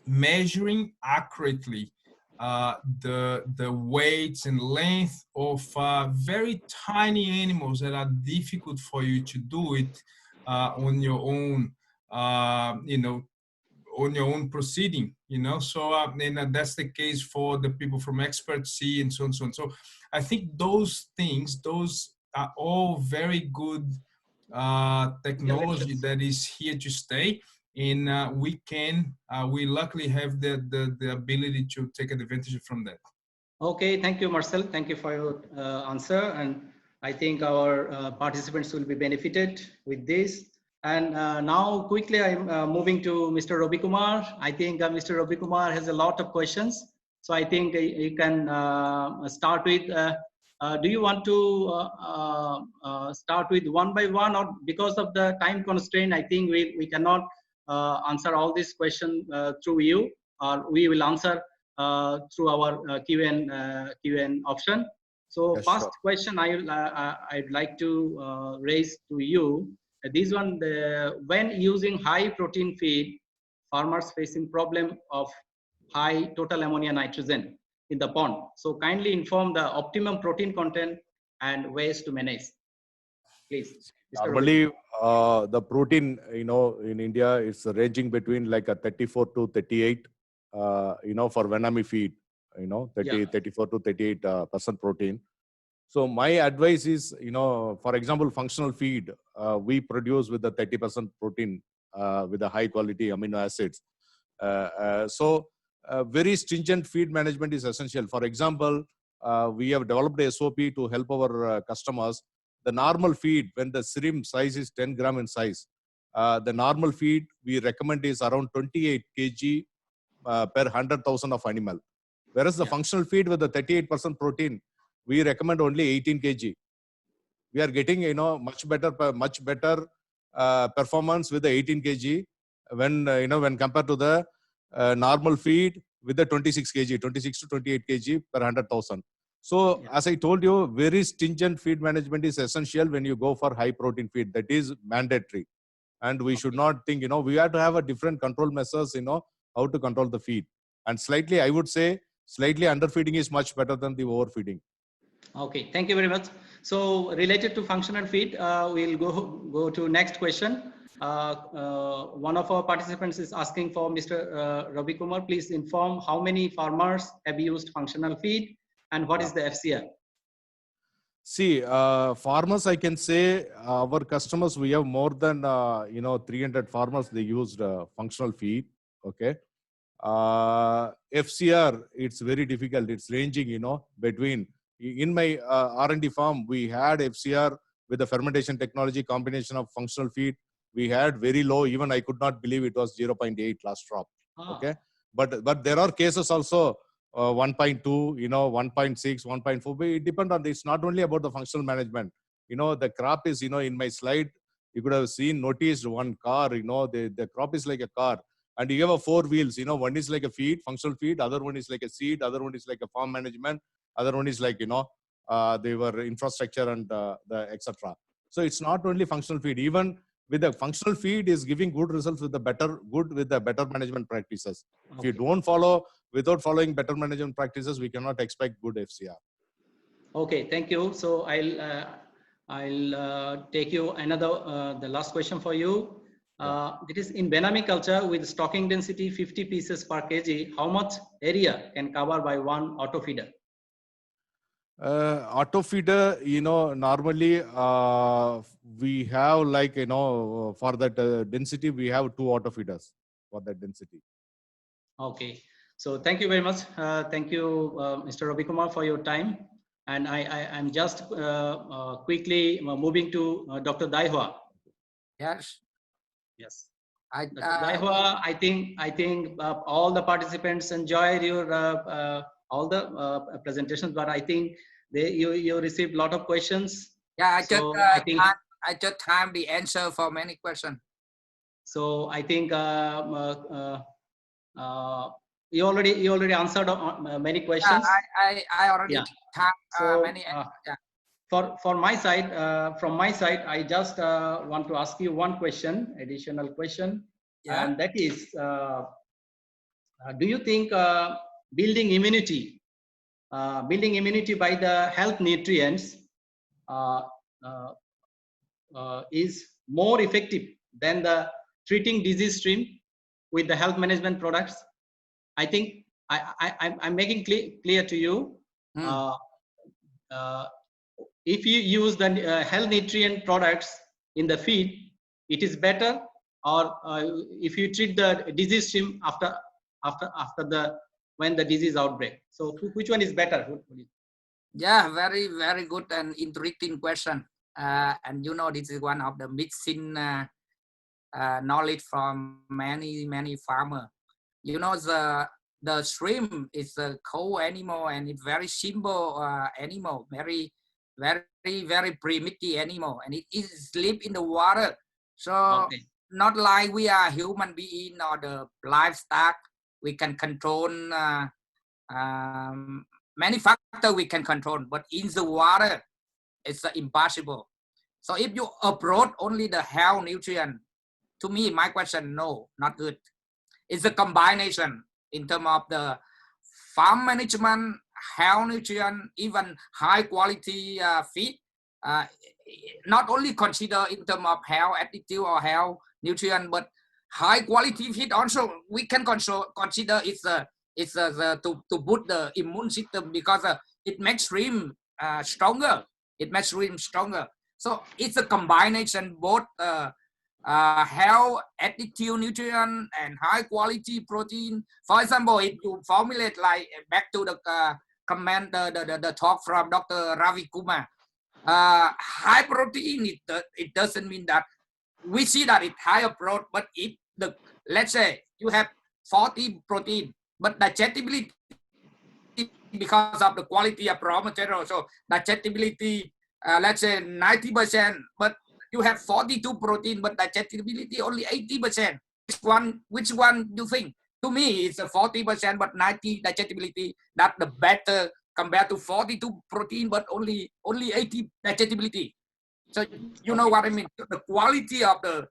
measuring accurately the weights and length of very tiny animals that are difficult for you to do it on your own, you know, on your own proceeding, you know. So and that's the case for the people from Expert Sea and so on, so on. So I think those things, those are all very good technology that is here to stay, and we luckily have the ability to take advantage from that. Okay, thank you, Marcel. Thank you for your answer. And I think our participants will be benefited with this. And now quickly, I'm moving to Mr. Ravi Kumar. I think Mr. Ravi Kumar has a lot of questions. So I think you can start with, do you want to start with one by one, or because of the time constraint, I think we cannot answer all these questions through you, or we will answer through our Q&A option. So Yes, first sure. question I'd like to raise to you. This one, when using high protein feed, farmers facing problem of high total ammonia nitrogen in the pond. So kindly inform the optimum protein content and ways to manage. Please, Mr. Ravi. Normally, the protein, you know, in India, it's ranging between like a 34 to 38, you know, for Venami feed, you know, 34 to 38% protein. So my advice is, you know, for example, functional feed, we produce with the 30% protein with the high quality amino acids. Very stringent feed management is essential. For example, we have developed a SOP to help our customers. The normal feed, when the shrimp size is 10 gram in size, the normal feed we recommend is around 28 kg per 100,000 of animal. Whereas the functional feed with the 38% protein, we recommend only 18 kg. We are getting, you know, much better performance with the 18 kg when, you know, when compared to the normal feed with the 26 kg, 26 to 28 kg per 100,000. So as I told you, very stringent feed management is essential when you go for high protein feed. That is mandatory. And we should not think, you know, we have to have a different control measures, you know, how to control the feed. And slightly, I would say, slightly underfeeding is much better than the overfeeding. Okay, thank you very much. So related to functional feed, we'll go to next question. One of our participants is asking for Mr. Ravi Kumar. Please inform how many farmers have used functional feed and what is the FCR? See, farmers, I can say our customers, we have more than, you know, 300 farmers, they used functional feed. Okay. FCR, it's very difficult. It's ranging, you know, between, in my R&D farm, we had FCR with the fermentation technology combination of functional feed. We had very low, even I could not believe it was 0.8 last drop. Okay. But there are cases also 1.2, you know, 1.6, 1.4. But it depends on, it's not only about the functional management. You know, the crop is, you know, in my slide, you could have noticed one car, you know, the crop is like a car. And you have 4 wheels, you know, one is like a feed, functional feed, other one is like a seed, other one is like a farm management, other one is like, you know, they were infrastructure and the etc. So it's not only functional feed, even with the functional feed is giving good results with the better management practices. Okay. If you don't follow, without following better management practices, we cannot expect good FCR. Okay, thank you. So I'll take you another, the last question for you. It is in Benami culture with stocking density 50 pieces per kg, how much area can cover by one auto feeder? Auto feeder, you know, normally we have like, you know, for that density, we have 2 auto feeders for that density. Okay. So thank you very much. Thank you, Mr. Ravi Kumar, for your time. And I'm just quickly moving to Dr. Daihua. Yes. Yes. Dr. Daihua, I think all the participants enjoyed your all the presentations, but I think you received a lot of questions. Yeah, I just have the answer for many questions. So I think you already answered many questions. Yeah, I already have many. for my side, from my side, I just want to ask you one question, additional question, Yeah. and that is, do you think building immunity by the health nutrients uh, uh, is more effective than the treating disease stream with the health management products? I think I'm making clear to you. Mm. If you use the health nutrient products in the feed, it is better, or if you treat the disease stream after the when the disease outbreak. So which one is better? Yeah, very, very good and interesting question. And you know, this is one of the missing knowledge from many farmers. You know, the shrimp is a cold animal and it's very simple animal, very primitive animal, and it is live in the water. So Okay. not like we are human being or the livestock, we can control many factors we can control, but in the water, it's impossible. So if you approach only the health nutrient, to me, my question, no, not good. It's a combination in terms of the farm management, health nutrient, even high quality feed. Not only consider in terms of health attitude or health nutrient, but high quality feed also we can consider to boost the immune system, because it makes shrimp stronger. It makes shrimp stronger. So it's a combination both health, attitude, nutrient, and high quality protein. For example, if you formulate like back to the comment, the talk from Dr. Ravi Kumar, high protein, it doesn't mean that we see that it's higher protein, but if the, let's say you have 40 protein, but digestibility because of the quality of raw material, so digestibility, let's say 90%, but you have 42 protein, but digestibility only 80%. Which one do you think? To me, it's a 40%, but 90 digestibility. That's the better compared to 42 protein, but only 80 digestibility. So you know what I mean. The quality of the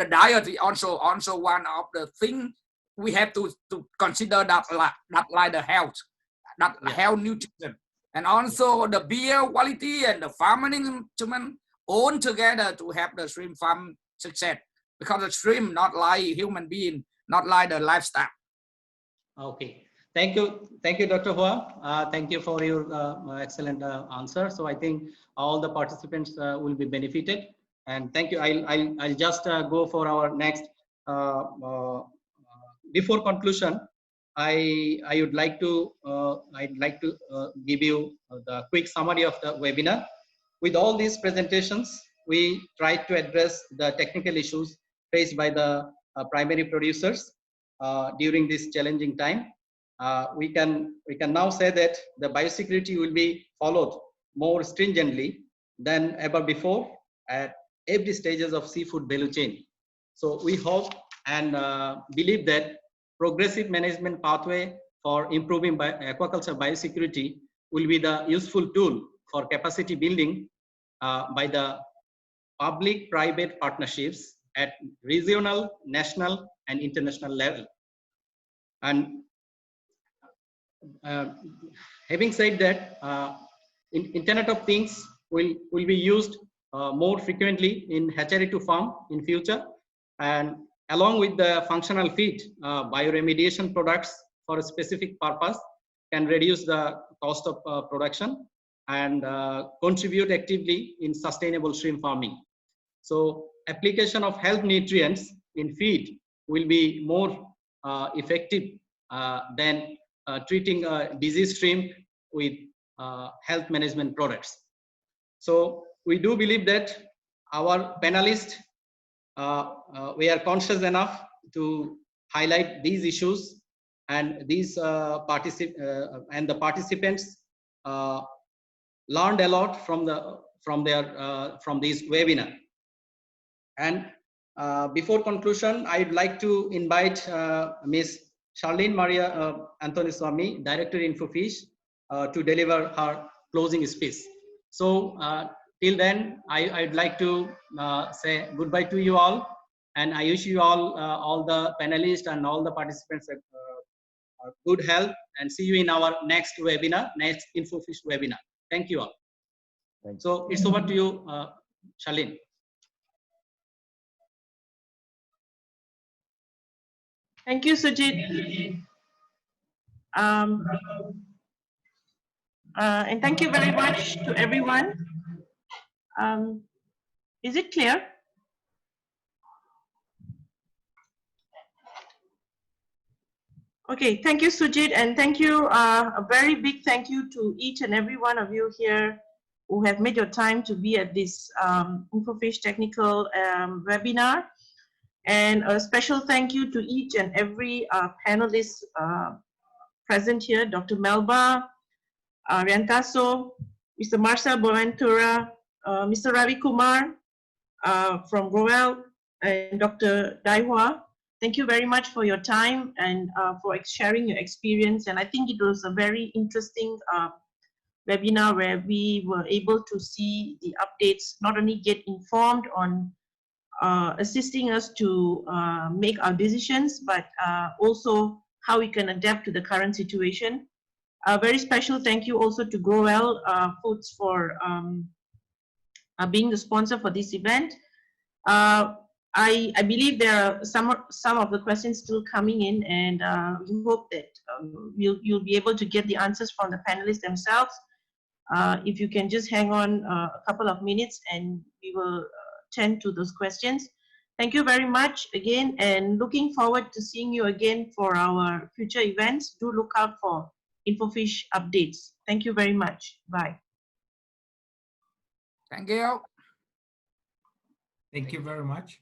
diet is also one of the things we have to consider, that like the health, that health nutrition, and also the beer quality and the farm management all together to have the shrimp farm success, because the shrimp not like human being, not like the livestock. Okay, thank you, Dr. Hua. Thank you for your excellent answer. So I think all the participants will be benefited, and thank you. I'll just go for our next. Before conclusion, I would like to give you the quick summary of the webinar. With all these presentations, we tried to address the technical issues faced by the primary producers during this challenging time. We can now say that the biosecurity will be followed more stringently than ever before at every stages of seafood value chain. So we hope and believe that progressive management pathway for improving aquaculture biosecurity will be the useful tool for capacity building by the public-private partnerships at regional, national, and international level. And having said that, Internet of Things will be used more frequently in hatchery to farm in future, and along with the functional feed, bioremediation products for a specific purpose can reduce the cost of production and contribute actively in sustainable shrimp farming. So application of health nutrients in feed will be more effective than treating a disease shrimp with health management products. So we do believe that our panelists, we are conscious enough to highlight these issues, and these the participants learned a lot from this webinar. And before conclusion, I'd like to invite Ms. Charlene Maria Anthony Swami, Director INFOFISH, to deliver her closing speech. So till then, I'd like to say goodbye to you all, and I wish you all the panelists and all the participants good health, and see you in our next webinar, next InfoFish webinar. Thank you all. Thank you. So it's over to you, Shalin. Thank you, Sujit. And thank you very much to everyone. Is it clear? Okay, thank you, Sujit, and thank you, a very big thank you to each and every one of you here who have made your time to be at this InfoFish technical webinar. And a special thank you to each and every panelist present here, Dr. Melba, Riantaso, Mr. Marcel Boaventura, Mr. Ravi Kumar from Roel, and Dr. Daihua. Thank you very much for your time and for sharing your experience. And I think it was a very interesting webinar where we were able to see the updates, not only get informed on assisting us to make our decisions, but also how we can adapt to the current situation. A very special thank you also to Growell Foods for being the sponsor for this event. I believe there are some of the questions still coming in, and we hope that you'll be able to get the answers from the panelists themselves. If you can just hang on a couple of minutes, and we will tend to those questions. Thank you very much again, and looking forward to seeing you again for our future events. Do look out for InfoFish updates. Thank you very much. Bye. Thank you. Thank you very much.